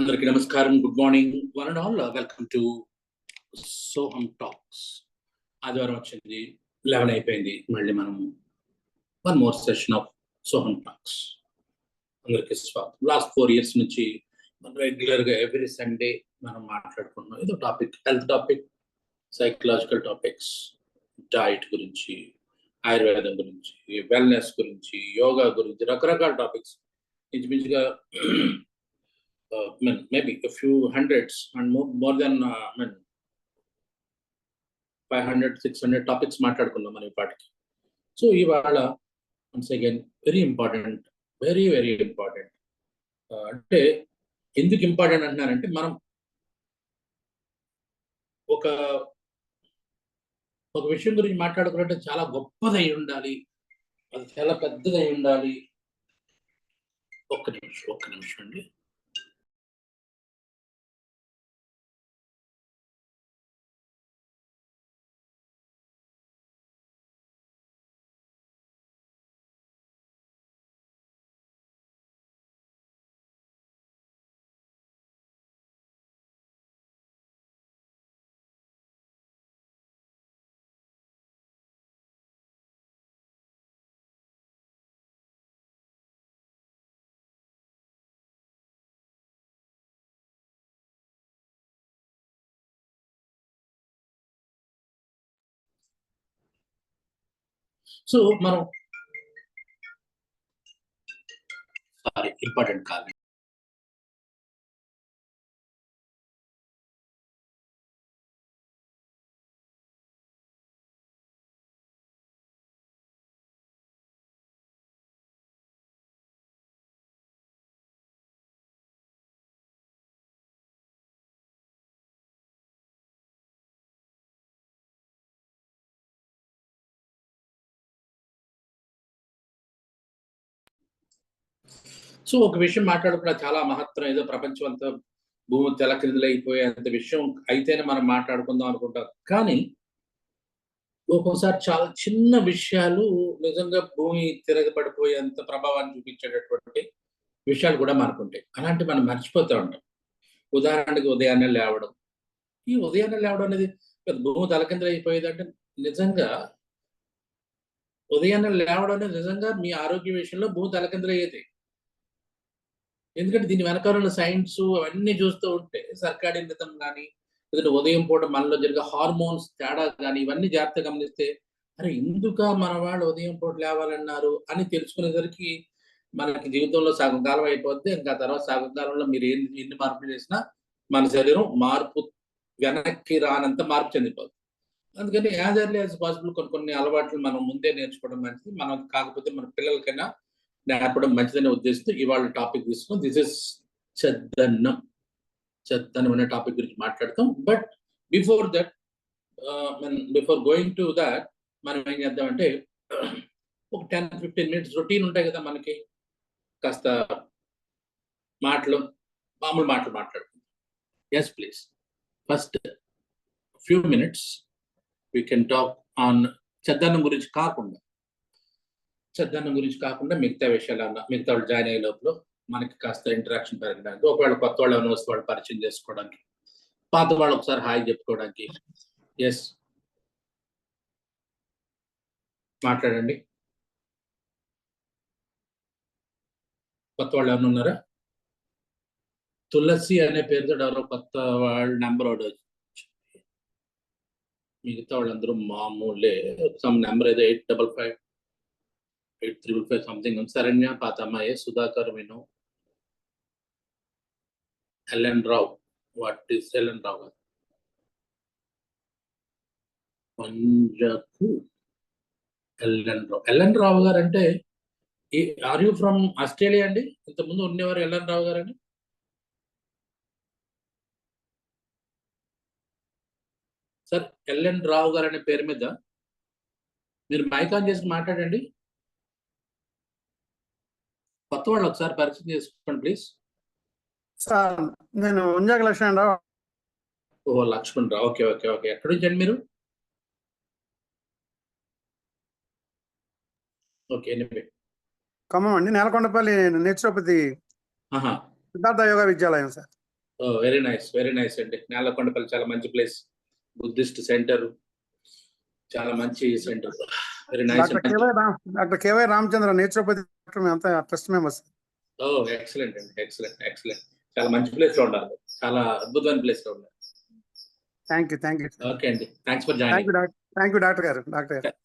అందరికీ నమస్కారం, good morning one and all. Welcome to సోహం టాక్స్. ఆదివారం వచ్చింది, 11 అయిపోయింది. మళ్ళీ మనం వన్ మోర్ సెషన్ ఆఫ్ సోహం టాక్స్. అందరికీ స్వాగతం. లాస్ట్ 4 years నుంచి మనం రెగ్యులర్గా ఎవ్రీ సండే మనం మాట్లాడుకుంటున్నాం. ఏదో topic, health topic, psychological topics, diet గురించి, ఆయుర్వేదం గురించి, వెల్నెస్ గురించి, యోగా గురించి, రకరకాల టాపిక్స్. ఇంచుమించుగా maybe a few hundreds and more than 500-600 topics మాట్లాడుకున్నాం మనం ఇప్పటికి. సో ఇవాళ once again very important, very very important. అంటే ఎందుకు ఇంపార్టెంట్ అంటున్నానంటే, మనం ఒక ఒక విషయం గురించి మాట్లాడుకున్నట్టే చాలా గొప్పదై ఉండాలి, అది చాలా పెద్దదై ఉండాలి. ఒక్క నిమిషం అండి. సో మనం ఇంపార్టెంట్ కాదు. సో ఒక విషయం మాట్లాడుకున్నా చాలా మహత్తరం, ఏదో ప్రపంచం అంతా భూమి తెలక్రిందులైపోయేంత విషయం అయితేనే మనం మాట్లాడుకుందాం అనుకుంటాం. కానీ ఒక్కోసారి చాలా చిన్న విషయాలు నిజంగా భూమి తిరగబడిపోయేంత ప్రభావాన్ని చూపించేటటువంటి విషయాలు కూడా మనకుంటాయి. అలాంటి మనం మర్చిపోతూ ఉంటాం. ఉదాహరణకి ఉదయాన్నే లేవడం. ఈ ఉదయాన్నే లేవడం అనేది భూమి తలకిందులైపోయేదంటే, నిజంగా ఉదయాన్నే లేవడం అనేది నిజంగా మీ ఆరోగ్య విషయంలో భూమి తలకిందులయ్యేది. ఎందుకంటే దీని వెనకాల సైన్స్ అవన్నీ చూస్తూ ఉంటే, సర్కాడియన్ రిథం కానీ, లేదంటే ఉదయం పూట మనలో జరిగే హార్మోన్స్ తేడా కానీ, ఇవన్నీ జాగ్రత్తగా గమనిస్తే, అరే ఎందుకా మన వాళ్ళు ఉదయం పూట లేవాలన్నారు అని తెలుసుకునేసరికి మనకి జీవితంలో సగం కాలం అయిపోద్ది. ఇంకా తర్వాత సగం కాలంలో మీరు ఎన్ని మార్పులు చేసినా మన శరీరం మార్పు వెనక్కి రానంత మార్పు చెందిపోతుంది. అందుకని యాజ్ ఎర్లీ యాజ్ పాసిబుల్ కొన్ని అలవాట్లు మనం ముందే నేర్చుకోవడం మంచిది. మనం కాకపోతే మన పిల్లలకైనా నేర్పడం మంచిదనే ఉద్దేశంతో ఇవాళ టాపిక్ తీసుకుని, దిస్ ఇస్ చెద్దన్నం. చెద్దన్నం అనే టాపిక్ గురించి మాట్లాడతాం. But before that, before going to that, మనం ఏం చేద్దామంటే, ఒక 10-15 minutes రొటీన్ ఉంటాయి కదా మనకి. కాస్త మామూలు మాటలు మాట్లాడుకుందాం. Yes please. First few minutes we can talk on చెద్దన్నం గురించి కాకుండా మిగతా విషయాలు మిగతా వాళ్ళు జాయిన్ అయ్యే లోపల మనకి కాస్త ఇంటరాక్షన్ పెరగడానికి, ఒకవేళ కొత్త వాళ్ళు ఏమైనా వస్తే వాళ్ళు పరిచయం చేసుకోవడానికి, పాత వాళ్ళు ఒకసారి హాయ్ చెప్పుకోవడానికి. ఎస్, మాట్లాడండి. కొత్త వాళ్ళు ఏమైనా ఉన్నారా? తులసి అనే పేరుతో ఎవరో కొత్త వాళ్ళ నెంబర్ ఒకటి వచ్చింది. మిగతా వాళ్ళందరూ మామూలే. సమ్ నెంబర్ ఏదో 855 సంథింగ్ ఉంది. శరణ్య, పాతమ్మాయి, సుధాకర్, విను, LN Rao. What is LN Rao గారు? పంజకు ఎల్ఎన్ రావు గారు అంటే, ఆర్ యూ ఫ్రమ్ ఆస్ట్రేలియా అండి? ఇంతకుముందు ఉండేవారు ఎల్ఎన్ రావు గారు అని. సార్, ఎల్ఎన్ రావు గారు అనే పేరు మీద మీరు మైక్ ఆన్ చేసి మాట్లాడండి. కొత్త వాళ్ళు ఒకసారి పరిచయం చేసుకోండి ప్లీజ్. సార్, నేను ఉంజాక Laxman Rao. Oh, Laxman Rao. Okay okay okay. ఎక్కడి నుంచి అండి మీరు? Okay, anyway. ఖమ్మం అండి, నేలకొండపల్లి నేచురోపతి సిద్ధార్థ యోగా విద్యాలయం సార్. వెరీ నైస్ అండి. నేలకొండపల్లి చాలా మంచి ప్లేస్, బుద్ధిస్ట్ సెంటర్, చాలా మంచి centre. Very nice. Doctor KY Ramachandra naturopathy అంతా ట్రస్ట్ మెంబర్స్. ఎక్సలెంట్ అండి, ఎక్సలెంట్. చాలా మంచి ప్లేస్ లో ఉన్నారు, చాలా అద్భుతమైన ప్లేస్ లో ఉన్నారు. Thank you. ఓకే అండి, thanks for joining. Thank you doctor గారు.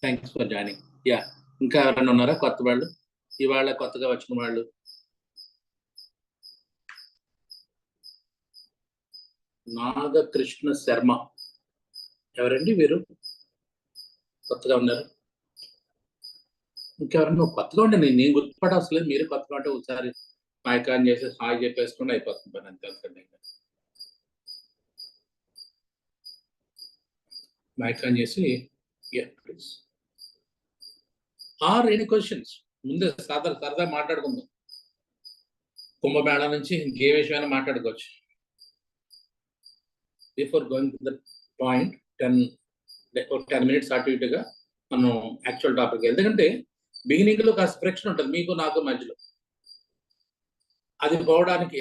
Thanks for joining. యా, ఇంకా ఎవరైనా ఉన్నారా కొత్త వాళ్ళు, ఇవాళ కొత్తగా వచ్చిన వాళ్ళు? నాగకృష్ణ శర్మ ఎవరండి వీరు? కొత్తగా ఉన్నారు. ఇంకెవరన్నా కొత్తగా ఉండే నేను గుర్తుపడవసలేదు, మీరు కొత్తగా ఉంటే ఒకసారి మైక్ ఆన్ చేసి హాయ్ చెప్పేసుకుని అయిపోతుంది పని, అంతే. మైక్ ఆన్ చేసి ప్లీజ్. Or any questions? ముందే సరదా మాట్లాడుకుందాం. కుంభమేళ నుంచి ఇంకే విషయమైనా మాట్లాడుకోవచ్చు. Before going to the point 10 minutes అటు ఇటుగా మనం యాక్చువల్ టాపిక్, ఎందుకంటే బిగినింగ్ లో కాస్త ఫ్రిక్షన్ ఉంటుంది మీకు నాకు మధ్యలో, అది పోవడానికి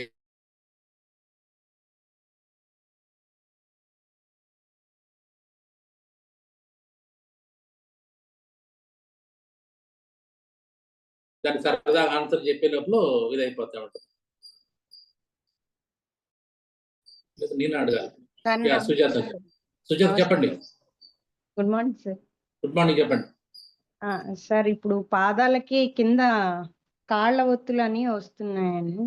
దాన్ని సరదా ఆన్సర్ చెప్పే లోపల ఇది అయిపోతా ఉంటుంది. నేను అడగాలి. సుజాత చెప్పండి. Good morning sir. Good morning, చెప్పండి సార్. ఇప్పుడు పాదాలకి కింద కాళ్ళ ఒత్తులు అని వస్తున్నాయండి.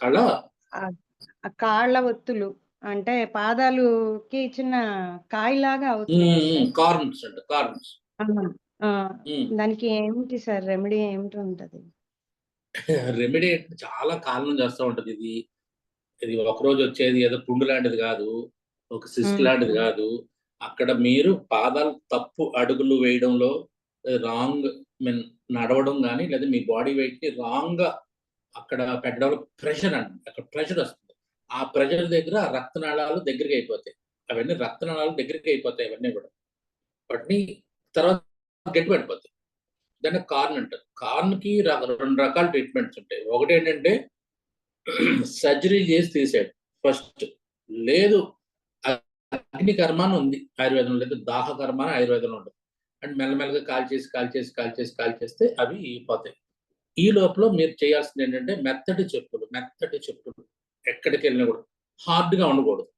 కాళ్ళ ఒత్తులు అంటే పాదాలుకి చిన్న కాయలాగా అవుతుంది. దానికి ఏమిటి సార్ రెమెడీ, ఏమిటి ఉంటది? రెమెడీ చాలా కాలం చేస్తూ ఉంటది. ఇది ఒకరోజు వచ్చేది ఏదో పుండు లాంటిది కాదు, ఒక సిస్ట్ లాంటిది కాదు. అక్కడ మీరు పాదాలు తప్పు అడుగులు వేయడంలో రాంగ్ నడవడం కానీ, లేదా మీ బాడీ వెయిట్ ని రాంగ్ గా అక్కడ పెట్టడంలో ప్రెషర్ అండి, అక్కడ ప్రెషర్ వస్తుంది. ఆ ప్రెషర్ దగ్గర రక్తనాళాలు దగ్గరికి అయిపోతాయి, అవన్నీ రక్తనాళాలు దగ్గరికి అయిపోతాయి, అవన్నీ కూడా వాటిని తర్వాత గట్టి పడిపోతాయి. దాన్ని కార్న్ అంటారు. కార్న్ కి 2 రకాల ట్రీట్మెంట్స్ ఉంటాయి. ఒకటి ఏంటంటే సర్జరీ చేసి తీసాడు ఫస్ట్, లేదు అగ్ని కర్మ అని ఉంది ఆయుర్వేదంలో, లేదు దాహ కర్మ అని ఆయుర్వేదంలో ఉంటుంది. అండ్ మెల్లమెల్లగా కాల్చేస్తే అవి పోతాయి. ఈ లోపల మీరు చేయాల్సింది ఏంటంటే మెత్తటి చెప్పులు ఎక్కడికి వెళ్ళినా కూడా హార్డ్ గా ఉండకూడదు,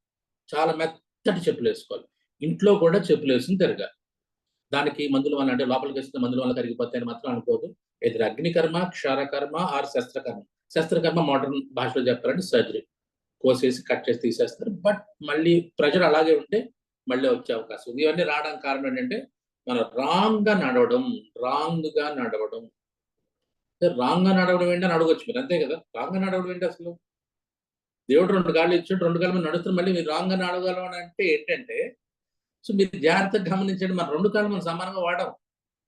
చాలా మెత్తటి చెప్పులు వేసుకోవాలి. ఇంట్లో కూడా చెప్పులు వేసుకుని తిరగాలి. దానికి మందుల వల్ల, అంటే లోపలికి వేసిన మందుల వల్ల కరిగిపోతాయని మాత్రం అనుకోదు. ఎదురు అగ్నికర్మ, క్షారకర్మ ఆర్ శస్త్రకర్మ మోడర్న్ భాషలో చెప్పాలంటే సర్జరీ, కోసేసి కట్ చేసి తీసేస్తారు. బట్ మళ్ళీ ప్రెషర్ అలాగే ఉంటే మళ్ళీ వచ్చే అవకాశం ఉంది. ఇవన్నీ రావడానికి కారణం ఏంటంటే మనం రాంగ్ గా నడవడం ఏంటని అడగొచ్చు మీరు, అంతే కదా. రాంగ్ గా నడవడం ఏంటి అసలు? దేవుడు 2 కాళ్ళు ఇచ్చాడు, 2 కాళ్ళ మీద నడుస్తున్న మళ్ళీ మీరు రాంగ్ గా నడవగలం అంటే ఏంటంటే, సో మీరు జాగ్రత్తగా గమనించండి. మన 2 కాళ్ళు మనం సమానంగా వాడడం.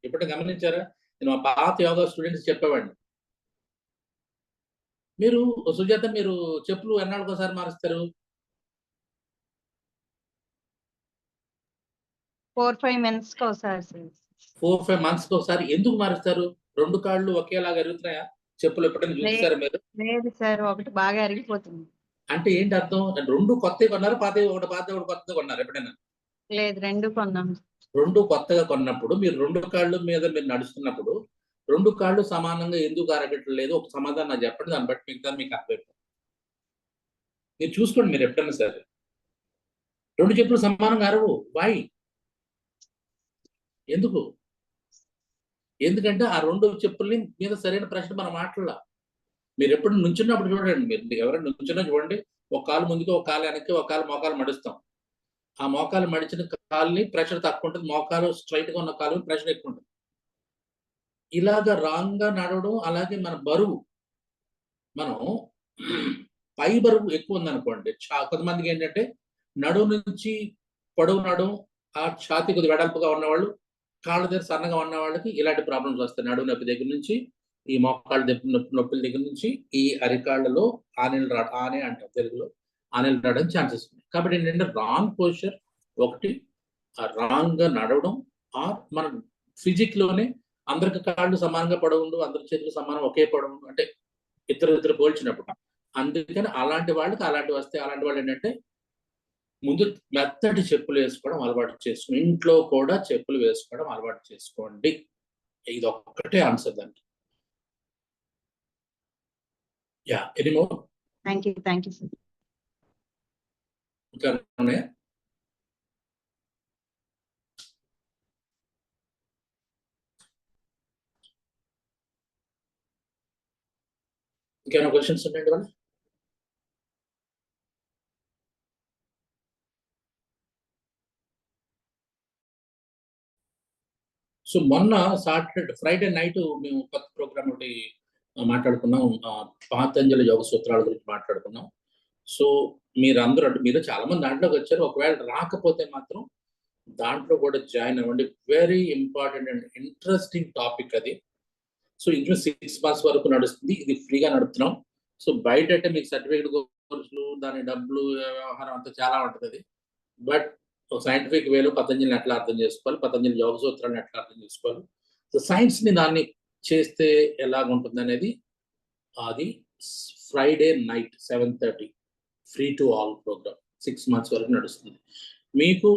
ఎప్పుడైనా గమనించారా? నేను మా పాత యోగా స్టూడెంట్స్ చెప్పేవాడిని, మీరు సుజాత మీరు చెప్పులు ఎన్నాళ్ళకోసారి మారుస్తారు? 4-5 months ఒకసారి. 4-5 months ఒకసారి ఎందుకు మారుస్తారు? 2 కాళ్ళు ఒకేలాగా అరుగుతున్నాయా? చెప్పులు ఎప్పుడైనా చూసారా మీరు? లేదు సార్, ఒకటి బాగా అరిగిపోతుంది. అంటే ఏంటి అర్థం? 2 కొత్తవి కొన్నారు, పాతవి ఒకటి కొత్తది కొన్నారు ఎప్పుడైనా? లేదు, 2 కొన్నాం. 2 కొత్తగా కొన్నప్పుడు మీరు 2 కాళ్ళు మీద మీరు నడుస్తున్నప్పుడు 2 కాళ్ళు సమానంగా ఎందుకు అరగట్లేదు? ఒక సమాధానం నాకు చెప్పండి, దాన్ని బట్టి మిగతా మీకు అర్థమైపోతుంది. మీరు చూసుకోండి, మీరు ఎప్పుడైనా సరే 2 చెప్పులు సమానంగా అరవు. వై? ఎందుకంటే ఆ 2 చెప్పుల్ని మీద సరైన ప్రెషర్ మనం మాట్లాడాల. మీరు ఎప్పుడు నుంచున్నప్పుడు చూడండి, మీరు ఎవరైనా నుంచున్నా చూడండి, ఒక కాలు ముందుకు, ఒక కాలు వెనక్కి, ఒక కాలు మోకాలు మడుస్తాం. ఆ మోకాలు మడిచిన కాలుని ప్రెషర్ తక్కువ ఉంటుంది, మోకాలు స్ట్రైట్ గా ఉన్న కాలు ప్రెషర్ ఎక్కువ ఉంటుంది. ఇలాగా రాంగ్ గా నడవడం. అలాగే మన బరువు, మనం పై బరువు ఎక్కువ ఉందనుకోండి, కొంతమందికి ఏంటంటే నడుము నుంచి పొడవు నడుము, ఆ ఛాతీ కొద్ది వెడల్పుగా ఉన్నవాళ్ళు, కాళ్ళ దగ్గర సన్నగా ఉన్న వాళ్ళకి ఇలాంటి ప్రాబ్లమ్స్ వస్తాయి. నడుము నొప్పి దగ్గర నుంచి, ఈ మోకాళ్ళ నొప్పుల దగ్గర నుంచి, ఈ అరికాళ్ళలో ఆనే అంటాం తెలుగులో, ఆనేలు రావడానికి ఛాన్సెస్ ఉన్నాయి. కాబట్టి ఏంటంటే రాంగ్ పోస్చర్ ఒకటి, రాంగ్ గా నడవడం, ఆర్ మన ఫిజిక్ లోనే అందరికి కాళ్ళు సమానంగా పొడవుండు, అందరి చేతులు సమానం ఒకే పొడవు, అంటే ఇద్దరు పోల్చినప్పుడు అందుకని అలాంటి వాళ్ళకి అలాంటి వస్తే అలాంటి వాళ్ళు ఏంటంటే ముందు మెత్తటి చెప్పులు వేసుకోవడం అలవాటు చేసుకోండి. ఇంట్లో కూడా చెప్పులు వేసుకోవడం అలవాటు చేసుకోండి. ఇది ఒక్కటే ఆన్సర్ దానికి. Yeah ఎనీమో thank you sir. ఇంకా ఉన్నాయా? ఇంకేమైనా క్వశ్చన్స్ ఉన్నాయండి వాళ్ళు? సో మొన్న ఫ్రైడే నైట్ మేము కొత్త ప్రోగ్రామ్ ఒకటి మాట్లాడుకున్నాం. పాతంజలి యోగ సూత్రాల గురించి మాట్లాడుకున్నాం. సో మీరు చాలా మంది దాంట్లోకి వచ్చారు. ఒకవేళ రాకపోతే మాత్రం దాంట్లో కూడా జాయిన్ అవ్వండి. Very important and interesting topic అది. సో ఇంట్లో 6 months వరకు నడుస్తుంది. ఇది ఫ్రీగా నడుపుతున్నాం. సో బయట అంటే మీకు సర్టిఫికేట్ కోర్సులు, దాని డబ్బులు, వ్యవహారం అంతా చాలా ఉంటుంది. బట్ ఒక సైంటిఫిక్ వేలో పతంజలిని ఎట్లా అర్థం చేసుకోవాలి, పతంజలి యోగ సూత్రాలను ఎట్లా అర్థం చేసుకోవాలి, సో సైన్స్ని దాన్ని చేస్తే ఎలాగుంటుంది అనేది అది Friday night 7:30 free to all programme 6 months వరకు నడుస్తుంది. మీకు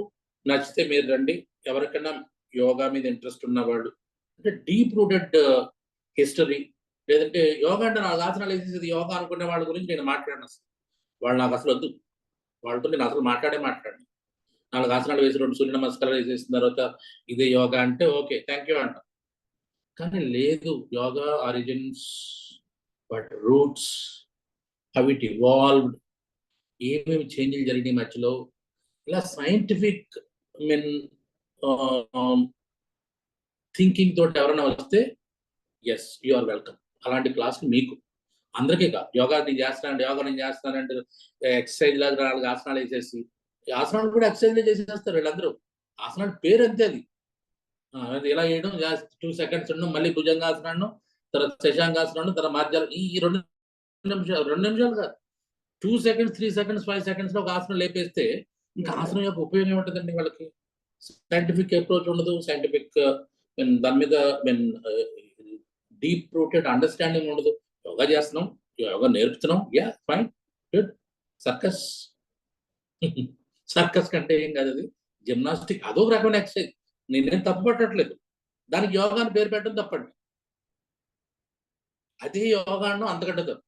నచ్చితే మీరు రండి. ఎవరికైనా యోగా మీద ఇంట్రెస్ట్ ఉన్నవాళ్ళు, అంటే డీప్ రూటెడ్ హిస్టరీ, లేదంటే యోగా అంటే 4 ఆసనాలు వేసేది యోగా అనుకునే వాళ్ళ గురించి నేను మాట్లాడను. అసలు వాళ్ళు నాకు అసలు వద్దు. వాళ్ళతో నేను అసలు మాట్లాడను. 4 ఆసనాలు వేసి 2 సూర్య నమస్కారాలు వేసేసిన తర్వాత ఇదే యోగా అంటే ఓకే థ్యాంక్ యూ అంటాం. కానీ లేదు, yoga origins, but roots, how it evolved, ఏమేమి చేంజ్లు జరిగినాయి మధ్యలో, ఇలా సైంటిఫిక్ థింకింగ్ తోటి ఎవరైనా వస్తే ఎస్ యు ఆర్ వెల్కమ్. అలాంటి క్లాస్ మీకు అందరికీ కాదు. యోగా నేను చేస్తానంటే ఎక్సర్సైజ్ లాగా 4 ఆసనాలు వేసేసి, ఆసనాలు కూడా ఎక్సర్సైజ్లే చేసేస్తారు వీళ్ళందరూ. ఆసనాలు పేరు అంతే అది. ఇలా వేయడం 2 seconds ఉండడం, మళ్ళీ భుజంగాసనాన్ని, తర్వాత శశాంగాసనాన్ని, తర్వాత మార్జాలు, ఈ 2 నిమిషాలు కాదు, 2 seconds 3 seconds 5 seconds లో ఒక ఆసనం లేపేస్తే ఇంకా ఆసనం యొక్క ఉపయోగం ఏముంటుందండి వాళ్ళకి? సైంటిఫిక్ అప్రోచ్ ఉండదు. సైంటిఫిక్ దాని మీద డీప్ రూటెడ్ అండర్స్టాండింగ్ ఉండదు. యోగా చేస్తున్నాం, యోగా నేర్పుతున్నాం, యా ఫైన్ గుడ్. సర్కస్ కంటే ఏం కాదు అది, జిమ్నాస్టిక్, అదొక రకమైన ఎక్సర్సైజ్. నేనేం తప్పు పట్టట్లేదు. దానికి యోగా అని పేరు పెట్టడం తప్పండి. అదే యోగాను అంతకంటే తప్పు.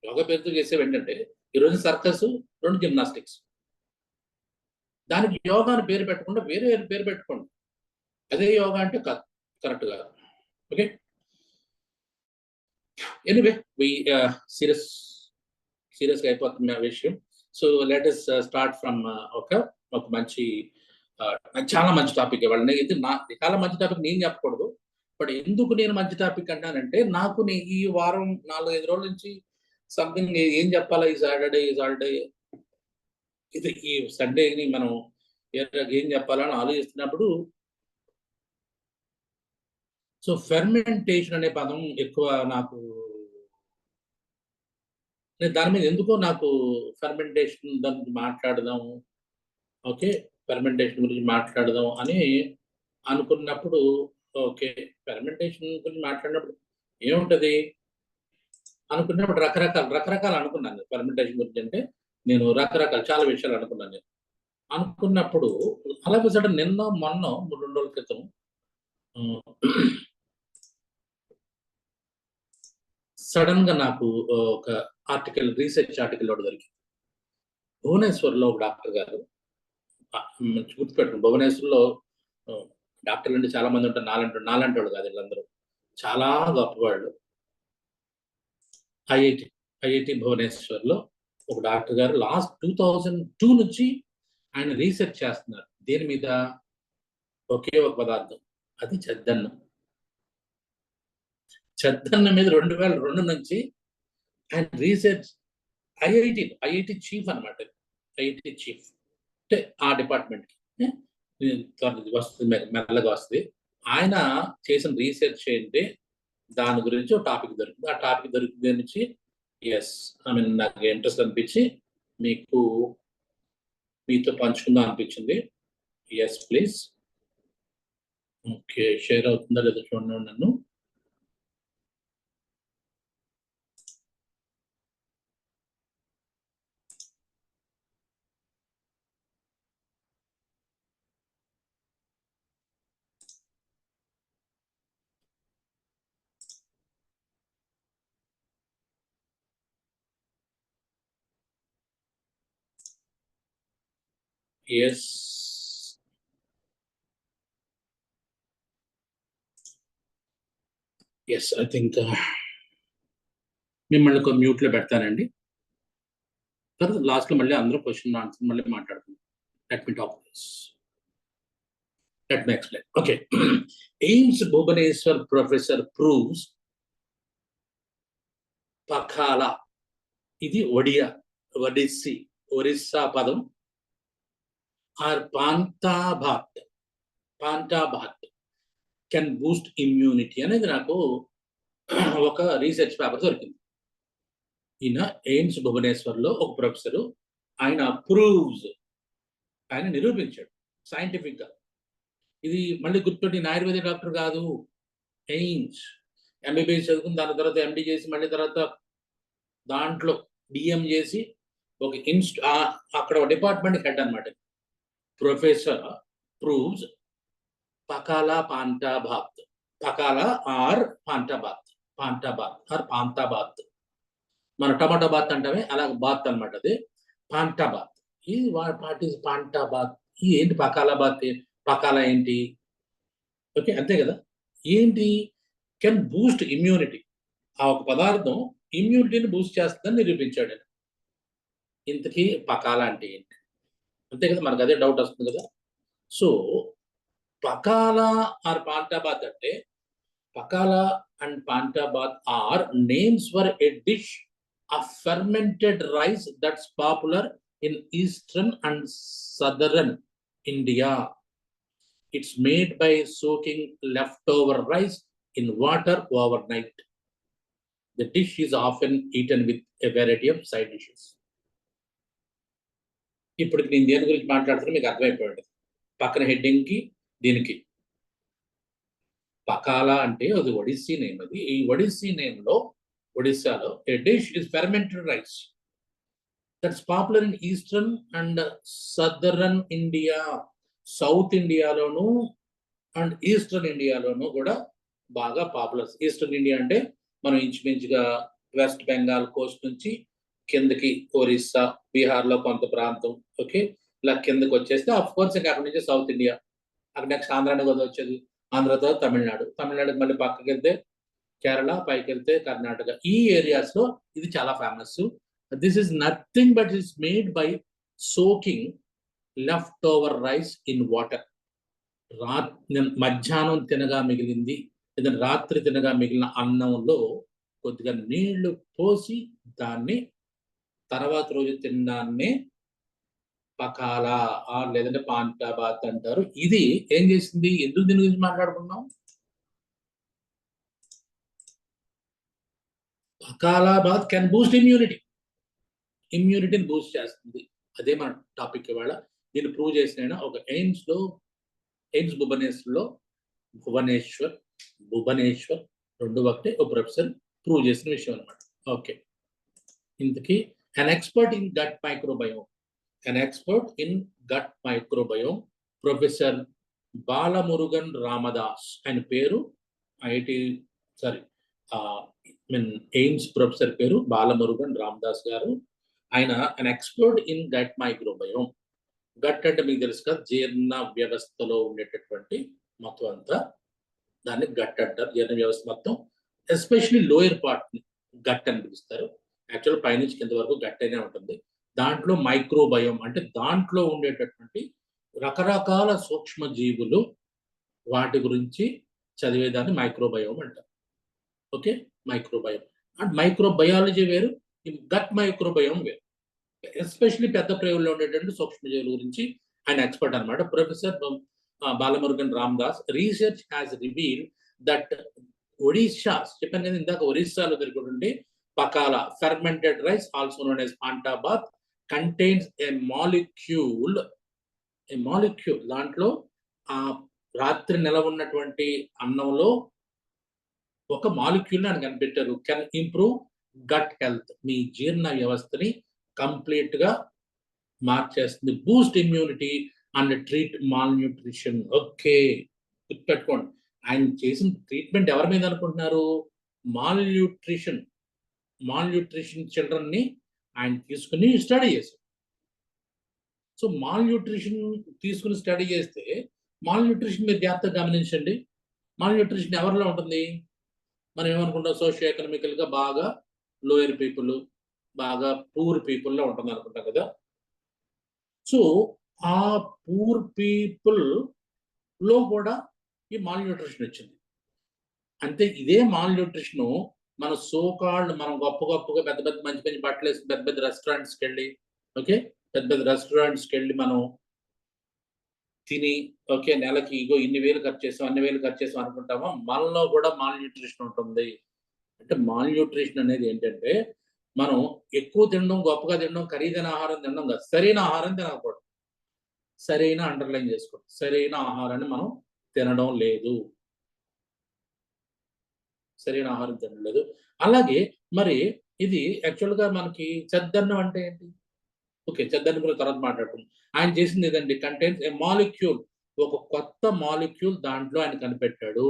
యోగా పేరుతో చేసేవి ఏంటంటే ఈరోజు సర్కస్, 2 జిమ్నాస్టిక్స్. దానికి యోగా అని పేరు పెట్టకుండా వేరే పేరు పెట్టుకోండి. అదే యోగా అంటే కాదు, కరెక్ట్ కాదు. ఓకే, ఎనీవే సీరియస్గా అయిపోతుంది ఆ విషయం. So let us start from ఒక మంచి చాలా మంచి టాపిక్ ఇవ్వాలి. ఇది చాలా మంచి టాపిక్ నేను చెప్పకూడదు, బట్ ఎందుకు నేను మంచి టాపిక్ అంటానంటే నాకు ఈ వారం 4-5 రోజుల నుంచి సంథింగ్ ఏం చెప్పాలా, ఈ సాటర్డే ఇది ఈ సండేని మనం ఏం చెప్పాలని ఆలోచిస్తున్నప్పుడు, సో ఫెర్మెంటేషన్ అనే పదం ఎక్కువ నాకు, దాని మీద ఎందుకో నాకు ఫెర్మెంటేషన్ దాని గురించి మాట్లాడదాం, ఓకే ఫెర్మెంటేషన్ గురించి మాట్లాడదాం అని అనుకున్నప్పుడు, ఓకే ఫెర్మెంటేషన్ గురించి మాట్లాడినప్పుడు ఏముంటుంది అనుకున్నప్పుడు రకరకాలు అనుకున్నాను. ఫెర్మెంటేషన్ గురించి అంటే నేను చాలా విషయాలు అనుకున్నాను. నేను అనుకున్నప్పుడు అలాగే సడన్ మొన్న 2 రోజుల క్రితం సడన్ గా నాకు ఒక రీసెర్చ్ ఆర్టికల్ ఒకటి దొరికింది. భువనేశ్వర్లో ఒక డాక్టర్ గారు, గుర్తుపెట్టుకుని, భువనేశ్వర్లో డాక్టర్లు అంటే చాలా మంది ఉంటారు. నాలంటి వాళ్ళు కాదు, వీళ్ళందరూ చాలా గొప్పవాళ్ళు. ఐఐటి భువనేశ్వర్లో ఒక డాక్టర్ గారు లాస్ట్ 2002 నుంచి ఆయన రీసెర్చ్ చేస్తున్నారు. దేని మీద? ఒకే ఒక పదార్థం, అది చెద్దన్నం. చెద్దన్నం మీద 2002 నుంచి ఆయన రీసెర్చ్, ఐఐటి చీఫ్ అనమాట. ఐఐటి చీఫ్ అంటే ఆ డిపార్ట్మెంట్కి వస్తుంది, మెల్లగా వస్తుంది. ఆయన చేసిన రీసెర్చ్ ఏంటి, దాని గురించి ఒక టాపిక్ దొరికింది. ఆ టాపిక్ దొరికింది నుంచి నాకు ఇంట్రెస్ట్ అనిపించి మీతో పంచుకుందాం అనిపించింది. Yes please. ఓకే, షేర్ అవుతుందా లేదా చూడండి. నన్ను Yes. Yes, I think మిమ్మల్ని ఒక మ్యూట్లో పెడతానండి. తర్వాత లాస్ట్లో మళ్ళీ అందరూ క్వశ్చన్ ఆన్సర్ మళ్ళీ మాట్లాడుకుందాం. Let me talk this. Let me explain. Okay. AIIMS Bhubaneswar professor proves Pakala. ఇది ఒరిస్సా పదం ఆర్ పాంటాబాత్ కెన్ బూస్ట్ ఇమ్యూనిటీ అనేది నాకు ఒక రీసెర్చ్ పేపర్ దొరికింది. ఈయన ఎయిమ్స్ భువనేశ్వర్లో ఒక ప్రొఫెసరు, ఆయన ప్రూవ్స్, ఆయన నిరూపించాడు సైంటిఫిక్ గా. ఇది మళ్ళీ గుర్తుపెట్టి ఆయుర్వేద డాక్టర్ కాదు, ఎయిమ్స్ ఎంబీబీఎస్ చదువుకుని దాని తర్వాత ఎండి చేసి మళ్ళీ తర్వాత దాంట్లో డిఎం చేసి ఒక అక్కడ డిపార్ట్మెంట్ హెడ్ అనమాట. Professor proves pakhala panta bhat, pakhala or panta bhat. మన టమాటో బాత్ అంటామే అలాగే బాత్ అనమాట, అది పాంటాబాత్. ఇది వాట్ ఈస్ పాంటాబాత్? ఏంటి పకాలా బాత్? పకాలా ఏంటి? ఓకే, అంతే కదా. ఏంటి? Can Boost immunity. ఆ ఒక పదార్థం ఇమ్యూనిటీని బూస్ట్ చేస్తుందని నిరూపించాడు. ఇంతకీ పకాలా అంటే ఏంటి? అంతే కదా, మనకు అదే డౌట్ వస్తుంది కదా. సో పకాలా ఆర్ పాంటాబాత్ అంటే, pakhala and panta bhat are names for a dish of fermented rice that's popular in eastern and southern India. It's made by soaking leftover rice in water overnight. The dish is often eaten with a variety of side dishes. ఇప్పుడు నేను దేని గురించి మాట్లాడుతున్నా మీకు అర్థమైపోయింది. పక్కన heading కి దీనికి పకాలా అంటే అది ఒడిస్సీ నేమ్. అది ఈ ఒడిస్సీ నేమ్ లో ఒడిస్సాలో a dish is fermented rice that's popular in eastern and southern India. South ఇండియాలోను అండ్ ఈస్టర్న్ ఇండియాలోను కూడా బాగా పాపులర్. ఈస్టర్న్ ఇండియా అంటే మనం ఇంచుమించుగా వెస్ట్ బెంగాల్ కోస్ట్ నుంచి కిందకి ఒరిస్సా, బీహార్లో కొంత ప్రాంతం, ఓకే, ఇలా కిందకి వచ్చేస్తే ఆఫ్ కోర్స్ ఇంకా అక్కడి నుంచి సౌత్ ఇండియా, అక్కడ నెక్స్ట్ ఆంధ్రాని కదా వచ్చేది, ఆంధ్రతో తమిళనాడుకి మళ్ళీ పక్కకి వెళ్తే కేరళ, పైకి వెళ్తే కర్ణాటక. ఈ ఏరియాస్ లో ఇది చాలా famous. This is nothing but is made by soaking left over rice in water. మధ్యాహ్నం తినగా మిగిలింది లేదా రాత్రి తినగా మిగిలిన అన్నంలో కొద్దిగా నీళ్లు పోసి దాన్ని తర్వాత రోజు తినడాన్ని పకాలా లేదంటే పాంటాబాత్ అంటారు. ఇది ఏం చేసింది? ఎందుకు దీని గురించి మాట్లాడుకున్నాం? పకాలాబాత్ కెన్ బూస్ట్ ఇమ్యూనిటీని బూస్ట్ చేస్తుంది. అదే మన టాపిక్ ఇవాళ. దీన్ని ప్రూవ్ చేసిన ఒక ఎయిమ్స్ భువనేశ్వర్ రెండు ఒకటే ఒక ప్రొఫెసర్ ప్రూవ్ చేసిన విషయం అనమాట. ఓకే, ఇంతకీ an expert in gut microbiome professor Balamurugan Ramadas, ఆయన పేరు ఎయిమ్స్ ప్రొఫెసర్ పేరు బాలమురుగన్ రామదాస్ గారు. ఆయన an expert in gut microbiome. Gut అంటే మీకు తెలుసు కదా, జీర్ణ వ్యవస్థలో ఉండేటటువంటి మొత్తం అంతా దాన్ని గట్ అంటారు. జీర్ణ వ్యవస్థ మొత్తం, ఎస్పెషలీ లోయర్ పార్ట్ ని గట్ అని పిలుస్తారు. యాక్చువల్ పైనుంచి కింద వరకు గట్ అనే ఉంటుంది. దాంట్లో మైక్రోబయోమ్ అంటే దాంట్లో ఉండేటటువంటి రకరకాల సూక్ష్మ జీవులు, వాటి గురించి చదివేదాన్ని మైక్రోబయోమ్ అంటారు. ఓకే, మైక్రోబయోమ్ అండ్ మైక్రోబయాలజీ వేరు, గట్ మైక్రోబయోమ్ వేరు. ఎస్పెషలీ పెద్ద ప్రేవుల్లో ఉండేటువంటి సూక్ష్మజీవుల గురించి ఆయన ఎక్స్పర్ట్ అనమాట. Professor Balamurugan Ramadas research has revealed that Odisha's, చెప్పాను కదా ఇందాక, ఒరిస్సాలో దొరికినటువంటి pakhala fermented rice also known as panta bhat contains a molecule. దాంట్లో ఆ రాత్రి నిలవ ఉన్నటువంటి అన్నంలో ఒక మాలిక్యూల్ అని కనిపెట్టారు. కెన్ ఇంప్రూవ్ గట్ హెల్త్, మీ జీర్ణ వ్యవస్థని కంప్లీట్ గా మార్చేస్తుంది. Boost immunity and treat mall nutrition. Okay, గుర్తుపెట్టుకోండి, ఆయన చేసిన ట్రీట్మెంట్ ఎవరి మీద అనుకుంటున్నారు? మాల్ న్యూట్రిషన్ చిల్డ్రన్ ని ఆయన తీసుకుని స్టడీ చేశారు. సో మాల్ న్యూట్రిషన్ తీసుకుని స్టడీ చేస్తే మాల్ న్యూట్రిషన్ మీరు జాగ్రత్తగా గమనించండి. మాల్ న్యూట్రిషన్ ఎవరిలో ఉంటుంది? మనం ఏమనుకుంటాం, సోషియో ఎకనామికల్గా బాగా లోయర్ పీపుల్, బాగా పూర్ పీపుల్లో ఉంటుంది అనుకుంటాం కదా. సో ఆ పూర్ పీపుల్ లో కూడా ఈ మాల్ న్యూట్రిషన్ వచ్చింది. అంటే ఇదే మాల్ న్యూట్రిషన్ మన సోకాల్డ్ మనం గొప్పగా పెద్ద పెద్ద మంచి బట్టలు వేసి పెద్ద పెద్ద రెస్టారెంట్స్కి వెళ్ళి, ఓకే, పెద్ద పెద్ద రెస్టారెంట్స్కి వెళ్ళి మనం తిని, ఓకే, నెలకి ఇగో ఇన్ని వేలు ఖర్చు చేసాం, అన్ని వేలు ఖర్చు చేసాం అనుకుంటామా? మనలో కూడా మాల్ న్యూట్రిషన్ ఉంటుంది. అంటే మాల్ న్యూట్రిషన్ అనేది ఏంటంటే మనం ఎక్కువ తినడం, గొప్పగా తినడం, ఖరీదైన ఆహారం తినడం కాదు, సరైన ఆహారం తినకూడదు. సరైన అండర్లైన్ చేసుకోండి, సరైన ఆహారాన్ని మనం తినడం లేదు, సరైన ఆహారం తినడం లేదు. అలాగే మరి ఇది యాక్చువల్గా మనకి చెద్దన్నం అంటే ఏంటి? ఓకే, చెద్దన్నం గురించి తర్వాత మాట్లాడుకుందాం. ఆయన చేసింది ఏదండి? కంటైన్స్ ఏ మాలిక్యూల్, ఒక కొత్త మాలిక్యూల్ దాంట్లో ఆయన కనిపెట్టాడు.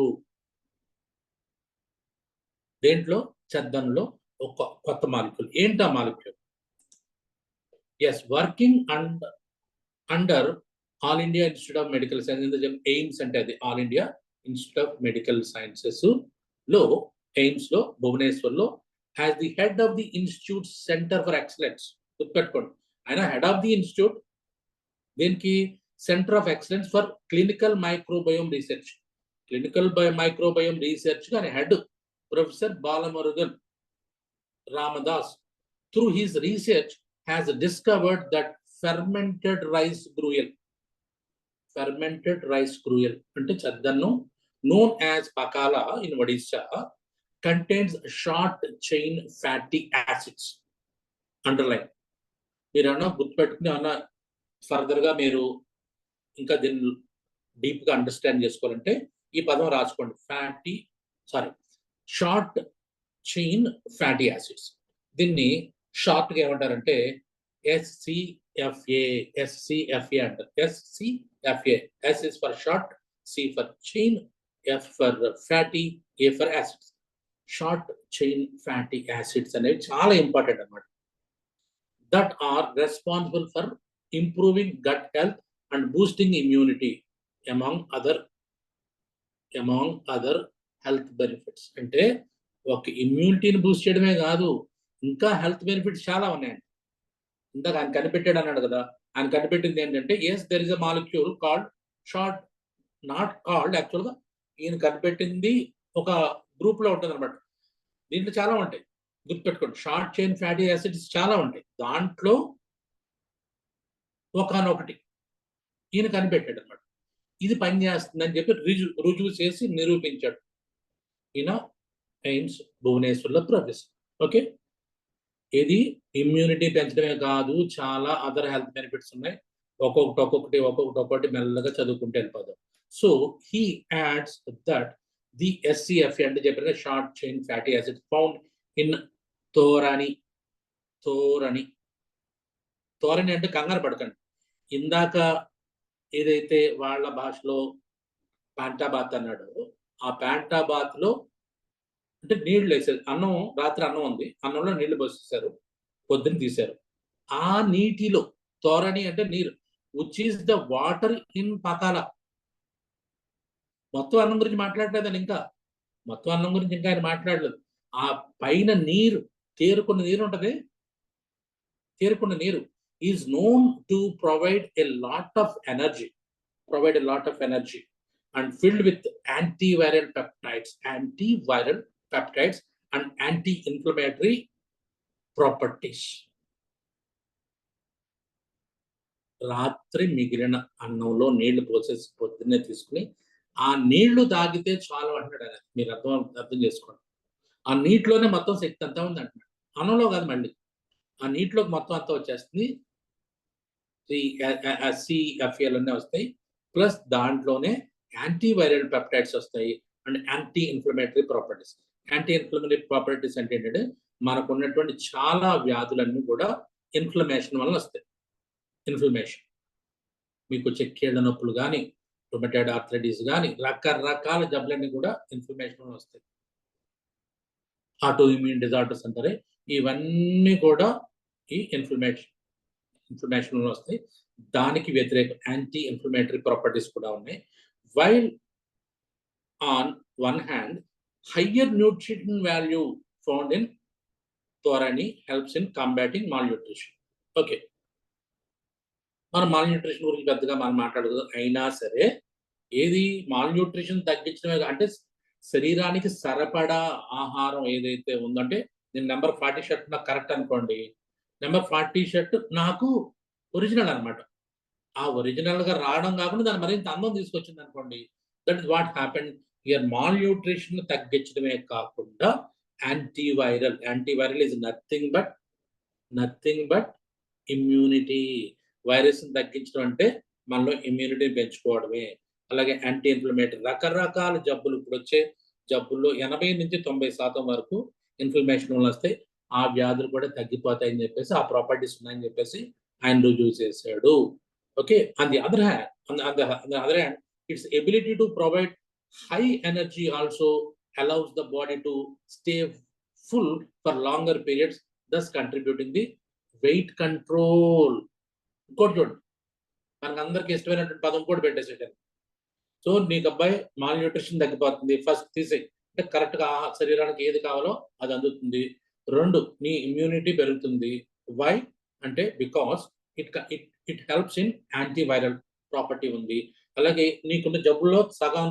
దేంట్లో? చెద్దన్లో ఒక కొత్త మాలిక్యూల్. ఏంటా molecule? Yes, working under all India institute of medical sciences, AIIMS అంటే అది all India institute of medical sciences లో, ఎయిమ్స్ లో, భువనేశ్వర్లో, has the head of the institute centre for excellence. గుర్తుపెట్టుకోండి, ఆయన హెడ్ ఆఫ్ ది ఇన్స్టిట్యూట్, దీనికి centre of excellence for clinical microbiome research. Clinical microbiome research కానీ head professor Balamurugan Ramadas. Through his research has discovered that fermented rice gruel అంటే చెద్దన్నం, known as pakala in Odisha, contains short chain fatty acids. Underline. మీరు అన్నా గుర్తుపెట్టుకుని అన్న ఫర్దర్గా మీరు ఇంకా దీన్ని డీప్గా అండర్స్టాండ్ చేసుకోవాలంటే ఈ పదం రాసుకోండి, షార్ట్ చైన్ ఫ్యాటీ యాసిడ్స్. దీన్ని షార్ట్గా ఏమంటారంటే SCFA అంటారు. SCFA, S is for short, C for chain, F for fatty, A for acids. Short chain fatty acids అనేవి చాలా ఇంపార్టెంట్ అన్నమాట. That are responsible for improving gut health and boosting immunity among other health benefits. అంటే ఒక ఇమ్యూనిటీని Boost చేయడమే కాదు, ఇంకా health benefits చాలా ఉన్నాయండి. ఇందాక ఆయన కనిపెట్టాడు అన్నాడు కదా, ఆయన కనిపెట్టింది ఏంటంటే there is a molecule called short, not called, యాక్చువల్గా ఈయన కనిపెట్టింది ఒక గ్రూప్ లో ఉంటుంది అనమాట. దీంట్లో చాలా ఉంటాయి, గుర్తుపెట్టుకోండి, షార్ట్ చైన్ ఫ్యాటీ యాసిడ్స్ చాలా ఉంటాయి. దాంట్లో ఒకనొకటి ఈయన కనిపెట్టాడు అనమాట. ఇది పనిచేస్తుందని చెప్పి రుజువు చేసి నిరూపించాడు ఈయన ఎయిమ్స్ భువనేశ్వర్లో ప్రొఫెసర్. ఓకే, ఇది ఇమ్యూనిటీ పెంచడమే కాదు, చాలా అదర్ హెల్త్ బెనిఫిట్స్ ఉన్నాయి. ఒక్కొక్కటి మెల్లగా చదువుకుంటూ వెళ్ళిపోదాం. So he ads that the SCFA అంటే చెప్పిన short chain fatty acid found in Torani అంటే కంగారు పడకండి. ఇందాక ఏదైతే వాళ్ళ భాషలో ప్యాంటాబాత్ అన్నాడు, ఆ ప్యాంటాబాత్ లో అంటే నీళ్లు వేసారు. రాత్రి అన్నం ఉంది, అన్నంలో నీళ్లు పోసేసారు, పొద్దున్న తీశారు. ఆ నీటిలో, తోరణి అంటే నీరు, which is the water in pakhala. మొత్తం అన్నం గురించి మాట్లాడలేదని, మొత్తం అన్నం గురించి ఇంకా ఆయన మాట్లాడలేదు. ఆ పైన నీరు, తేరుకున్న నీరు ఉంటది, తేరుకున్న నీరు is known to provide a lot of energy and filled with antiviral peptides and anti-inflammatory properties. రాత్రి మిగిలిన అన్నంలో నీళ్లు పోసేసి పొద్దున్నే తీసుకుని ఆ నీళ్లు తాగితే చాలు అంటాడు ఆయన. మీరు అర్థం చేసుకోండి. ఆ నీటిలోనే మొత్తం శక్తి అంతా ఉంది అంటున్నాడు, అన్నంలో కాదు. మళ్ళీ ఆ నీటిలోకి మొత్తం అంతా వచ్చేస్తుంది, SCFA అన్నీ వస్తాయి, ప్లస్ దాంట్లోనే యాంటీవైరల్ పెప్టైడ్స్ వస్తాయి and anti inflammatory properties. Anti inflammatory properties అంటే ఏంటంటే మనకు ఉన్నటువంటి చాలా వ్యాధులన్నీ కూడా ఇన్ఫ్లమేషన్ వల్ల వస్తాయి. ఇన్ఫ్లమేషన్, మీకు చెక్కేళ్ల నొప్పులు కానీ, రొమటైడ్ ఆర్థరైటిస్ కానీ, రకరకాల జబ్బులన్నీ కూడా ఇన్ఫ్లమేషన్ వల్ల వస్తాయి. ఆటో ఇమ్యూన్ డిజార్డర్స్ అంటారే, ఇవన్నీ కూడా ఈ ఇన్ఫ్లమేషన్. ఇన్ఫ్లమేషన్ వస్తాయి. దానికి వ్యతిరేక యాంటీ ఇన్ఫ్లమేటరీ ప్రాపర్టీస్ కూడా ఉన్నాయి. While on one hand higher nutrition value found in torani helps in combating malnutrition. Okay, మనం మాల్ న్యూట్రిషన్ గురించి పెద్దగా మనం మాట్లాడదు. అయినా సరే ఏది మాల్ న్యూట్రిషన్ తగ్గించడమే అంటే శరీరానికి సరిపడా ఆహారం ఏదైతే ఉందంటే, నేను నెంబర్ 40 షర్ట్ నాకు కరెక్ట్ అనుకోండి, నెంబర్ 40 షర్ట్ నాకు ఒరిజినల్ అనమాట. ఆ ఒరిజినల్ గా రావడం కాకుండా దాన్ని మరింత అందం తీసుకొచ్చింది అనుకోండి, that is what happen here. Malnutrition తగ్గించడమే కాకుండా antiviral is nothing but immunity. Virus తగ్గించడం అంటే మనలో ఇమ్యూనిటీ పెంచుకోవడమే. అలాగే యాంటీ ఇన్ఫ్లమేటరీ, రకరకాల జబ్బులు, ఇప్పుడు వచ్చే జబ్బుల్లో 80 నుంచి 90% వరకు ఇన్ఫ్లమేషన్ వల్ల వస్తాయి. ఆ వ్యాధులు కూడా తగ్గిపోతాయని చెప్పేసి, ఆ ప్రాపర్టీస్ ఉన్నాయని చెప్పేసి ఆయన రుజువు చేశాడు. Okay, on the other hand it's ability to provide high energy also allows the body to stay full for longer periods, thus contributing the weight control. ఇంకోటి చూడండి, మనకు అందరికి ఇష్టమైనటువంటి పదం కూడా పెట్టేసేటాను. సో నీకు అబ్బాయి మాల్ న్యూట్రిషన్ తగ్గిపోతుంది, ఫస్ట్ తీసే అంటే కరెక్ట్గా శరీరానికి ఏది కావాలో అది అందుతుంది. 2, నీ ఇమ్యూనిటీ పెరుగుతుంది. వై అంటే because it helps in antiviral property ఉంది. అలాగే నీకున్న జబ్బుల్లో సగం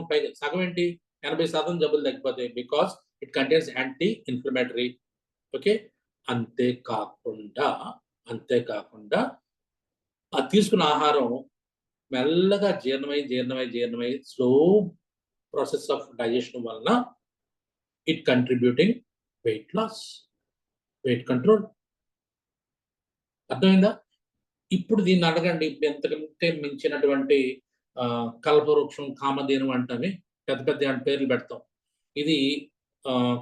ఏంటి, 80% జబ్బులు తగ్గిపోతాయి, because it contains anti inflammatory. Okay, అంతేకాకుండా ఆ తీసుకున్న ఆహారం మెల్లగా జీర్ణమై స్లో ప్రాసెస్ ఆఫ్ డైజెషన్ వలన it contributing weight loss, weight control. అర్థమైందా? ఇప్పుడు దీన్ని అడగండి, ఎంతకంటే మించినటువంటి కల్పవృక్షం, కామధేను అంటని పెద్ద పేర్లు పెడతాం. ఇది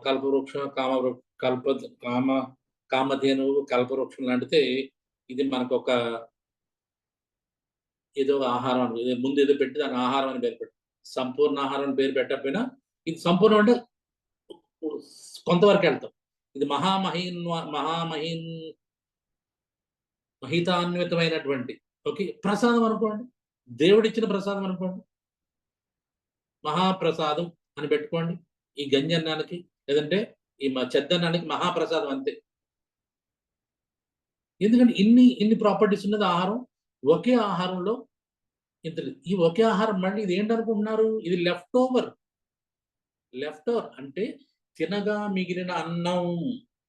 కల్పవృక్షం, కామధేనువు, కల్పవృక్షం లాంటితే ఇది మనకు ఒక ఏదో ఆహారం ముందు ఏదో పెట్టి దాని ఆహారం అని పేరు పెట్టి, సంపూర్ణ ఆహారం అని పేరు పెట్టకపోయినా ఇది సంపూర్ణం అంటే కొంతవరకు వెళ్తాం. ఇది మహితాన్వితమైనటువంటి ఓకే ప్రసాదం అనుకోండి, దేవుడిచ్చిన ప్రసాదం అనుకోండి, మహాప్రసాదం అని పెట్టుకోండి. ఈ గంజన్నానికి లేదంటే ఈ చెద్దన్నానికి మహాప్రసాదం అంతే. ఎందుకంటే ఇన్ని ప్రాపర్టీస్ ఉన్నది ఆహారం. ఒకే ఆహారంలో ఇంత, ఈ ఒకే ఆహారం మళ్ళీ ఇది ఏంటనుకుంటున్నారు, ఇది లెఫ్ట్ ఓవర్ అంటే తినగా మిగిలిన అన్నం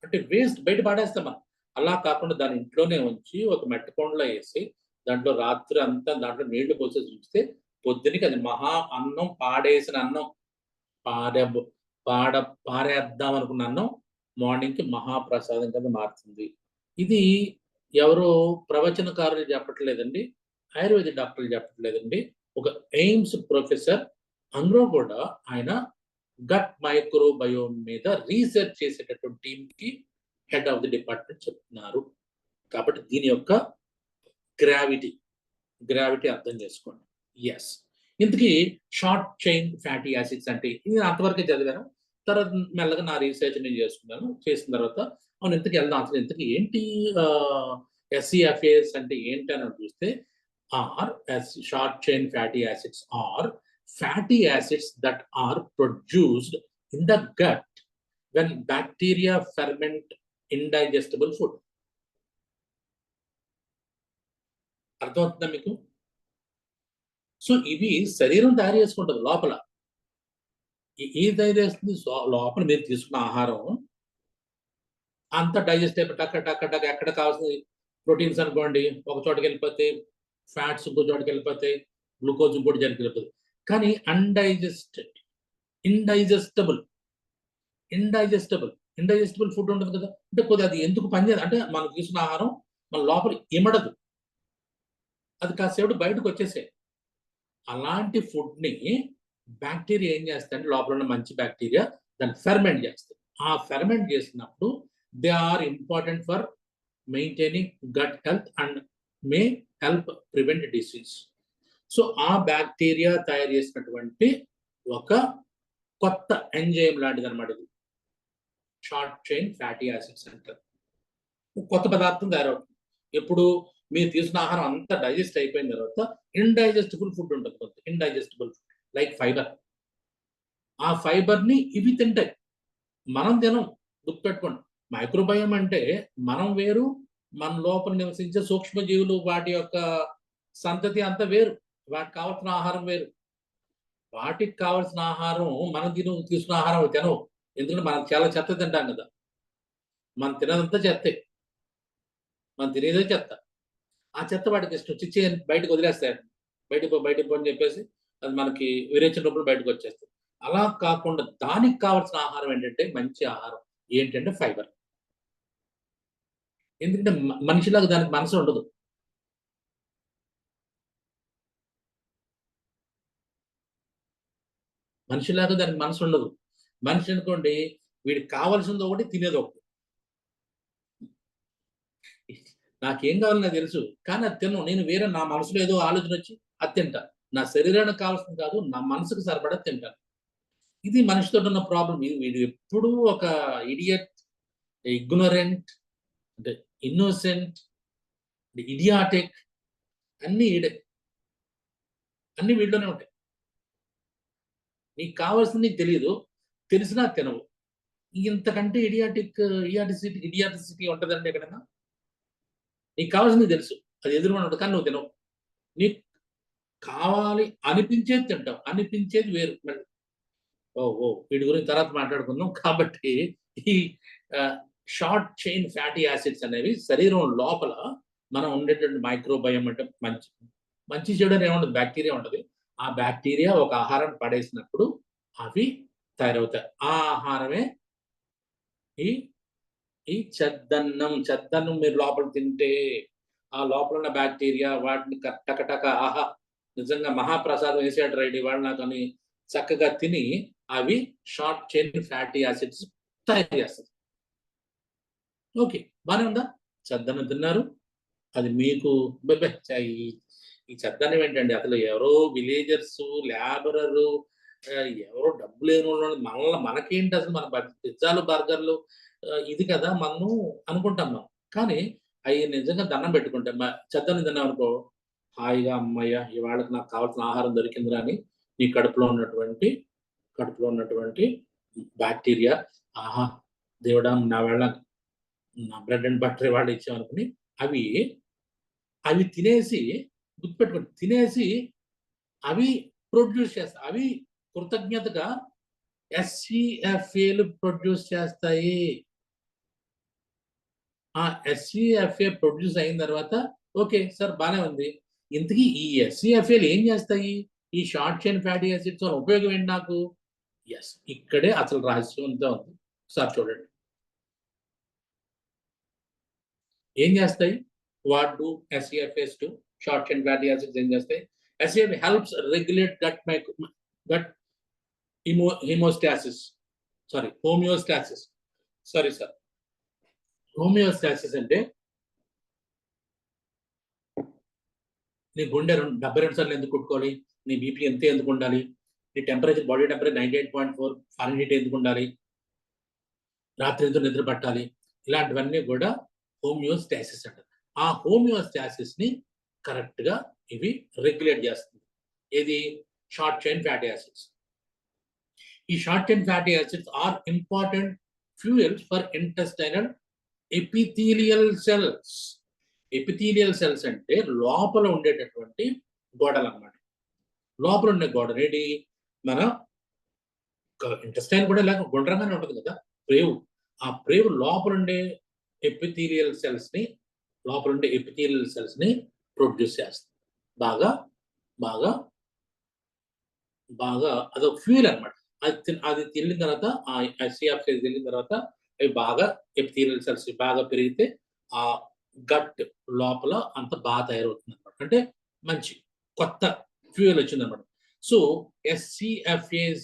అంటే వేస్ట్, బయట పాడేస్తాం మనం. అలా కాకుండా దాని ఇంట్లోనే ఉంచి ఒక మట్టి కొండలో వేసి దాంట్లో రాత్రి అంతా దాంట్లో నీళ్లు పోసేసి ఉంచితే పొద్దునికి అది మహా అన్నం, పాడేసిన అన్నం, పారేద్దాం అనుకున్న అన్నం మార్నింగ్కి మహాప్రసాదం కింద మారుతుంది. ఇది ఎవరో ప్రవచనకారులు చెప్పట్లేదండి, ఆయుర్వేద డాక్టర్లు చెప్పట్లేదండి. ఒక ఎయిమ్స్ ప్రొఫెసర్ అందులో కూడా ఆయన గట్ మైక్రోబయోమ్ మీద రీసెర్చ్ చేసేటటువంటి టీంకి హెడ్ ఆఫ్ ది డిపార్ట్మెంట్ చెప్తున్నారు. కాబట్టి దీని యొక్క గ్రావిటీ అర్థం చేసుకోండి. ఎస్, ఇంతకీ షార్ట్ చైన్ ఫ్యాటీ యాసిడ్స్ అంటే ఇది అంతవరకే చదివాను. తర్వాత మెల్లగా నా రీసెర్చ్ నేను చేసుకున్నాను. చేసిన తర్వాత అవును ఇంతకీ వెళ్దాం, అసలు ఇంతకీ ఏంటి SCFAs అంటే ఏంటి అని చూస్తే, short chain fatty acids are fatty acids that are produced in the gut when bacteria ferment indigestible food. అర్థమవుతుందా మీకు? సో ఇవి శరీరం తయారు చేసుకుంటుంది లోపల. ఏది తయారు చేస్తుంది? లోపల మీరు తీసుకున్న ఆహారం అంతా డైజెస్ట్ అయిపోయి టక్క ఎక్కడ కావాల్సిన ప్రోటీన్స్ అనుకోండి ఒక చోటకి వెళ్ళిపోతాయి, ఫ్యాట్స్ ఇంకో చోటకి వెళ్ళిపోతాయి, గ్లూకోజ్ ఇంకోటి జరిగి వెళ్ళిపోతాయి. కానీ ఇండైజెస్టబుల్ ఫుడ్ ఉంటుంది కదా, అంటే కొద్దిగా అది ఎందుకు పనిచేయదు అంటే మనం తీసుకున్న ఆహారం మన లోపల ఇమడదు, అది కాసేపు బయటకు వచ్చేసే. అలాంటి ఫుడ్ని బ్యాక్టీరియా ఏం చేస్తాయంటే లోపల ఉన్న మంచి బ్యాక్టీరియా దాన్ని ఫెర్మెంట్ చేస్తాయి. ఆ ఫెర్మెంట్ చేసినప్పుడు they are important for maintaining gut health and may help prevent disease. So ఆ బ్యాక్టీరియా తయారు చేసినటువంటి ఒక కొత్త ఎంజైమ్ లాంటిది అనమాట ఇది, షార్ట్ చైన్ ఫ్యాటీ యాసిడ్స్ అంటారు. కొత్త పదార్థం తయారవుతుంది. ఎప్పుడు మీరు తీసుకున్న ఆహారం అంతా డైజెస్ట్ అయిపోయిన తర్వాత ఇండైజెస్టిబుల్ ఫుడ్ ఉంటుంది, కొంత ఇండైజెస్టిబుల్ ఫుడ్ లైక్ ఫైబర్. ఆ ఫైబర్ని ఇవి తింటాయి, మనం తినం. గుర్తుపెట్టుకోండి, మైక్రోబయోమ్ అంటే మనం వేరు, మన లోపల నివసించే సూక్ష్మజీవులు వాటి యొక్క సంతతి అంతా వేరు, వాటికి కావాల్సిన ఆహారం వేరు. వాటికి కావాల్సిన ఆహారం మనం తీసుకున్న ఆహారం అవి తినవు, ఎందుకంటే మనం చాలా చెత్త తింటాం కదా. మనం తినదంతా చెత్తే, మనం తినేదే చెత్త. ఆ చెత్త వాటికి ఇష్టం చిచ్చి బయటకు వదిలేస్తాయి, బయటకు అని చెప్పేసి అది మనకి విరేచినప్పుడు బయటకు వచ్చేస్తుంది. అలా కాకుండా దానికి కావాల్సిన ఆహారం ఏంటంటే మంచి ఆహారం ఏంటంటే ఫైబర్. ఎందుకంటే మనిషిలాగా దానికి మనసు ఉండదు. మనిషిలాగా దానికి మనసు ఉండదు. మనిషి అనుకోండి, వీడికి కావాల్సింది ఒకటి, తినేది ఒకటి. నాకేం కావాలో నాకు తెలుసు, కానీ అది తిన్నాను నేను. వేరే నా మనసులో ఏదో ఆలోచన వచ్చి అది తింటా. నా శరీరానికి కావాల్సింది కాదు, నా మనసుకు సరిపడా తింటాను. ఇది మనిషితో ఉన్న ప్రాబ్లం. వీడు ఎప్పుడూ ఒక ఇడియట్, ఇగ్నోరెంట్, అంటే ఇన్నోసెంట్, ఇడియాటిక్, అన్ని వీటిలోనే ఉంటాయి. నీకు కావాల్సింది నీకు తెలియదు, తెలిసినా తినవు. ఇంతకంటే ఇడియాటిసిటీ ఉంటుందండి ఎక్కడైనా? నీకు కావాల్సింది తెలుసు, అది ఎదురుగా ఉంటుంది, కానీ నువ్వు తినవు. నీకు కావాలి అనిపించేది తింటావు, అనిపించేది వేరు. మళ్ళీ వీటి గురించి తర్వాత మాట్లాడుకుందాం. కాబట్టి ఈ షార్ట్ చైన్ ఫ్యాటీ యాసిడ్స్ అనేవి శరీరం లోపల మనం ఉండేటువంటి మైక్రోబయోమ్ అంటే మంచి చెడు అని ఏముండదు, బ్యాక్టీరియా ఉంటుంది. ఆ బ్యాక్టీరియా ఒక ఆహారం పడేసినప్పుడు అవి తయారవుతాయి. ఆ ఆహారమే ఈ చెద్దన్నం మీరు లోపల తింటే ఆ లోపల ఉన్న బ్యాక్టీరియా వాటిని టకటక ఆహా నిజంగా మహాప్రసాదం వేసేట రెడీ వాళ్ళు నాకు అని చక్కగా తిని అవి షార్ట్ చైన్ ఫ్యాటీ యాసిడ్స్ తయారు చేస్తారు. ఓకే, బాగానే ఉందా? చెద్దన్నం తిన్నారు, అది మీకు ఈ చెద్దన్నం ఏంటండి? అసలు ఎవరో విలేజర్స్, లేబరరు, ఎవరో డబ్బు లేని వాళ్ళు మనకేంటి అసలు? మన పిజ్జాలు, బర్గర్లు ఇది కదా మనం అనుకుంటాం మనం. కానీ అవి నిజంగా దండం పెట్టుకుంటాం. చెద్దన్నం తిన్నాం అనుకో, హాయిగా అమ్మయ్య ఇవాళకి నాకు కావాల్సిన ఆహారం దొరికిందిరా అని నీ కడుపులో ఉన్నటువంటి బ్యాక్టీరియా ఆహా దేవుడా నా బ్రెడ్ అండ్ బటర్ వాళ్ళు ఇచ్చామనుకుని అవి తినేసి, గుర్తుపెట్టుకోండి, తినేసి అవి ప్రొడ్యూస్ చేస్తాయి. అవి కృతజ్ఞతగా SCFAలు ప్రొడ్యూస్ చేస్తాయి. ఆ SCFA ప్రొడ్యూస్ అయిన తర్వాత ఓకే సార్ బాగానే ఉంది. ఇంతకీ ఈ SCFAలు ఏం చేస్తాయి? ఈ షార్ట్ చైన్ ఫ్యాటీ యాసిడ్స్ వల్ల ఉపయోగం ఏంటి నాకు? ఇక్కడే అసలు రహస్యం అంతా ఉంది. సార్ చూడండి ఏం చేస్తాయి. What do SCFAs to short chain fatty acids ఏం చేస్తాయి? SCFA helps regulate gut homeostasis అంటే నీ గుండె 72 సార్లు ఎందుకు కొట్టుకోవాలి? నీ బీపీ ఎందుకు ఉండాలి? నీ టెంపరేచర్, బాడీ టెంపరేచర్ 98.4 ఫారెన్హీట్ ఎందుకు ఉండాలి? రాత్రి ఎందుకు నిద్ర పట్టాలి? ఇలాంటివన్నీ కూడా హోమియోస్టాసిస్ అంటారు. ఆ హోమియోస్టాసిస్ ని కరెక్ట్ గా ఇవి రెగ్యులేట్ చేస్తుంది. ఏది? Short chain fatty acids. ఈ short chain fatty acids are important fuels for intestinal epithelial cells. Epithelial cells అంటే లోపల ఉండేటటువంటి గోడలు అన్నమాట. లోపల ఉండే గోడలు ఏంటి? మన ఇంటెస్టైన్ కూడా ఇలా గుండ్రంగానే ఉంటుంది కదా, ప్రేవు. ఆ ప్రేవు లోపల ఉండే ఎపిథీలియల్ సెల్స్ ని ప్రొడ్యూస్ చేస్తుంది. బాగా బాగా బాగా అదొక ఫ్యూయల్ అనమాట. అది తిరిగిన తర్వాత ఆ SCFA తిరిగిన తర్వాత అవి బాగా ఎపిథీలియల్ సెల్స్ బాగా పెరిగితే ఆ గట్ లోపల అంత బాగా తయారవుతుంది అనమాట. అంటే మంచి కొత్త ఫ్యూయల్ వచ్చింది అనమాట. So SCFAs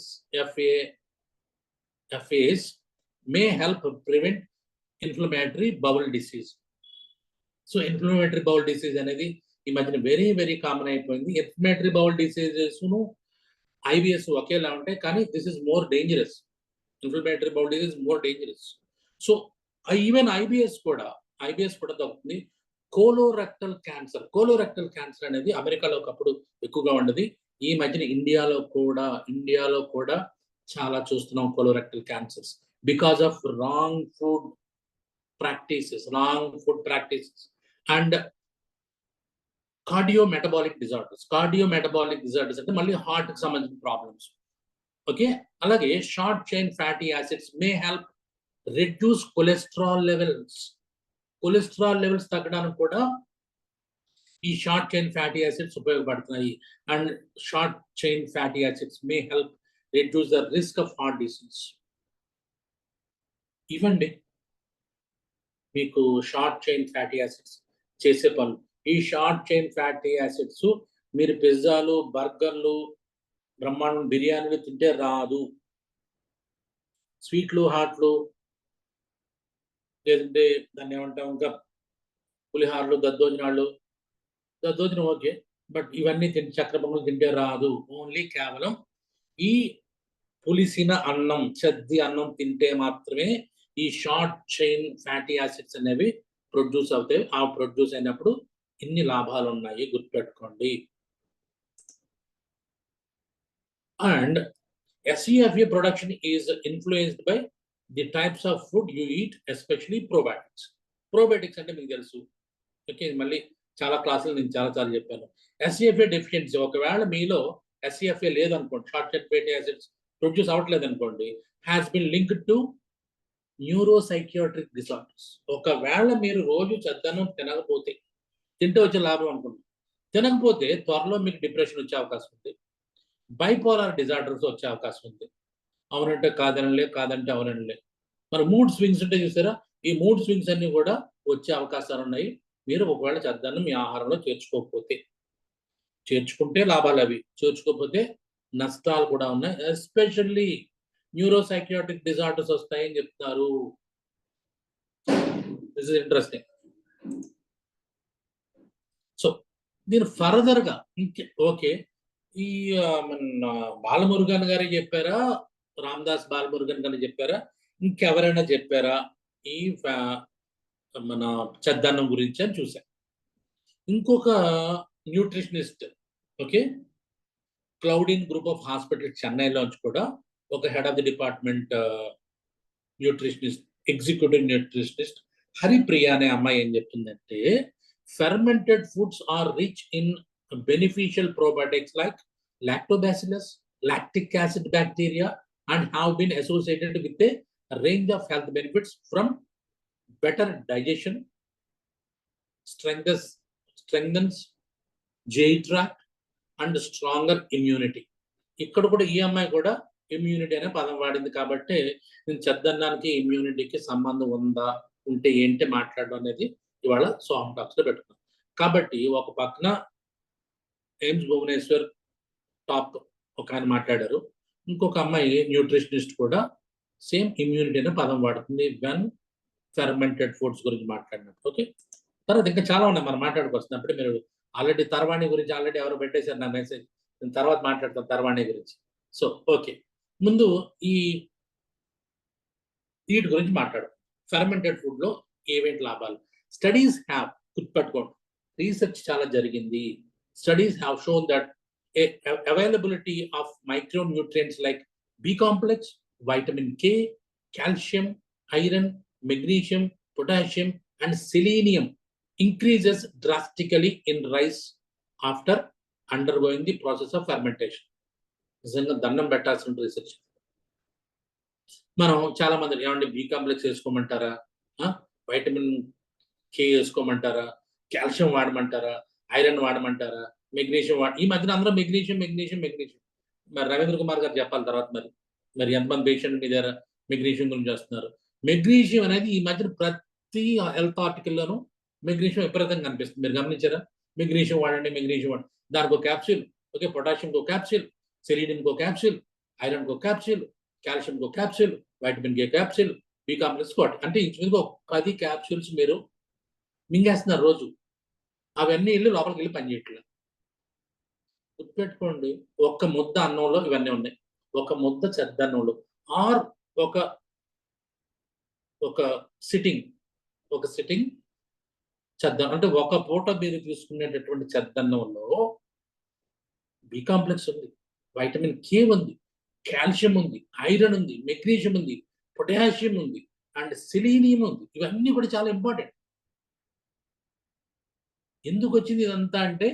may help prevent inflammatory bowel disease. So inflammatory bowl disease అనేది ఈ మధ్యన వెరీ వెరీ కామన్ అయిపోయింది. ఇన్ఫ్లమేటరీ బౌల్ డిసీజెస్ IBS ఒకేలా ఉంటాయి, కానీ this is more dangerous. Inflammatory bowl disease more dangerous. So even IBS కూడా తగ్గుతుంది. Colorectal cancer అనేది అమెరికాలో ఒకప్పుడు ఎక్కువగా ఉండేది. ఈ మధ్యన ఇండియాలో కూడా చాలా చూస్తున్నాం colorectal cancers because of wrong food practices and cardiometabolic disorders అంటే మళ్ళీ హార్ట్ కి సంబంధించిన ప్రాబ్లమ్స్. ఓకే, అలాగే short chain fatty acids may help reduce cholesterol levels తగ్గడానికి కూడా ఈ షార్ట్ చైన్ ఫ్యాటీ యాసిడ్స్ ఉపయోగపడుతున్నాయి. And short chain fatty acids may help reduce the risk of heart disease. ఇవ్వండి మీకు షార్ట్ చైన్ ఫ్యాటీ యాసిడ్స్ చేసే పనులు. ఈ షార్ట్ చైన్ ఫ్యాటీ యాసిడ్స్ మీరు పిజ్జాలు, బర్గర్లు, బ్రహ్మాండం బిర్యానీలు తింటే రాదు. స్వీట్లు, హాట్లు, లేదంటే దాన్ని ఏమంటాం ఇంకా పులిహార్లు, దద్దోజనం ఓకే, బట్ ఇవన్నీ చక్కెర పొంగలు తింటే రాదు. ఓన్లీ కేవలం ఈ పులిసిన అన్నం, చద్ది అన్నం తింటే మాత్రమే ఈ షార్ట్ చైన్ ఫ్యాటీ యాసిడ్స్ అనేవి ప్రొడ్యూస్ అవుతాయి. ఆ ప్రొడ్యూస్ అయినప్పుడు ఇన్ని లాభాలు ఉన్నాయి, గుర్తుపెట్టుకోండి. And SCFA production is influenced by the types of food you eat, especially probiotics. Probiotics అంటే మీకు తెలుసు. ఓకే, మళ్ళీ చాలా క్లాసులు నేను చాలా చెప్పాను. SCFA డెఫిషియన్సీ, ఒకవేళ మీలో SCFA లేదనుకోండి, short chain fatty acids produce అవ్వట్లేదు అనుకోండి, has been linked to neuropsychiatric disorders. ఒకవేళ మీరు రోజు చెద్దన్నం తినకపోతే, తింటే వచ్చే లాభం అనుకోండి, తినకపోతే త్వరలో మీకు డిప్రెషన్ వచ్చే అవకాశం ఉంది, బైపోలార్ డిజార్డర్స్ వచ్చే అవకాశం ఉంది. అవునంటే కాదనలే, కాదంటే అవునలే. మరి మూడ్ స్వింగ్స్ ఉంటే చూసారా, ఈ మూడ్ స్వింగ్స్ అన్ని కూడా వచ్చే అవకాశాలు ఉన్నాయి. మీరు ఒకవేళ చెద్దన్నం మీ ఆహారంలో చేర్చుకోకపోతే. చేర్చుకుంటే లాభాలు అవి, చేర్చుకోకపోతే నష్టాలు కూడా ఉన్నాయి. ఎస్పెషల్లీ న్యూరోసైకియాట్రిక్ డిజార్డర్స్ వస్తాయని చెప్తున్నారు. This is interesting. సో దీని ఫర్దర్ గా ఓకే, ఈ మన బాలమురుగన్ గారే చెప్పారా, రామదాస్ బాలమురుగన్ గారు చెప్పారా, ఇంకెవరైనా చెప్పారా ఈ మన చెద్దన్నం గురించి అని చూసా. ఇంకొక nutritionist, okay, Cloudnine group of hospital చెన్నైలోంచి కూడా ఒక head of the department nutritionist, executive nutritionist Haripriya అనే అమ్మాయి ఏం చెప్తుందంటే, fermented foods are rich in beneficial probiotics like lactobacillus, lactic acid bacteria, and have been associated with a range of health benefits from better digestion, strengthens GI tract, and stronger immunity. ఇక్కడ కూడా ఈ అమ్మాయి కూడా immunity అనే పదం వాడింది. కాబట్టి నేను చెద్దన్నానికి ఇమ్యూనిటీకి సంబంధం ఉంటే ఏంటి మాట్లాడడం అనేది ఇవాళ సోహం టాక్స్ లో పెట్టుకున్నాం. కాబట్టి ఒక పక్కన ఎయిమ్స్ భువనేశ్వర్ టాప్ ఒక ఆయన మాట్లాడారు, ఇంకొక అమ్మాయి న్యూట్రిషనిస్ట్ కూడా సేమ్ ఇమ్యూనిటీ అనే పదం వాడుతుంది వెన్ ఫెర్మెంటెడ్ ఫుడ్స్ గురించి మాట్లాడినప్పుడు. ఓకే, తర్వాత ఇంకా చాలా ఉన్నాయి మనం మాట్లాడుకొస్తున్నప్పుడు. మీరు ఆల్రెడీ తర్వాణి గురించి ఆల్రెడీ ఎవరు పెట్టేశారు నా మెసేజ్, నేను తర్వాత మాట్లాడతాను తర్వాణి గురించి. సో ఓకే, ముందు వీటి గురించి మాట్లాడు. ఫెర్మెంటెడ్ ఫుడ్ లో ఏవేంటి లాభాలు? స్టడీస్ హ్యావ్, గుర్తుపెట్టుకోండి, రీసెర్చ్ చాలా జరిగింది. Studies have shown that availability of micronutrients like B complex, vitamin K, calcium, iron, magnesium, potassium and selenium increases drastically in rice after undergoing the process of fermentation. నిజంగా దండం పెట్టాల్సిన research. మనం చాలా మంది ఏమంటే బి కాంప్లెక్స్ వేసుకోమంటారా, vitamin K వేసుకోమంటారా, calcium వాడమంటారా, ఐరన్ వాడమంటారా, మెగ్నీషియం ఈ మధ్యన అందరూ మెగ్నీషియం. మరి రవీంద్ర కుమార్ గారు చెప్పాలి తర్వాత. మరి ఎంతమంది పేషెంట్ మీ దగ్గర మెగ్నీషియం గురించి వస్తున్నారు? మెగ్నీషియం అనేది ఈ మధ్యన ప్రతి హెల్త్ ఆర్టికల్లోనూ మెగ్నీషియం విపరీతంగా కనిపిస్తుంది. మీరు గమనించారా? మెగ్నీషియం వాడండి, దానికి ఒక క్యాప్సూల్, ఓకే, పొటాషియం కో క్యాప్సూల్, సెలీనియం కో క్యాప్సూల్, ఐరన్ కో క్యాప్సూల్, కాల్షియం కో capsule, vitamin K capsule, B complex కోట్, అంటే ఇంచుమించుగా 10 క్యాప్సూల్స్ మీరు మింగేస్తున్నారు రోజు. అవన్నీ లోపలికి వెళ్ళి పనిచేయట్లేదు. గుర్తుపెట్టుకోండి, ఒక్క ముద్ద అన్నంలో ఇవన్నీ ఉన్నాయి. ఒక ముద్ద చెద్దన్నంలో ఆర్ ఒక సిట్టింగ్ చెద్ద అంటే ఒక పూట మీరు తీసుకునేటటువంటి చెద్దన్నంలో బి కాంప్లెక్స్ ఉంది, వైటమిన్ కే ఉంది, కాల్షియం ఉంది, ఐరన్ ఉంది, మెగ్నీషియం ఉంది, పొటాషియం ఉంది అండ్ సెలీనియం ఉంది. ఇవన్నీ కూడా చాలా ఇంపార్టెంట్. ఎందుకు వచ్చింది ఇదంతా అంటే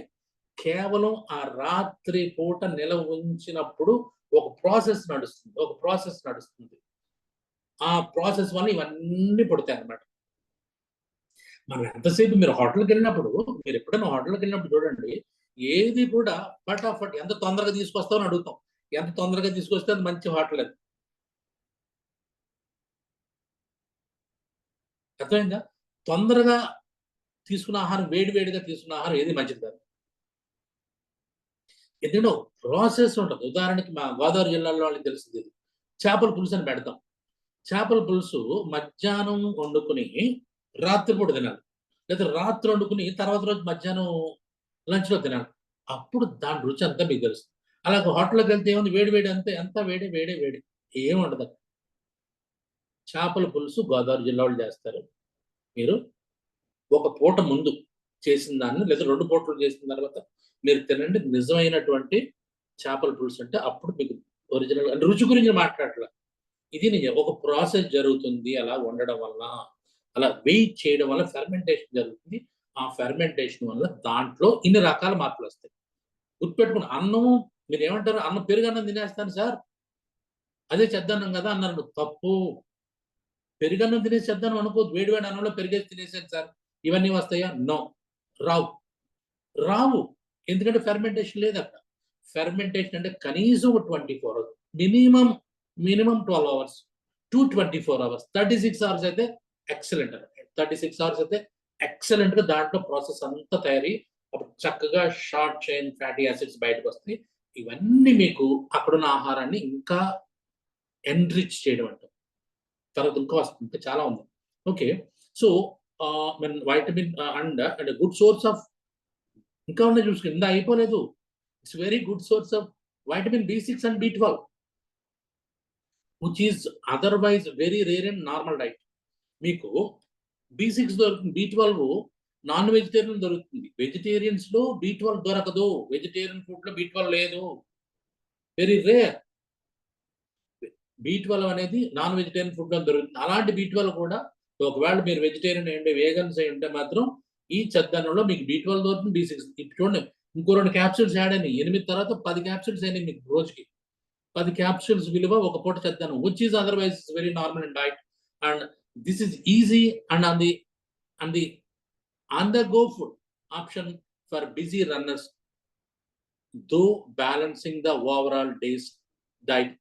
కేవలం ఆ రాత్రి పూట నిలవ ఉంచినప్పుడు ఒక ప్రాసెస్ నడుస్తుంది. ఆ ప్రాసెస్ వల్ల ఇవన్నీ పడతాయి అన్నమాట. మనం ఎంతసేపు మీరు హోటల్కి వెళ్ళినప్పుడు, మీరు ఎప్పుడైనా హోటల్కి వెళ్ళినప్పుడు చూడండి, ఏది కూడా ఫటాఫట్ ఎంత తొందరగా తీసుకొస్తామని అడుగుతాం. ఎంత తొందరగా తీసుకొస్తే అది మంచి హోటల్. అది అర్థమైందా? తొందరగా తీసుకున్న ఆహారం, వేడిగా తీసుకున్న ఆహారం ఏది మంచిది కాదు. ఎందుకంటే ప్రాసెస్ ఉంటుంది. ఉదాహరణకి మా గోదావరి జిల్లాలో వాళ్ళకి తెలిసింది, చేపల పులుసు అని పెడతాం. చేపల పులుసు మధ్యాహ్నం వండుకుని రాత్రిపూట తినాలి, లేదా రాత్రి వండుకుని తర్వాత రోజు మధ్యాహ్నం లంచ్లో తినాలి. అప్పుడు దాని రుచి అంతా మీకు తెలుస్తుంది. అలాగే హోటల్కి వెళ్తే ఏముంది, వేడి అంతే, ఎంత వేడి ఏం ఉండదు. చేపల పులుసు గోదావరి జిల్లా వాళ్ళు చేస్తారు. మీరు ఒక పూట ముందు చేసిన దాన్ని, లేదా 2 పూటలు చేసిన తర్వాత మీరు తినండి. నిజమైనటువంటి చేపల పులుసు అంటే అప్పుడు మీకు ఒరిజినల్ అంటే రుచి గురించి మాట్లాడట్లా. ఇది నిజం. ఒక ప్రాసెస్ జరుగుతుంది అలా వండడం వల్ల, అలా వెయిట్ చేయడం వల్ల ఫెర్మెంటేషన్ జరుగుతుంది. ఆ ఫెర్మెంటేషన్ వల్ల దాంట్లో ఇన్ని రకాల మార్పులు వస్తాయి. గుర్తుపెట్టుకుని అన్నం, మీరు ఏమంటారు, అన్నం పెరుగన్నం తినేస్తాను సార్, అదే చెద్దన్నం కదా అన్నారు. తప్పు. పెరుగన్నం తినేసి చెద్దన్నం అనుకోవద్దు. వేడి అన్నంలో పెరిగేసి తినేసాను సార్, ఇవన్నీ వస్తాయా? నో, రావు. ఎందుకంటే ఫెర్మెంటేషన్ లేదు అక్కడ. ఫెర్మెంటేషన్ అంటే కనీసం 24 hours, minimum 12 hours to 24 hours. 36 hours అయితే ఎక్సలెంట్. 36 అవర్స్ అయితే ఎక్సలెంట్ గా దాంట్లో ప్రాసెస్ అంతా తయారీ, అప్పుడు చక్కగా షార్ట్ చైన్ ఫ్యాటీ యాసిడ్స్ బయటకు వస్తాయి. ఇవన్నీ మీకు అక్కడున్న ఆహారాన్ని ఇంకా ఎన్రిచ్ చేయడం అంటాం. తర్వాత ఇంకా వస్తుంది, ఇంకా చాలా ఉంది. Okay, so vitamin and good source of, ఇంకా ఉన్నాయి చూసుకుని, ఇందా అయిపోలేదు. It's very good source of vitamin B6 and B12, which is otherwise very rare in normal diet. మీకు B6 దొరుకుతుంది, B12 నాన్ వెజిటేరియన్ దొరుకుతుంది. వెజిటేరియన్స్ లో B12 దొరకదు. వెజిటేరియన్ ఫుడ్ లో B12 లేదు, వెరీ రేర్. B12 అనేది నాన్ వెజిటేరియన్ ఫుడ్ లో దొరుకుతుంది. అలాంటి B12 కూడా ఒకవేళ మీరు వెజిటేరియన్ అయ్యండి, వేగన్స్ అయి ఉంటే మాత్రం ఈ చెద్దన్నంలో మీకు B12 దొరుకుతుంది, B6. ఇప్పుడు చూడండి, ఇంకో 2 క్యాప్సూల్స్ యాడ్ అయినాయి. 8 తర్వాత 10 క్యాప్సూల్స్ అయినాయి మీకు రోజుకి. 10 క్యాప్సూల్స్ విలువ ఒక పూట చెద్దన్నం, which is otherwise very normal in diet, and this is easy and on the go food option for busy runners, though balancing the overall day's diet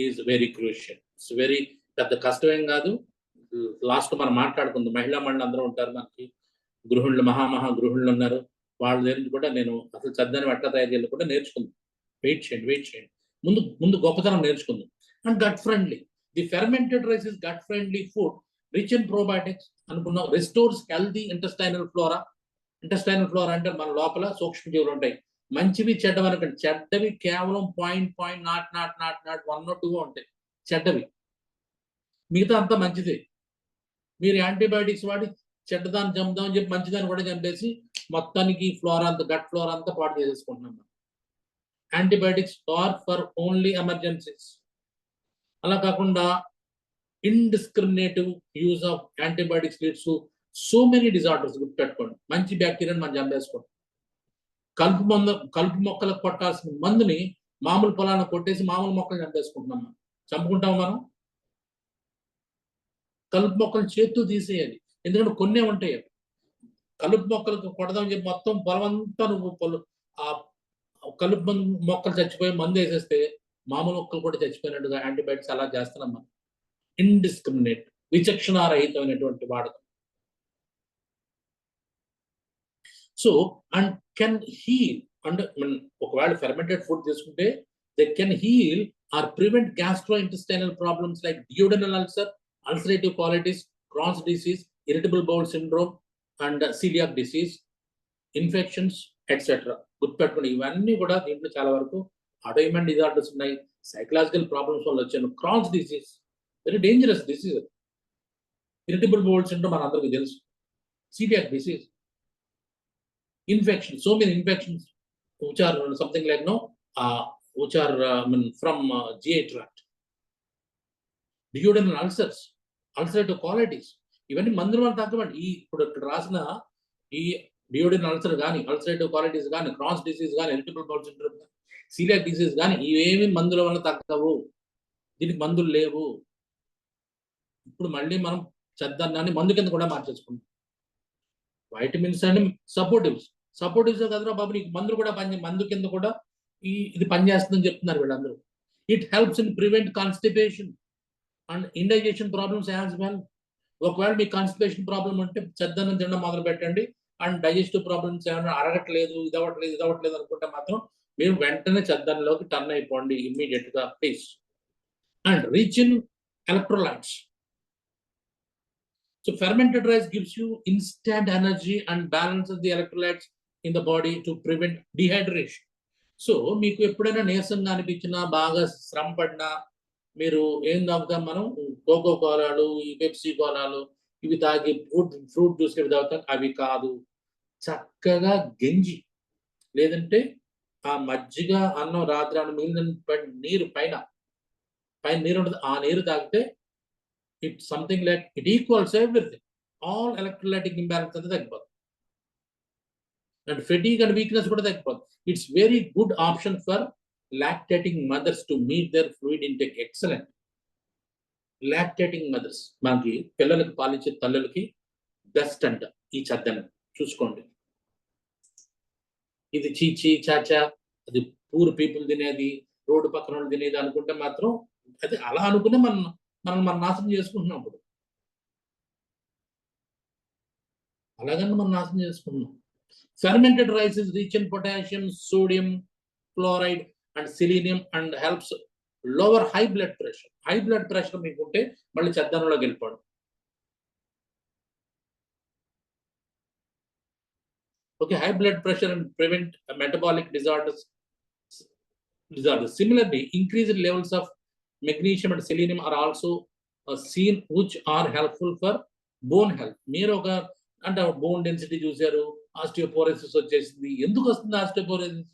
is very crucial. It's very పెద్ద కష్టమేం కాదు. Last మనం మాట్లాడుకుందాం, మహిళా మండలి అందరూ ఉంటారు మనకి, గృహిణులు, మహా గృహిణులు ఉన్నారు. వాళ్ళ దగ్గర కూడా నేను అసలు చెద్దన్నం ఎట్లా తయారు చేయాలి కూడా నేర్చుకుందాం. వెయిట్ చేయండి. ముందు గొప్పతనం నేర్చుకుందాం. And gut friendly, the fermented rice is gut friendly food rich in probiotics అనుకున్నాం. Restores healthy intestinal flora. Intestinal flora అంటే మన లోపల సూక్ష్మజీవులు ఉంటాయి. మంచివి చెడ్డవి అనుకోండి. చెడ్డవి కేవలం 0.1 or 2 ఉంటాయి చెడ్డవి, మిగతా అంతా మంచిదే. మీరు యాంటీబయాటిక్స్ వాడి చెడ్డదాన్ని చంపుదాం అని చెప్పి మంచిదాన్ని కూడా చంపేసి మొత్తానికి ఫ్లోరా అంతా, గట్ ఫ్లోరా అంతా పాటు చేసేసుకుంటున్నాం. Antibiotics are for only emergencies. అలా కాకుండా indiscriminative use of antibiotics leads to so many disorders. గుర్తుపెట్టుకోండి, మంచి బ్యాక్టీరియాని మనం చంపేసుకోండి. కలుపు మొక్కలకు కొట్టాల్సిన మందుని మామూలు పొలాన్ని కొట్టేసి మామూలు మొక్కలు చంపేసుకుంటున్నాం. చంపుకుంటాం మనం. కలుపు మొక్కలు చేత్తో తీసేయాలి, ఎందుకంటే కొన్నే ఉంటాయి. కలుపు మొక్కలకు కొడదామని చెప్పి మొత్తం పొలం అంతా ఆ కలుపు మొక్కలు చచ్చిపోయి మందు వేసేస్తే మామూలు మొక్కలు కూడా చచ్చిపోయినట్టుగా యాంటీబయాటిక్స్ అలా చేస్తున్నాం మనం. ఇండిస్క్రిమినేట్, విచక్షణారహితమైనటువంటి వాడకం. సో అండ్ కెన్ హీల్, అంటే ఒకవేళ ఫెర్మెంటెడ్ ఫుడ్ తీసుకుంటే they can heal or prevent gastro intestinal problems like duodenal ulcer, ulcerative colitis, Crohn's disease, irritable bowel syndrome and coeliac disease, infections etcetera. గుర్తుపెట్టుకుని ఇవన్నీ కూడా దీంట్లో చాలా వరకు ఆటోఇమ్యూన్ డిజార్డర్స్ ఉన్నాయి, సైకలాజికల్ ప్రాబ్లమ్స్ వల్ల వచ్చాను. Crohn's disease very dangerous disease. Irritable bowel syndrome మన అందరికీ తెలుసు. Coeliac disease Infection, so many infections which are something like which are from GI tract. Duodenal ulcers, ulcerative colitis, ఇవన్నీ మందుల వల్ల తగ్గవండి. ఇప్పుడు ఇక్కడ రాసిన ఈ డియోడినల్ అల్సర్ కానీ, అల్సరేటివ్ కాలిటిస్ కానీ, క్రాన్స్ డిసీజ్ కానీ, ఇరిటబుల్ బౌల్ సిండ్రోమ్ కానీ, సీలియాక్ డిసీజ్ కానీ, ఇవేమి మందుల వల్ల తగ్గవు. దీనికి మందులు లేవు. ఇప్పుడు మళ్ళీ మనం చెద్దన్నాన్ని మందు కింద కూడా మార్చేసుకుంటాం. వైటమిన్స్ అండ్ సపోర్టివ్స్ కదరా బాబు, నీకు మందులు కూడా మందు కింద కూడా ఇది పనిచేస్తుందని చెప్తున్నారు వీళ్ళందరూ. It helps in prevent constipation and indigestion problems as well. ఒకవేళ మీకు కాన్స్టిపేషన్ ప్రాబ్లం ఉంటే చెద్దన్నం తినడం మొదలు పెట్టండి. అండ్ డైజెస్టివ్ ప్రాబ్లమ్స్ ఏమైనా అరగట్లేదు, ఇది అవ్వట్లేదు అనుకుంటే మాత్రం మీరు వెంటనే చెద్దన్నంలోకి టర్న్ అయిపోండి ఇమ్మీడియట్ గా please. And rich in electrolytes. So fermented rice gives you instant energy and balances the electrolytes in the body to prevent dehydration. So మీకు ఎప్పుడైనా నీరసంగా అనిపించినా, బాగా శ్రమ పడినా, మీరు ఏం తాగుతాం మనం? కోకో కోలాలు, ఈ పెప్సీ కోలాలు ఇవి తాగి ఫ్రూట్ జ్యూస్ ఇవి తాగుతాం. అవి కాదు, చక్కగా గంజి లేదంటే ఆ మజ్జిగ అన్నం రాత్రి అన్నం మిగిలిన నీరు పైన నీరు ఉంటుంది, ఆ నీరు తాగితే it's something like it equals everything. All electrolytic imbalance అంతా తగ్గిపోతుంది. అండ్ ఫెటీగ్ అండ్ వీక్నెస్ కూడా తగ్గిపోతుంది. It's very good option for lactating mothers to meet their fluid intake. Excellent. Lactating mothers, మనకి పిల్లలకి పాలించే తల్లులకి బెస్ట్ అంట ఈ చెద్దన్నం. చూసుకోండి, ఇది చీచి చాచా, అది పూర్ పీపుల్ తినేది, రోడ్డు పక్కన వాళ్ళు తినేది అనుకుంటే మాత్రం అది అలా అనుకునే మనం నాశనం చేసుకుంటున్నాం. ఇప్పుడు అలాగని మనం నాశనం చేసుకుంటున్నాం. Fermented rice is rich in potassium, sodium chloride and selenium and helps lower high blood pressure. High blood pressure మీకు ఉంటే మళ్ళీ చెద్దన్నంలోకి వెళ్ళిపోవడం. Okay, high blood pressure and prevent metabolic disorders. Similarly, increased levels of magnesium and selenium are also seen, which are helpful for bone health. మీరు ఒక అంటే bone density చూసారు, osteoporosis వచ్చేసింది. ఎందుకు వస్తుంది ఆస్టియోపోరోసిస్?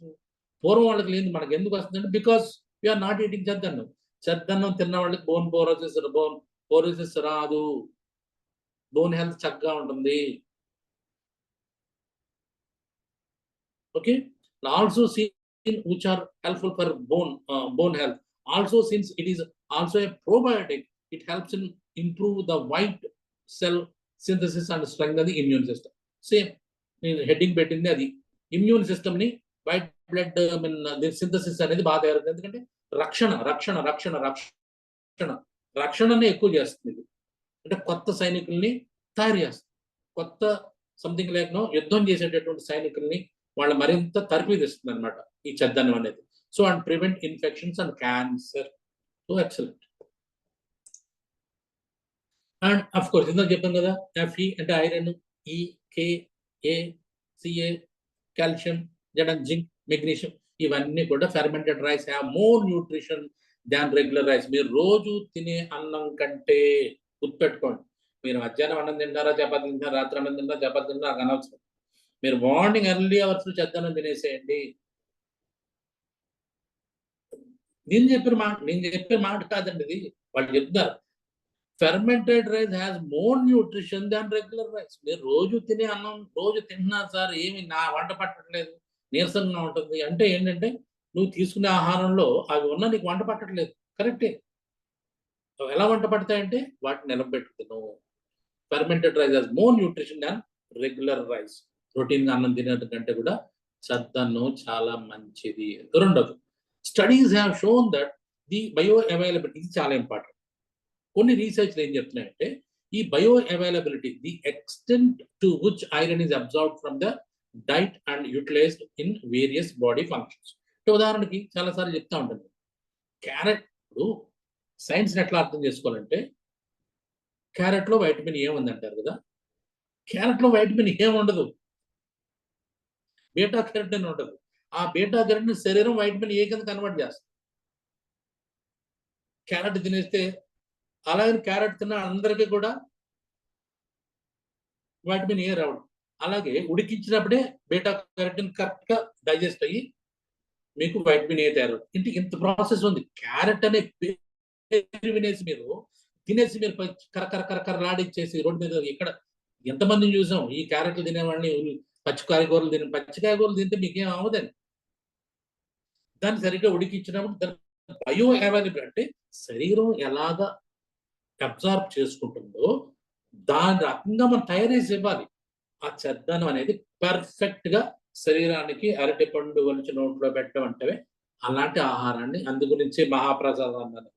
పూర్వం వాళ్ళకి లేదు, మనకి ఎందుకు వస్తుందంటే బికాస్ వీఆర్ నాట్ ఈటింగ్ చెద్దన్నం. చెద్దన్నం తిన్న వాళ్ళకి బోన్ పోరోసిస్ రాదు, బోన్ హెల్త్ చక్కగా ఉంటుంది. Okay, also seen which are helpful for bone health. Also, since it is also a probiotic, it helps in improve the white cell synthesis and strengthen the immune system. Same, heading పెట్టింది అది. Immune system ని white blood synthesis అనేది బాగా తయారవుతుంది. ఎందుకంటే రక్షణనే ఎక్కువ చేస్తుంది. అంటే కొత్త సైనికుల్ని తయారు చేస్తుంది. కొత్త సంథింగ్ లైక్ యుద్ధం చేసేటటువంటి సైనికుల్ని వాళ్ళు మరింత తర్ఫీదిస్తుంది అనమాట ఈ చెద్దన్నం అనేది. So and prevent infections and cancer. So excellent. And of course ఇందాక చెప్పాం కదా, Fe అంటే iron, E, K, A, Ca, calcium, zinc, magnesium, ఇవన్నీ కూడా fermented rice have more nutrition than regular rice. మీరు రోజు తినే అన్నం కంటే గుర్తుపెట్టుకోండి. మీరు మధ్యాహ్నం అన్నం తింటారా, చపాతి తింటారా, రాత్రి అన్నం తింటారా, చపాతి తింటారా, నాకు అనవసరం. మీరు మార్నింగ్ ఎర్లీ అవర్స్ చెద్దన్నం తినేసేయండి. నేను చెప్పిన మాట కాదండి ఇది, వాళ్ళు చెప్తున్నారు. Fermented rice has more nutrition than regular rice. మీరు రోజు తినే అన్నం రోజు తింటున్నారు సార్, ఏమి నా వంట పట్టట్లేదు, నీరసంగా ఉంటుంది అంటే ఏంటంటే నువ్వు తీసుకునే ఆహారంలో అవి ఉన్నా నీకు వంట పట్టట్లేదు. కరెక్టే. ఎలా వంట పడతాయంటే వాటిని నిలబెట్టుకున్నావు. Fermented rice has more nutrition than regular rice. Protein అన్నం తినేట కంటే కూడా చెద్దన్నం చాలా మంచిది. రెండోది, studies have shown that the bioavailability, ఇది చాలా ఇంపార్టెంట్. కొన్ని రీసెర్చ్లు ఏం చెప్తున్నాయంటే ఈ bioavailability, the extent to which iron is absorbed from the diet and utilized in various body functions. ఉదాహరణకి చాలాసార్లు చెప్తా ఉంటుంది, క్యారెట్. ఇప్పుడు సైన్స్ ఎట్లా అర్థం చేసుకోవాలంటే, క్యారెట్లో వైటమిన్ ఏ ఉంది అంటారు కదా, క్యారెట్లో వైటమిన్ ఏ ఉండదు, బీటా కెరటిన్ ఉంటుంది. ఆ బీటా కెరటిన్ శరీరం వైటమిన్ ఏ కింద కన్వర్ట్ చేస్తుంది. క్యారెట్ తినేస్తే, అలాగే క్యారెట్ తిన్న అందరికీ కూడా వైటమిన్ ఏ రావడం. అలాగే ఉడికించినప్పుడే బీటా కెరటిన్ కరెక్ట్ గా డైజెస్ట్ అయ్యి మీకు వైటమిన్ ఏ తయారు. ఇంత ప్రాసెస్ ఉంది. క్యారెట్ అనే పేరు వినేసి మీరు తినేసి మీరు కరకరలాడిచ్చేసి రోడ్డు మీద ఎక్కడ ఎంతమందిని చూసాం ఈ క్యారెట్లు తినేవాళ్ళని, పచ్చి కాయగూరలు తింటే మీకేం అవ్వదండి. దాన్ని సరిగ్గా ఉడికించినప్పుడు దాని బయో అవైలబుల్ అంటే శరీరం ఎలాగా అబ్జార్బ్ చేసుకుంటుందో దాని రకంగా మనం తయారు చేసి ఇవ్వాలి. ఆ చద్దనం అనేది పర్ఫెక్ట్ గా శరీరానికి అరటి పండు వలిచి నోట్లో పెట్టడం అంటే అలాంటి ఆహారాన్ని, అందు గురించి మహాప్రసాదం అన్నారు.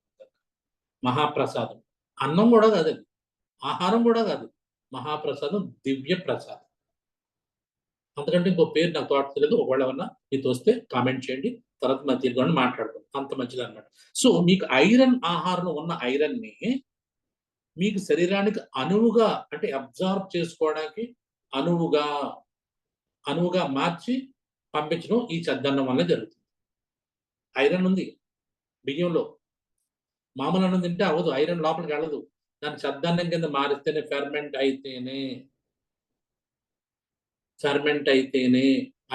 మహాప్రసాదం అన్నం కూడా కాదండి, ఆహారం కూడా కాదు, మహాప్రసాదం దివ్య ప్రసాదం. అంతకంటే ఇంకో పేరు నాకు తోటలేదు. ఒకవేళ ఏమన్నా ఇది వస్తే కామెంట్ చేయండి, తర్వాత మన తిరిగి మాట్లాడుకుందాం. అంత మంచిది అనమాట. సో మీకు ఐరన్, ఆహారంలో ఉన్న ఐరన్ ని మీకు శరీరానికి అనువుగా అంటే అబ్జార్బ్ చేసుకోవడానికి అనువుగా మార్చి పంపించడం ఈ చద్దన్నం వల్ల జరుగుతుంది. ఐరన్ ఉంది బియ్యంలో, మామూలు అన్నం తింటే అవ్వదు, ఐరన్ లోపలికి వెళ్ళదు. దాన్ని చద్దన్నం కింద మారిస్తేనే ఫెర్మెంట్ అయితేనే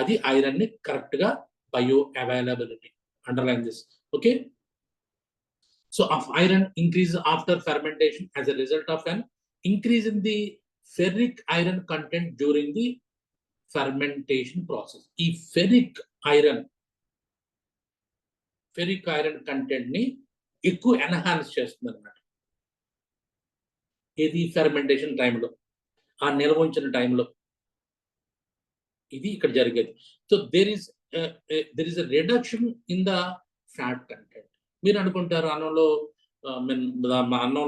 అది ఐరన్ ని కరెక్ట్ గా bio availability. Underline this. Okay. So of iron increases after fermentation as a result of an increase in the ferric iron content during the fermentation process. ఈ ferric iron content ని ఎక్కువ enhance చేస్తుంది అన్నమాట. ఇది fermentation టైంలో, ఆ నిల్వ ఉంచిన టైంలో ఇది ఇక్కడ జరిగేది. So there is a reduction in the fat content. మీరు అనుకుంటారు అన్నంలో అన్నం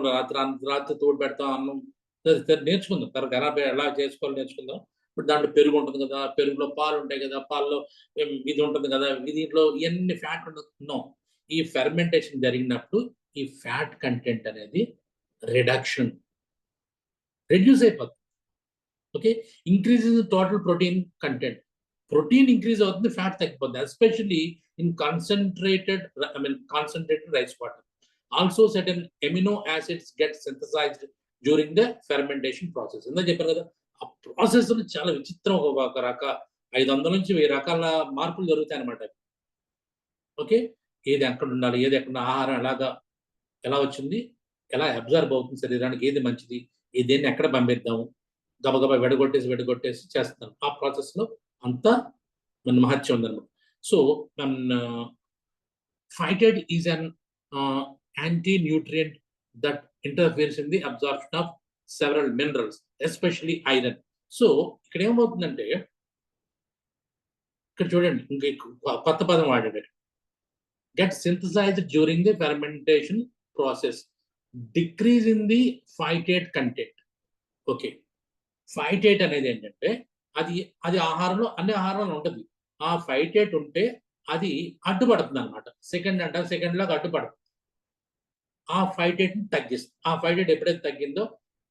రాత్రి తోడు పెడతాం, అన్నం నేర్చుకుందాం, తర్వాత ఎలా చేసుకోవాలో నేర్చుకుందాం. ఇప్పుడు దాంట్లో పెరుగు ఉంటుంది కదా, పెరుగులో పాలు ఉంటాయి కదా, పాలలో ఇది ఉంటుంది కదా, దీంట్లో ఇవన్నీ ఫ్యాట్ ఉంటుంది. ఈ ఫెర్మెంటేషన్ జరిగినప్పుడు ఈ ఫ్యాట్ కంటెంట్ అనేది రెడ్యూస్ అయిపోతుంది. Okay. Increase in total protein content. Protein increase అవుతుంది, ఫ్యాట్ తగ్గిపోతుంది. Especially in concentrated rice water. Also certain amino acids get synthesized during the fermentation process. ఇందా చెప్పాను కదా, ఆ ప్రాసెస్ చాలా విచిత్రం. ఒక 500 నుంచి 1000 రకాల మార్పులు జరుగుతాయి అన్నమాట. ఓకే. ఏది ఎక్కడ ఉండాలి, ఏది ఎక్కడ, ఆహారం ఎలా వచ్చింది, ఎలా అబ్జర్వ్ అవుతుంది శరీరానికి, ఏది మంచిది, దేన్ని ఎక్కడ పంపిద్దాము, గబగబా వెడగొట్టేసి చేస్తాం. ఆ ప్రాసెస్ లో అంతా మన మహత్యం ఉందన్నమాట. So, phytate is an anti-nutrient that interferes in the absorption of several minerals, especially iron. So, ఇక్కడ ఏమవుతుందంటే, ఇక్కడ చూడండి, ఇంకా కొత్త పదం వాడాడు. Get synthesized during the fermentation process. Decrease in the phytate content. Okay. phytate అనేది ఏంటంటే అది ఆహారంలో, అన్ని ఆహారంలో ఉంటుంది. ఆ ఫైటేట్ ఉంటే అది అడ్డుపడుతుంది అనమాట. సెకండ్ లాగా అడ్డుపడుతుంది. ఆ ఫైటేట్ ని తగ్గిస్తుంది. ఆ ఫైటేట్ ఎప్పుడైతే తగ్గిందో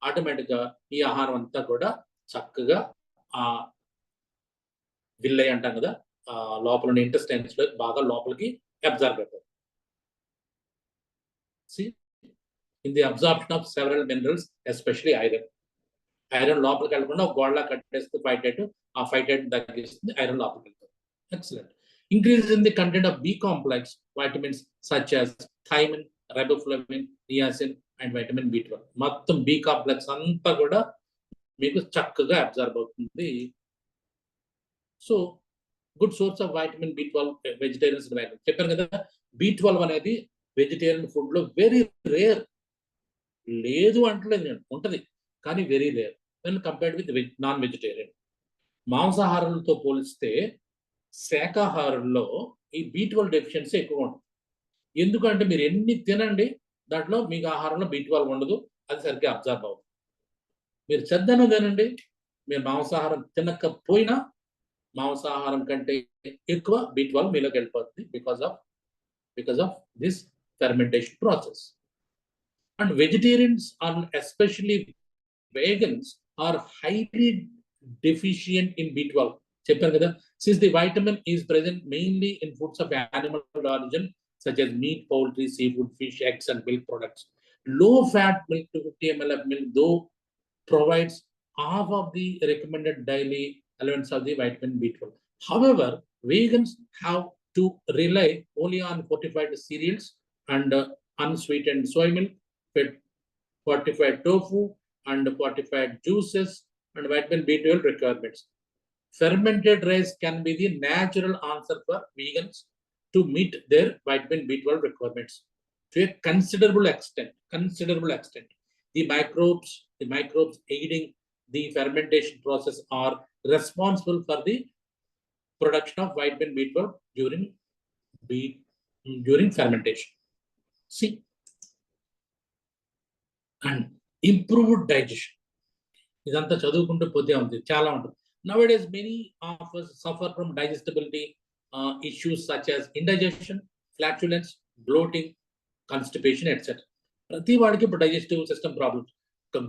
ఆటోమేటిక్ గా ఈ ఆహారం అంతా కూడా చక్కగా ఆ విల్లై అంటాం కదా, లోపల ఇంటెస్టైన్స్ లో బాగా లోపలికి అబ్జర్వ్ అవుతుంది. In the absorption of several minerals, especially iron లోపలికి వెళ్ళకుండా ఒక గోడలా కట్టేస్తే ఫైటేట్, ఆ ఫైటేట్ తగ్గిస్తుంది, ఐరన్ లోపలికి వెళ్తుంది. Excellent. Increases in the content of B complex vitamins such as thiamine, riboflavin, niacin and vitamin B12. మొత్తం B కాంప్లెక్స్ అంతా కూడా మీకు చక్కగా అబ్జర్వ్ అవుతుంది. So good source of vitamin B12 vegetarians చెప్పాను కదా. B12 అనేది వెజిటేరియన్ ఫుడ్ లో వెరీ రేర్. లేదు అంటలేదు నేను, ఉంటది కానీ very rare when compared with non vegetarian. మాంసాహారాలతో పోలిస్తే శాకాహారంలో ఈ B12 డెఫిషియన్సీ ఎక్కువ ఉంటుంది. ఎందుకంటే మీరు ఎన్ని తినండి, దాంట్లో మీకు ఆహారంలో B12 ఉండదు, అది సరిగ్గా అబ్జర్వ్ అవుతుంది. మీరు చద్దనం తినండి, మీరు మాంసాహారం తినకపోయినా మాంసాహారం కంటే ఎక్కువ B12 మీలోకి వెళ్ళిపోతుంది because of this fermentation process. And vegetarians are especially vegans are highly deficient in B12. చెప్పాను కదా, since the vitamin is present mainly in foods of animal origin such as meat, poultry, seafood, fish, eggs and milk products. Low fat milk to 50 ml of milk though provides half of the recommended daily allowance of the vitamin B12. However, vegans have to rely only on fortified cereals and unsweetened soy milk, fortified tofu, and fortified juices and vitamin B12 requirements. Fermented rice can be the natural answer for vegans to meet their vitamin B12 requirements to a considerable extent. The microbes aiding the fermentation process are responsible for the production of vitamin B12 during fermentation. See, and improved digestion. ఇదంతా చదువుకుంటూ పోతే ఉంది, చాలా ఉంటుంది. Nowadays, many of us suffer from digestibility issues such as indigestion, flatulence, bloating, constipation, etc. ప్రతి వాడికి ఇప్పుడు digestive system problems.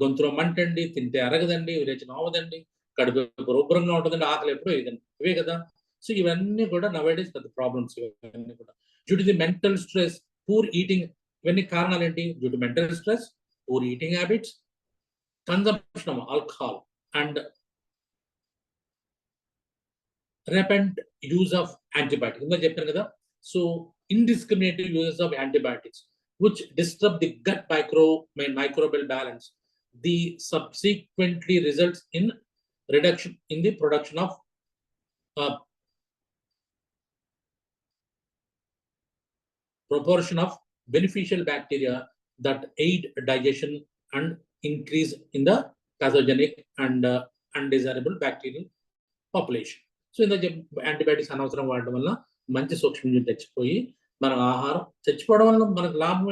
గొంతులో మంటండి, తింటే అరగదండి, విరేచన అవ్వదండి, కడుపు రుబ్రంగా ఉంటుందండి, ఆకలి ఎప్పుడో ఇదండి, ఇవే కదా. సో ఇవన్నీ కూడా నవేడేస్ పెద్ద ప్రాబ్లమ్స్. ఇవన్నీ కూడా due to the mental stress, poor eating. ఇవన్నీ కారణాలు ఏంటి? Due to mental stress, poor eating habits, consumption of alcohol, and rampant use of antibiotics. So indiscriminate use of antibiotics, which disrupt the gut microbial balance. The subsequently results in reduction in the production of proportion of beneficial bacteria that aid digestion and increase in the pathogenic and undesirable bacterial population. So in the antibiotics అనవసరం వాడడం వల్ల మంచి సూక్ష్మజీవులు తెచ్చిపోయి మన ఆహారం తెచ్చిపోవడం వల్ల మనకు లాభం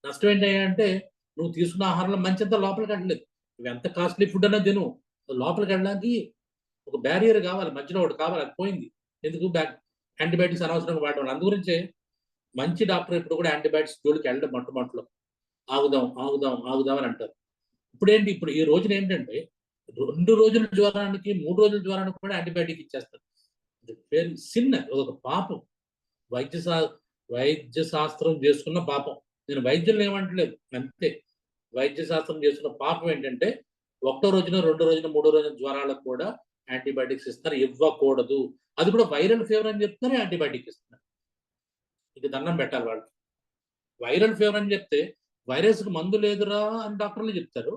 నష్టం ఏంటంటే నువ్వు తీసుకున్న ఆహారంలో మంచింత లోపలికి వెళ్ళలేదు. ఇవి ఎంత కాస్ట్లీ ఫుడ్ అన్నా తిను, లోపలికి వెళ్ళడానికి ఒక బ్యారియర్ కావాలి, మధ్యలో ఒకటి కావాలి, అది పోయింది. ఎందుకు? యాంటీబయాటిక్స్ అనవసరంగా వాడడం వల్ల. అందుగురించే మంచి డాక్టర్ ఇప్పుడు కూడా యాంటీబయాటిక్స్ జోలికి వెళ్ళడం మొట్టమొదటిలో ఆగుదాం అని అంటారు. ఇప్పుడు ఈ రోజున ఏంటంటే 2 రోజుల జ్వరానికి 3 రోజుల జ్వరానికి కూడా యాంటీబయాటిక్ ఇచ్చేస్తారు. చిన్న ఒక పాపం, వైద్య శాస్త్రం చేసుకున్న పాపం. నేను వైద్యులు ఏమంటలేదు, అంతే. వైద్య శాస్త్రం చేసుకున్న పాపం ఏంటంటే 1వ రోజున 2వ రోజున 3వ రోజున జ్వరాలకు కూడా యాంటీబయాటిక్స్ ఇస్తారు. ఇవ్వకూడదు. అది కూడా వైరల్ ఫీవర్ అని చెప్తున్నారు, యాంటీబయాటిక్ ఇస్తున్నారు. ఇది దండం పెట్టాలి వాళ్ళకి. వైరల్ ఫీవర్ అని చెప్తే వైరస్కి మందు లేదురా అని డాక్టర్లు చెప్తారు.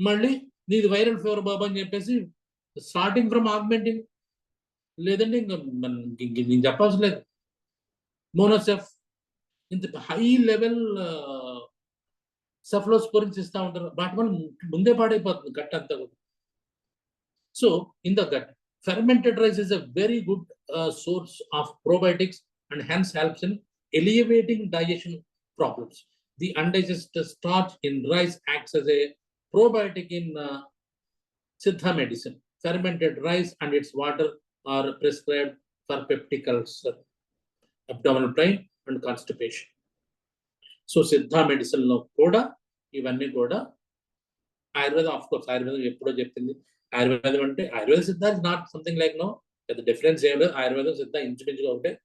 మళ్ళీ నీది వైరల్ ఫీవర్ బాబా అని చెప్పేసి స్టార్టింగ్ ఫ్రమ్ ఆగ్మెంటింగ్, లేదంటే ఇంకా నేను చెప్పాల్సిన లేదు, మోనోసెఫ్, ఇంత హై లెవెల్ సెఫ్లోస్పోరిన్స్ ఇస్తూ ఉంటారు. వాటి వల్ల ముందే పాడైపోతుంది గట్ అంతా కూడా. So in the gut, fermented rice is a very good source of probiotics and hence helps in alleviating digestion problems. The undigested starch in rice acts as a probiotic in Siddha medicine. Fermented rice and its water are prescribed for peptic ulcer, abdominal pain, and constipation. So Siddha medicine lo kuda ivanni kuda Ayurveda, of course, Ayurveda eppudo cheppindi. Ayurveda ante Ayurveda Siddha is not something like the difference em ledhu. Ayurveda Siddha inchuminchuga okate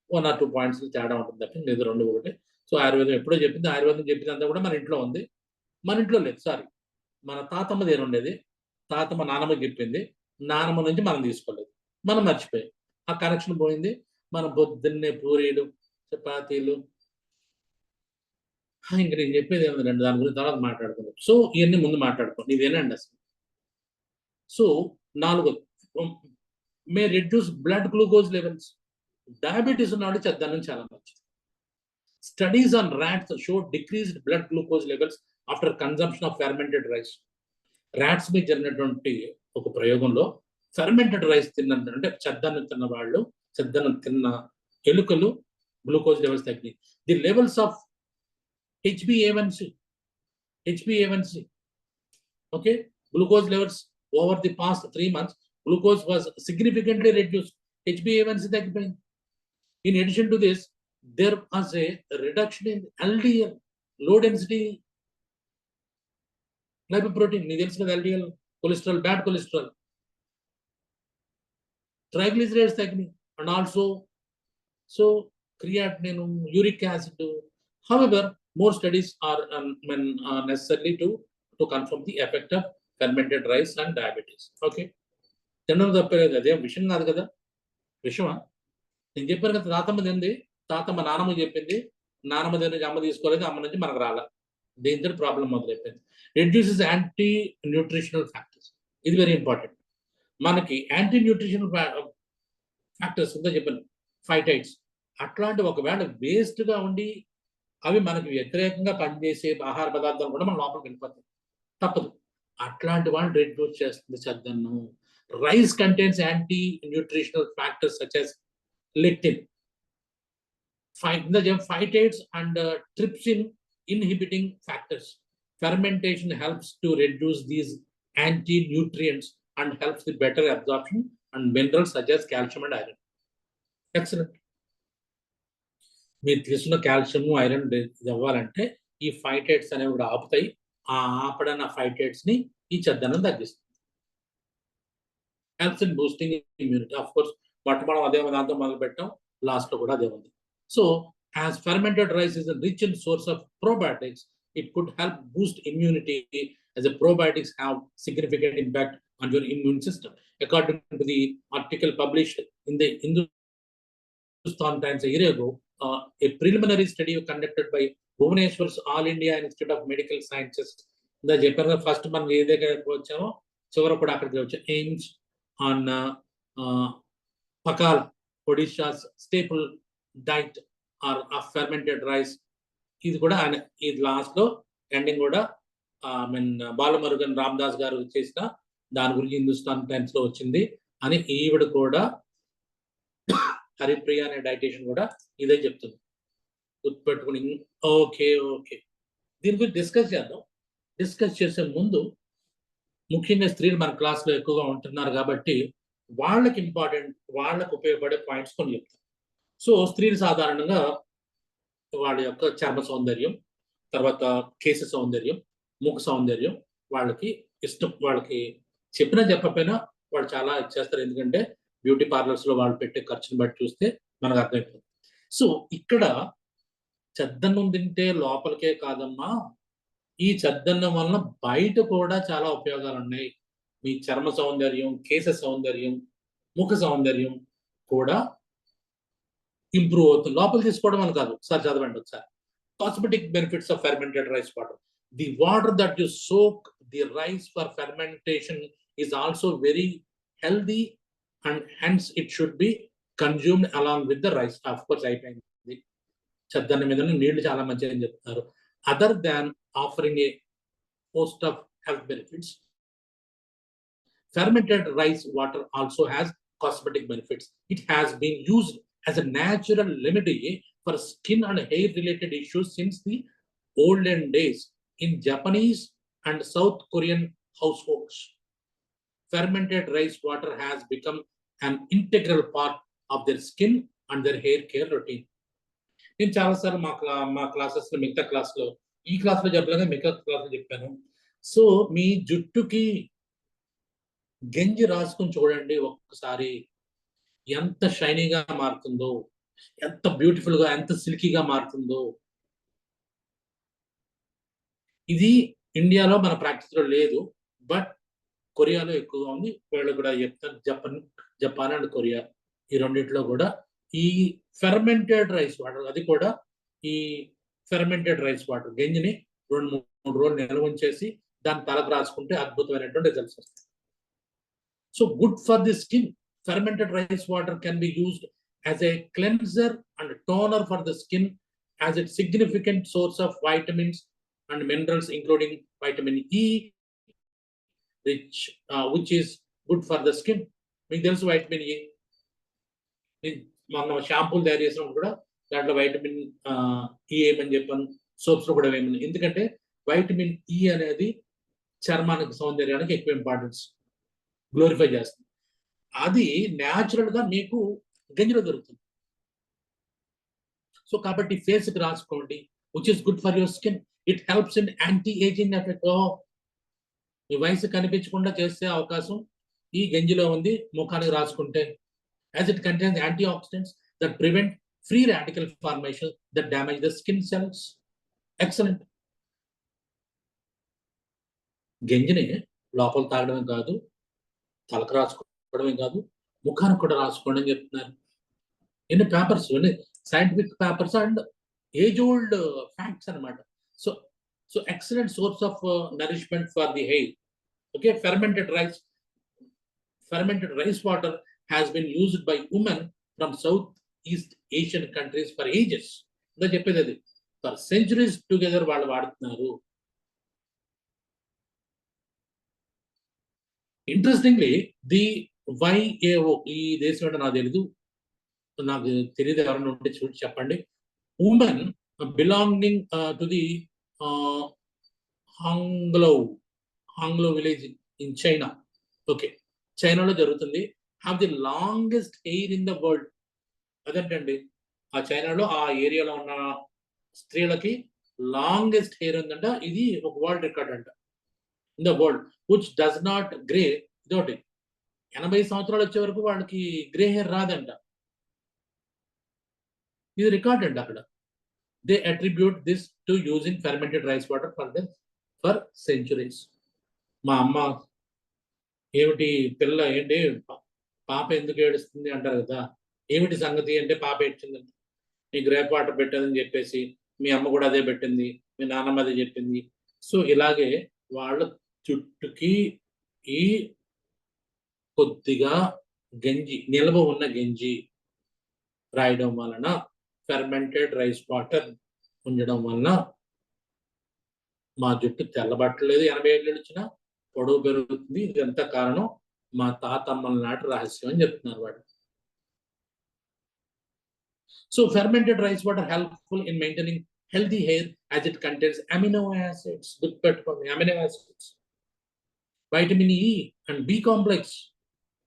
1 or 2 points తేడా ఉంటుంది తప్ప లేదు, 2 ఒకటే. So ఆయుర్వేదం ఎప్పుడో చెప్పింది, ఆయుర్వేదం చెప్పిందంతా కూడా మన ఇంట్లో ఉంది. మన ఇంట్లో లేదు, సారీ, మన తాతమ్మది ఏముండేది, తాతమ్మ నానమ్మ చెప్పింది, నానమ్మ నుంచి మనం తీసుకోలేదు, మనం మర్చిపోయాం, ఆ కనెక్షన్ పోయింది. మనం పొద్దున్నే పూరీలు, చపాతీలు, ఇంక నేను చెప్పేది ఏముందండి, దాని గురించి తర్వాత మాట్లాడుకుందాం. సో ఇవన్నీ ముందు మాట్లాడుకోండి, ఇదేనండి అసలు. So 4, may reduce blood glucose levels. Diabetes ఉన్నవాడు చెద్దన్నం చాలా మంచిది. Studies on rats show decreased blood glucose levels after consumption of fermented rice. Rats మీద జరిగినటువంటి ఒక ప్రయోగంలో ఫెర్మెంటెడ్ రైస్ అంటే చెద్దన్నం తిన్న వాళ్ళు, చెద్దన్నం తిన్న ఎలుకలు గ్లూకోజ్ లెవెల్స్ తగ్గినాయి. The levels of HbA1c, okay, glucose levels over the past 3 months, glucose was significantly reduced. HbA1c తగ్గిపోయింది. In addition to this, there was a reduction in LDL, low density lipoprotein. నీకు తెలుసు కదా, LDL cholesterol, bad cholesterol. Triglycerides తగ్గినాయి, and also creatinine, uric acid. However, more studies are necessary to confirm the effect of fermented rice and diabetes. Okay, తినడం తప్పలేదు, అదేం విషయం కాదు కదా. విషయమా? నేను చెప్పాను కదా, తాతమ్మ తింది, తాతమ్మ నానమ్మ చెప్పింది, నానమ్మ తిని అమ్మ తీసుకోలేదు, అమ్మ నుంచి మనకు రాల, దీంతో ప్రాబ్లం మొదలైపోయింది. రెడ్యూసెస్ యాంటీ న్యూట్రిషనల్ ఫ్యాక్టర్స్, ఇది వెరీ ఇంపార్టెంట్. మనకి యాంటీ న్యూట్రిషనల్ ఫ్యాక్టర్స్ ఉందో చెప్పాను, ఫైటైడ్స్, అట్లాంటి ఒకవేళ వేస్ట్గా ఉండి అవి మనకి వ్యతిరేకంగా పనిచేసే ఆహార పదార్థాలు కూడా మన లోపలికి వెళ్ళిపోతాయి, తప్పదు. అట్లాంటి వాళ్ళు రెడ్యూస్ చేస్తుంది చద్దన్నం. Rice contains anti nutritional factors such as lectin, phytates and trypsin inhibiting factors. Fermentation helps to reduce these anti-nutrients and helps with better absorption and minerals such as calcium and iron. Excellent. మీరు తీసుకున్న calcium iron ఇవ్వాలంటే ఈ phytates అనేవి కూడా ఆపుతాయి. ఆ ఆపడన్న phytates ని ఈ చద్దనం తగ్గిస్తుంది. Helps in boosting immunity. Of course మనం అదే దాంతో మొదలు పెట్టాం, లాస్ట్ లో కూడా అదే ఉంది. So as fermented rice is a rich in source of probiotics, it could help boost immunity as the probiotics have significant impact on your immune system. According to the article published in the Hindustan Times a year ago, a preliminary study conducted by Bhubaneswar's All India Institute of Medical Sciences, the Japan first మనం ఏదైతే వచ్చామో చివరకు కూడా అక్కడికి వచ్చాం, AIIMS on Pakal, Odisha's staple diet or of fermented rice. ఇది కూడా ఇది లాస్ట్ లో ఎండింగ్ కూడా బాలమురుగన్ రామదాస్ గారు చేసిన దాని గురించి హిందుస్థాన్ టైమ్స్ లో వచ్చింది అని ఈవిడ కూడా, హరిప్రియ అనే డైటీషియన్ కూడా ఇదే చెప్తుంది, గుర్తుపెట్టుకుని. ఓకే ఓకే, దీని గురించి డిస్కస్ చేద్దాం. డిస్కస్ చేసే ముందు ముఖ్యంగా స్త్రీలు మన క్లాస్లో ఎక్కువగా ఉంటున్నారు కాబట్టి వాళ్ళకి ఇంపార్టెంట్, వాళ్ళకు ఉపయోగపడే పాయింట్స్ కొన్ని చెప్తాం. సో స్త్రీలు సాధారణంగా వాళ్ళ యొక్క చర్మ సౌందర్యం, తర్వాత కేశ సౌందర్యం, ముఖ సౌందర్యం వాళ్ళకి ఇష్టం. వాళ్ళకి చెప్పినా చెప్పకపోయినా వాళ్ళు చాలా చేస్తారు, ఎందుకంటే బ్యూటీ పార్లర్స్ లో వాళ్ళు పెట్టే ఖర్చుని బట్టి చూస్తే మనకు అర్థమైపోతుంది. సో ఇక్కడ చద్దన్నం తింటే లోపలికే కాదమ్మా, ఈ చద్దన్నం వలన బయట కూడా చాలా ఉపయోగాలు ఉన్నాయి. మీ చర్మ సౌందర్యం, కేశ సౌందర్యం, ముఖ సౌందర్యం కూడా ఇంప్రూవ్ అవుతుంది. లోపల తీసుకోవడం అని కాదు, ఒకసారి చదవండి ఒకసారి. Cosmetic benefits of fermented rice water. The water that you soak the rice for fermentation is also very healthy and hence it should be consumed along with the rice. Of course అయిపోయింది, చద్దన్నం మీద నీళ్లు చాలా మంచిగా అని చెప్తారు. Other than offering A host of health benefits, fermented rice water also has cosmetic benefits. It has been used as a natural remedy for skin and hair related issues since the olden days in Japanese and South Korean households. Fermented rice water has become an integral part of their skin and their hair care routine. నేను చాలాసార్లు మా క్లాసెస్లో, మిగతా క్లాస్లో, ఈ క్లాస్లో చెప్పలేక మిగతా క్లాస్లో చెప్పాను. సో మీ జుట్టుకి గంజి రాసుకుని చూడండి ఒక్కసారి, ఎంత షైనీగా మారుతుందో, ఎంత బ్యూటిఫుల్ గా, ఎంత సిల్కీగా మారుతుందో. ఇది ఇండియాలో మన ప్రాక్టీస్ లో లేదు, బట్ కొరియాలో ఎక్కువగా ఉంది. వీళ్ళు కూడా చెప్తాను, జపాన్ అండ్ కొరియా ఈ రెండింటిలో కూడా ఈ ఫెర్మెంటెడ్ రైస్ వాటర్, అది కూడా ఈ ఫెర్మెంటెడ్ రైస్ వాటర్ గంజిని 2-3 రోజులు నిల్వ ఉంచేసి దాన్ని తలకు రాసుకుంటే అద్భుతమైనటువంటి రిజల్ట్స్ వస్తాయి. So good for the skin. Fermented rice water can be used as a cleanser and toner for the skin, as a significant source of vitamins and minerals, including vitamin E, which is good for the skin. మీకు తెలుసు vitamin E, మనం షాంపూలు తయారు చేసినప్పుడు కూడా దాంట్లో vitamin E ఏమని చెప్పాను, సోప్స్ లో కూడా ఏమని. ఎందుకంటే వైటమిన్ E అనేది చర్మానికి, సౌందర్యానికి ఎక్కువ ఇంపార్టెన్స్, గ్లోరిఫై చేస్తుంది. అది న్యాచురల్ గా మీకు గంజిలో దొరుకుతుంది. సో కాబట్టి ఫేస్ కి రాసుకోండి, which is good for your skin. It helps in anti ageing effect. మీ వయసు కనిపించకుండా చేసే అవకాశం ఈ గంజిలో ఉంది, ముఖానికి రాసుకుంటే. As it contains antioxidants that prevent free radical formation that damage the skin cells. Excellent. గంజిని లోపల తాగడమే కాదు, తలకు రాసుకోవడమే కాదు, ముఖానికి కూడా రాసుకోండి అని చెప్తున్నారు. ఎన్ని పేపర్స్, ఎన్ని scientific papers and age old facts అనమాట. So so excellent source of nourishment for the hair. Okay, fermented rice water has been used by women from Southeast Asian countries for ages. ఇంకా చెప్పేది అది, for centuries together వాళ్ళు వాడుతున్నారు. Interestingly the YAO, ఈ దేశం అంటే నాకు తెలీదు, ఎవరైనా ఉంటే చూసి చెప్పండి. Women belonging to the Huangluo village in China. Okay, చైనాలో జరుగుతుంది. Have the longest hair in the world. అదేంటండి, ఆ చైనాలో ఆ ఏరియాలో ఉన్న స్త్రీలకి లాంగెస్ట్ హెయిర్ ఉందంట. ఇది ఒక వరల్డ్ రికార్డ్ అంట in the world, which does not grey. ఇదోటి 80 సంవత్సరాలు వచ్చే వరకు వాళ్ళకి గ్రే హెయిర్ రాదంట. ఇది రికార్డ్ అండి అక్కడ. They attribute this to using fermented rice water for centuries. మా అమ్మ ఏమిటి పిల్ల, ఏంటి పాప ఎందుకు ఏడుస్తుంది అంటారు కదా, ఏమిటి సంగతి అంటే పాప ఏడ్చిందండి, నీ గ్రేప్ వాటర్ పెట్టదని చెప్పేసి మీ అమ్మ కూడా అదే పెట్టింది, మీ నాన్నమ్మ అదే చెప్పింది. సో ఇలాగే వాళ్ళ చుట్టుకి ఈ కొద్దిగా గంజి, నిల్వ ఉన్న గంజి రాయడం వలన, ఫెర్మెంటెడ్ రైస్ వాటర్ ఉండడం వలన మా జుట్టు తెల్లబట్టలేదు, 80 ఏళ్ళు వచ్చినా పొడవు పెరుగుతుంది. ఇదంతా కారణం మా తాతమ్మల నాటి రహస్యం అని చెప్తున్నారు వాడు. So fermented rice water helpful in maintaining healthy hair as it contains amino acids, amino acids, vitamin E and B complex,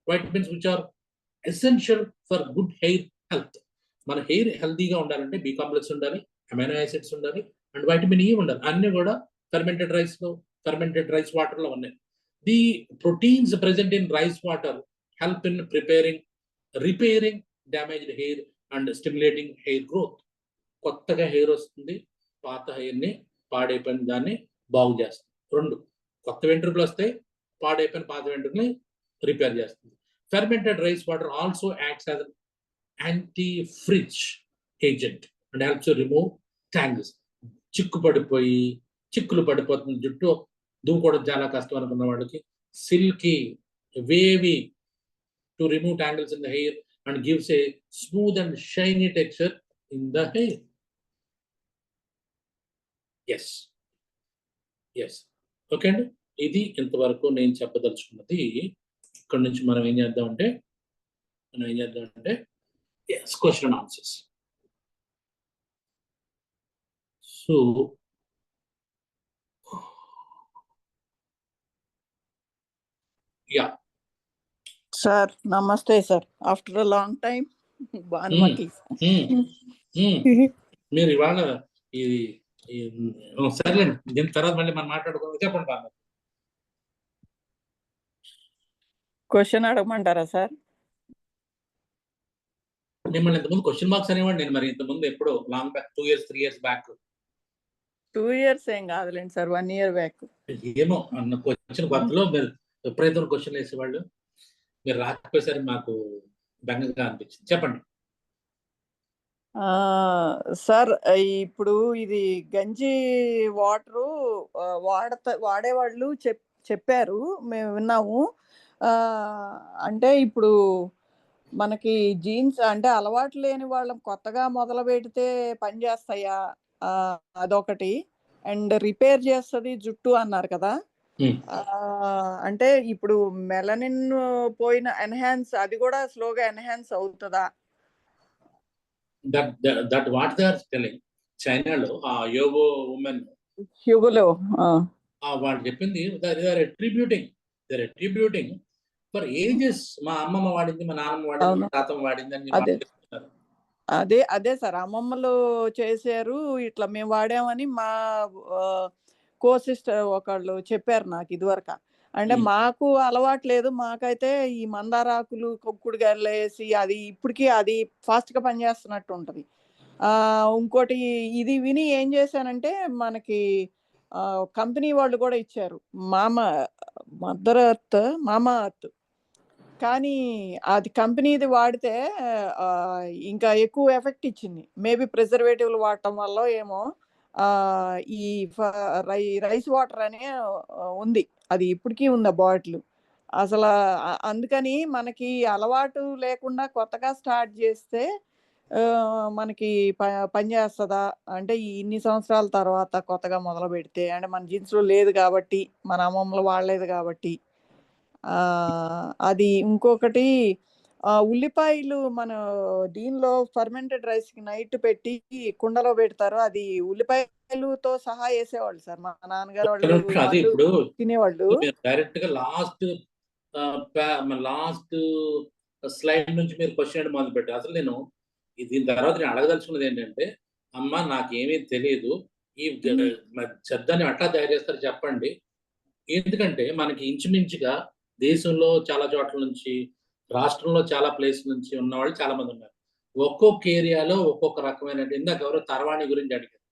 vitamins which are essential for good hair health. మన హెయిర్ హెల్తీగా ఉండాలంటే బి కాంప్లెక్స్ ఉండాలి, amino acids ఉండాలి and vitamin E ఉండాలి. అన్ని కూడా fermented rice water లో ఉన్నాయి. The proteins present in rice water help in repairing damaged hair and stimulating hair growth. కొత్తగా హెయిర్ వస్తుంది, పాత హెయిర్ని, పాడైపోయిన దాన్ని బాగు చేస్తుంది. 2 కొత్త వెంట్రుకలు వస్తాయి, పాడైపోయిన పాత వెంట్రుకని రిపేర్ చేస్తుంది. Fermented rice water also acts as anti frizz agent and helps to remove tangles. చిక్కులు పడిపోతుంది జుట్టు, దువ్వుకోవడం చాలా కష్టం అనుకున్న వాళ్ళకి silky, wavy to remove tangles in the hair and gives a smooth and shiny texture in the hair. Yes okay అండి, ఇది ఇంతవరకు నేను చెప్పదలుచుకున్నది. ఇక్కడ నుంచి మనం ఏం చేద్దామంటే question and answers. So yeah sir, నమస్తే sir. After a long time Bhanumathi. మీరు ఇవాళ ఇది సర్లేండి, దీని తర్వాత మళ్ళీ మనం మాట్లాడుకోవాలి. చెప్పండి భానుమతి. Question అడగమంటారా sir? మిమ్మల్ని ఇంతకుముందు క్వశ్చన్ మార్క్స్ అనేవాడు నేను, మరి ఇంతకుముందు ఎప్పుడో long back 2 years 3 years back. 2 years ఏం కాదులేండి సార్, 1 year బ్యాక్. ఏమో అన్న క్వశ్చన్ కొత్తలో మీరు విపరీతం క్వశ్చన్ వేసేవాళ్ళు, మీరు రాకపోయేసరికి మాకు బెంగగా అనిపించింది. చెప్పండి సార్. ఇప్పుడు ఇది గంజి వాటరు వాడేవాళ్ళు చెప్పారు, మేము విన్నాము. అంటే ఇప్పుడు మనకి జీన్స్ అంటే అలవాటు లేని వాళ్ళం కొత్తగా మొదలు పెడితే పని చేస్తాయా? అదొకటి. అండ్ రిపేర్ చేస్తుంది జుట్టు అన్నారు కదా, అంటే ఇప్పుడు మెలనిన్ పోయిన ఎన్హాన్స్, అది కూడా స్లోగా ఎన్హాన్స్ అవుతుందా? That what they are telling. చైనాలో ఆ యోగో ఉమెన్ హ్యూగోలో వాళ్ళు చెప్పింది, they are attributing for ages. మా అమ్మమ్మ వాడింది, మా నాన్నమ్మ వాడింది, మా తాతమ్మ వాడింది అని చెప్తున్నారు. అదే సార్, అమ్మమ్మలు చేశారు, ఇట్లా మేము వాడామని మా కో సిస్టర్ ఒకళ్ళు చెప్పారు నాకు ఇదివరకు. అంటే మాకు అలవాటు లేదు, మాకైతే ఈ మందారాకులు కొక్కుడుగాయలు వేసి అది ఇప్పటికీ అది ఫాస్ట్గా పనిచేస్తున్నట్టు ఉంటుంది. ఇంకోటి ఇది విని ఏం చేశానంటే, మనకి కంపెనీ వాళ్ళు కూడా ఇచ్చారు, మదర్ ఎర్త్, మామా ఎర్త్. కానీ అది కంపెనీది వాడితే ఇంకా ఎక్కువ ఎఫెక్ట్ ఇచ్చింది. మేబీ ప్రిజర్వేటివ్లు వాడటం వల్ల ఏమో ఈ రైస్ వాటర్ అనే ఉంది, అది ఇప్పటికీ ఉంది ఆ బాటిల్. అసలు అందుకని మనకి అలవాటు లేకుండా కొత్తగా స్టార్ట్ చేస్తే మనకి పనిచేస్తుందా అంటే ఇన్ని సంవత్సరాల తర్వాత కొత్తగా మొదలు పెడితే, అంటే మన జీన్స్లో లేదు కాబట్టి, మన అమ్మమ్మలు వాడలేదు కాబట్టి. అది ఇంకొకటి, ఉల్లిపాయలు మన దీనిలో ఫర్మెంటెడ్ రైస్కి నైట్ పెట్టి కుండలో పెడతారు, అది ఉల్లిపాయలతో సహా వేసేవాళ్ళు సార్ మా నాన్నగారు ఒక్క వాళ్ళు నిమిషం, అది ఇప్పుడు తినేవాళ్ళు. మీరు డైరెక్ట్ గా లాస్ట్ స్లైడ్ నుంచి మీరు క్వశ్చన్ మొదలు పెట్టారు. అసలు నేను దీని తర్వాత నేను అడగదలుచుకున్నది ఏంటంటే, అమ్మ నాకేమీ తెలియదు, ఈ శబ్దాన్ని ఎట్లా తయారు చేస్తారో చెప్పండి. ఎందుకంటే మనకి ఇంచుమించుగా దేశంలో చాలా చోట్ల నుంచి, రాష్ట్రంలో చాలా ప్లేస్ నుంచి ఉన్నవాళ్ళు చాలా మంది ఉన్నారు. ఒక్కొక్క ఏరియాలో ఒక్కొక్క రకమైన, ఇందాక ఎవరో తర్వాణి గురించి అడిగారు.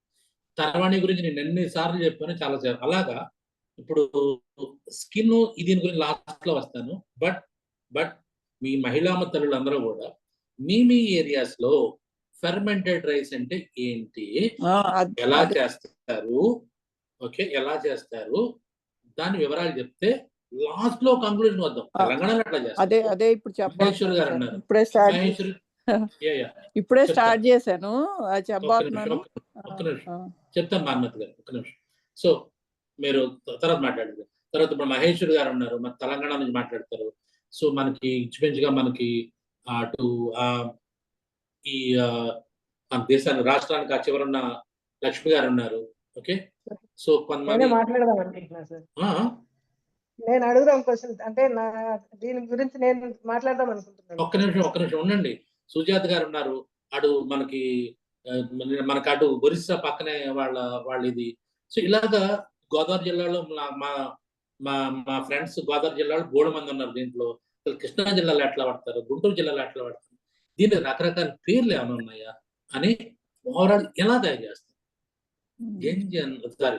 తర్వాణి గురించి నేను ఎన్నిసార్లు చెప్పాను, చాలా సార్లు. అలాగా ఇప్పుడు స్కిన్, దీని గురించి లాస్ట్ లో వస్తాను. బట్ మీ మహిళామ తల్లులందరూ కూడా మీ ఏరియాస్ లో ఫెర్మెంటెడ్ రైస్ అంటే ఏంటి, ఎలా చేస్తారు, ఓకే, ఎలా చేస్తారు, దాని వివరాలు చెప్తే లాస్ట్ లో కంక్లూజన్ వద్దాం. తెలంగాణలో అట్లా చేస్తారు. అదే ఇప్పుడు మహేశ్వర్ గారు అన్నారు. ఇప్పుడే స్టార్ట్ చేశాను చెప్పబోతున్నాను. ఒక్క నిమిషం చెప్తాను భానుమతి గారు, ఒక్క నిమిషం. సో మీరు తర్వాత మాట్లాడారు. తర్వాత ఇప్పుడు మహేశ్వర్ గారు ఉన్నారు, మన తెలంగాణ నుంచి మాట్లాడతారు. సో మనకి ఇంచుమించుగా మనకి అటు ఈ మన దేశానికి, రాష్ట్రానికి ఆ చివరున్న లక్ష్మి గారు ఉన్నారు. ఓకే, సో కొంతమంది మాట్లాడదాం అనుకుంటున్నా సార్. నేను అడుగుదాం క్వశ్చన్, అంటే నా దీని గురించి నేను మాట్లాడదాం అనుకుంటున్నాను. ఒక్క నిమిషం ఉండండి. సుజాత గారు ఉన్నారు, అటు మనకి అటు ఒరిస్సా పక్కనే వాళ్ళ ఇది. సో ఇలాగా గోదావరి జిల్లాలో మా ఫ్రెండ్స్ గోదావరి జిల్లాలో 3 మంది ఉన్నారు. దీంట్లో కృష్ణా జిల్లాలో ఎట్లా పడతారు, గుంటూరు జిల్లాలో ఎట్లా పడతారు, దీనికి రకరకాల పేర్లు ఏమైనా ఉన్నాయా అని ఓవరాల్ ఎలా తయారు చేస్తారు. సారీ,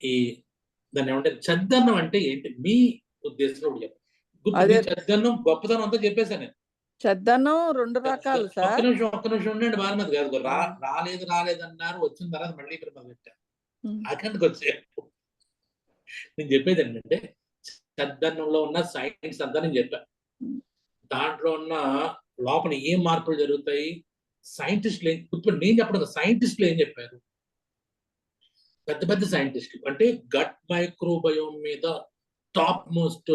ఈ దాన్ని ఏమంటారు, చద్దన్నం అంటే ఏంటి మీ ఉద్దేశంలో చెప్పండి. చద్దన్నం గొప్పతనం అంతా చెప్పేశాను నేను. చద్దన్నం 2 రకాలు సార్. ఒక్క నిమిషం ఉండండి భానుమతి గారు. రాలేదన్నారు, వచ్చిన తర్వాత మళ్ళీ ఇక్కడ మొదలెట్టారు. అక్కడికి వచ్చే నేను చెప్పేది ఏంటంటే, చద్దన్నంలో ఉన్న సైన్స్ అంతా నేను చెప్పాను. దాంట్లో ఉన్న లోపల ఏం మార్పులు జరుగుతాయి, సైంటిస్టులు నేను చెప్పడం, సైంటిస్టులు ఏం చెప్పారు, పెద్ద సైంటిస్టులు అంటే గట్ మైక్రోబయోమ్ మీద టాప్ మోస్ట్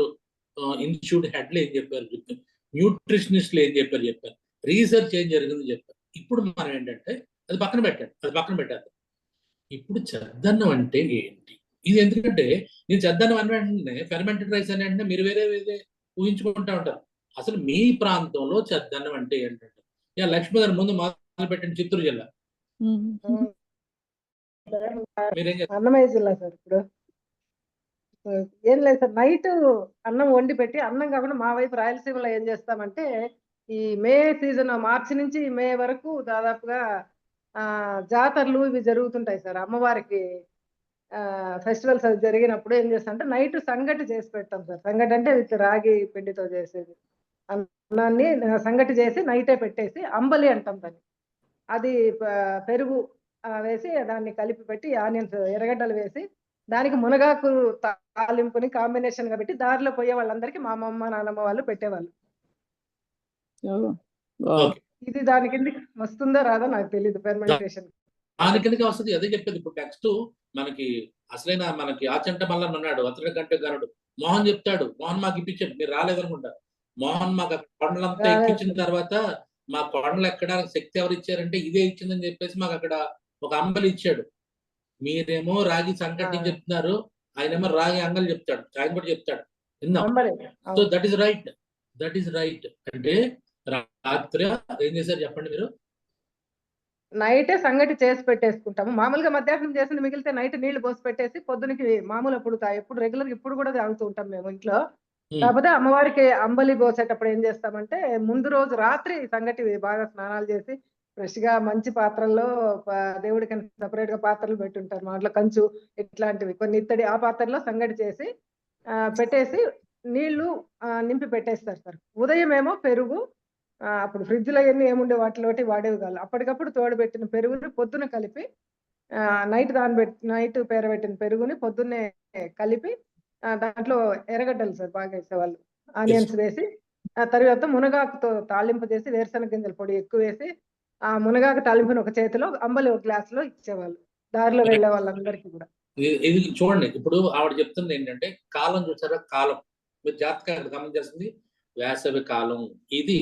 ఇన్స్టిట్యూట్ హెడ్లు ఏం చెప్పారు, న్యూట్రిషనిస్టులు ఏం చెప్పారు, రీసెర్చ్ ఏం జరిగింది చెప్పారు. ఇప్పుడు మనం ఏంటంటే అది పక్కన పెట్టాలి. ఇప్పుడు చద్దన్నం అంటే ఏంటి, ఇది ఎందుకంటే నేను చద్దన్నం అన్న వెంటనే ఫెర్మెంటెడ్ రైస్ అని వెంటనే మీరు వేరే ఊహించుకుంటా ఉంటారు. అసలు మీ ప్రాంతంలో చద్దన్నం అంటే ఏంటంటే, లక్ష్మి గారు ముందు మొదలు పెట్టండి. చిత్తూరు జిల్లా, అన్నమయ్య జిల్లా సార్. ఇప్పుడు ఏం లేదు సార్, నైట్ అన్నం వండి పెట్టి, అన్నం కాకుండా మా వైపు రాయలసీమలో ఏం చేస్తామంటే, ఈ మే సీజన్, మార్చి నుంచి మే వరకు దాదాపుగా జాతరలు ఇవి జరుగుతుంటాయి సార్. అమ్మవారికి ఫెస్టివల్స్ అవి జరిగినప్పుడు ఏం చేస్తాం అంటే నైట్ సంగటి చేసి పెడతాం సార్. సంగటి అంటే రాగి పిండితో చేసేది. అన్నాన్ని సంగటి చేసి నైటే పెట్టేసి అంబలి అంటాం దాన్ని. అది పెరుగు వేసి దాన్ని కలిపి పెట్టి ఆనియన్స్, ఎర్రగడ్డలు వేసి దానికి మునగాకు తాలింపుని కాంబినేషన్ గా పెట్టి దారిలో పోయే వాళ్ళందరికీ మా అమ్మమ్మ నాన్నమ్మ వాళ్ళు పెట్టేవాళ్ళు. ఇది దాని కిందకి వస్తుందో రాదో నాకు తెలియదు. ఫెర్మెంటేషన్ దాని కిందకి వస్తుంది, అదే చెప్పేది. ఇప్పుడు నెక్స్ట్ మనకి అసలైన మనకి ఆచంట మల్లన్న ఉన్నాడు, అతడి కంటే గనుడు మోహన్ చెప్తాడు. మోహన్ మాకు ఇప్పించాడు, మీరు రాలేదనుకుంటా. మోహన్ మాకు కొండలంతా ఎక్కించిన తర్వాత మా కొండలు ఎక్కడానికి శక్తి ఎవరు ఇచ్చారంటే ఇదే ఇచ్చిందని చెప్పేసి మాకు అక్కడ ఒక అంబలి ఇచ్చాడు. మీరేమో రాగి సంకటి చెప్తున్నారు, ఆయనేమో రాగి అంగలు చెప్తాడు, ఆయన కూడా చెప్తాడు, విన్నాం. So that is right. అంటే రాత్రి ఏం చేశారు చెప్పండి మీరు? నైటే సంగటి చేసి పెట్టేసుకుంటాము. మామూలుగా మధ్యాహ్నం చేసింది మిగిలితే నైట్ నీళ్లు పోసి పెట్టేసి పొద్దునకి మామూలు ఎప్పుడు రెగ్యులర్ ఇప్పుడు కూడా తాగుతూ ఉంటాం మేము ఇంట్లో. కాకపోతే అమ్మవారికి అంబలి పోసేటప్పుడు ఏం చేస్తామంటే ముందు రోజు రాత్రి సంగటి బాగా స్నానాలు చేసి ఫ్రెష్ గా మంచి పాత్రల్లో దేవుడికి సపరేట్ గా పాత్రలు పెట్టుంటారు. మా ఇంట్లో కంచు ఇట్లాంటివి కొన్ని ఇత్తడి ఆ పాత్రలో సంగటి చేసి పెట్టేసి నీళ్లు నింపి పెట్టేస్తారు సార్. ఉదయం ఏమో పెరుగు, అప్పుడు ఫ్రిడ్జ్ లో అవన్నీ ఏముండే వాటిలోటి వాడేవి కాదు. అప్పటికప్పుడు తోడబెట్టిన పెరుగుని పొద్దున కలిపి నైట్ పేరబెట్టిన పెరుగుని పొద్దున్నే కలిపి దాంట్లో ఎర్రగడ్డలు సార్ బాగా వేసేవాళ్ళు, ఆనియన్స్ వేసి తర్వాత మునగాకుతో తాలింపు చేసి వేరుశనగ గింజల పొడి ఎక్కువ వేసి ఆ మునగాకు తాలింపుని ఒక చేతిలో అంబలి ఒక గ్లాస్ లో ఇచ్చేవాళ్ళు దారిలో వెళ్లే వాళ్ళందరికీ కూడా. ఇది చూడండి, ఇప్పుడు ఆవిడ చెప్తుంది ఏంటంటే కాలం చూసారా, కాలం మీరు జాగ్రత్తగా గమనించాల్సింది వేసవి కాలం. ఇది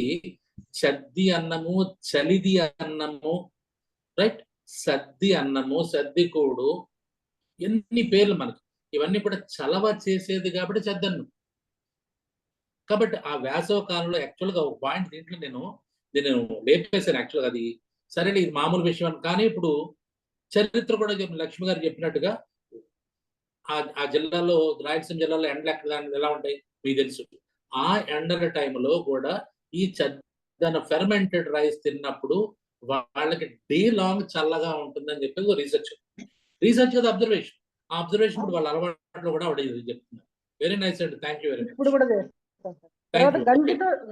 చద్ది అన్నము, చలిది అన్నము, రైట్, సద్ది అన్నము, సద్ది కూడు, ఎన్ని పేర్లు మనకి, ఇవన్నీ కూడా చలవ చేసేది కాబట్టి చద్దన్నం. కాబట్టి ఆ వేసవ కాలంలో యాక్చువల్గా ఒక పాయింట్ దీంట్లో నేను లేపేశాను యాక్చువల్గా. అది సరే ఇది మామూలు విషయం కానీ ఇప్పుడు చరిత్ర కూడా లక్ష్మి గారు చెప్పినట్టుగా ఆ జిల్లాలో, రాయలసీమ జిల్లాలో ఎండలు ఎలా ఉంటాయి మీకు తెలుసు. ఆ ఎండల టైంలో కూడా ఈ చద్దన ఫెర్మెంటెడ్ రైస్ తిన్నప్పుడు వాళ్ళకి డే లాంగ్ చల్లగా ఉంటుందని చెప్పి రీసెర్చ్ కదా, అబ్జర్వేషన్. ఆ అబ్జర్వేషన్ ఇప్పుడు వాళ్ళ అలవాట్లో కూడా ఆవిడ చెప్తున్నారు. వెరీ నైస్ అండి, థ్యాంక్ యూ వెరీ మచ్. ఇప్పుడు కూడా చేస్తాం సార్. తర్వాత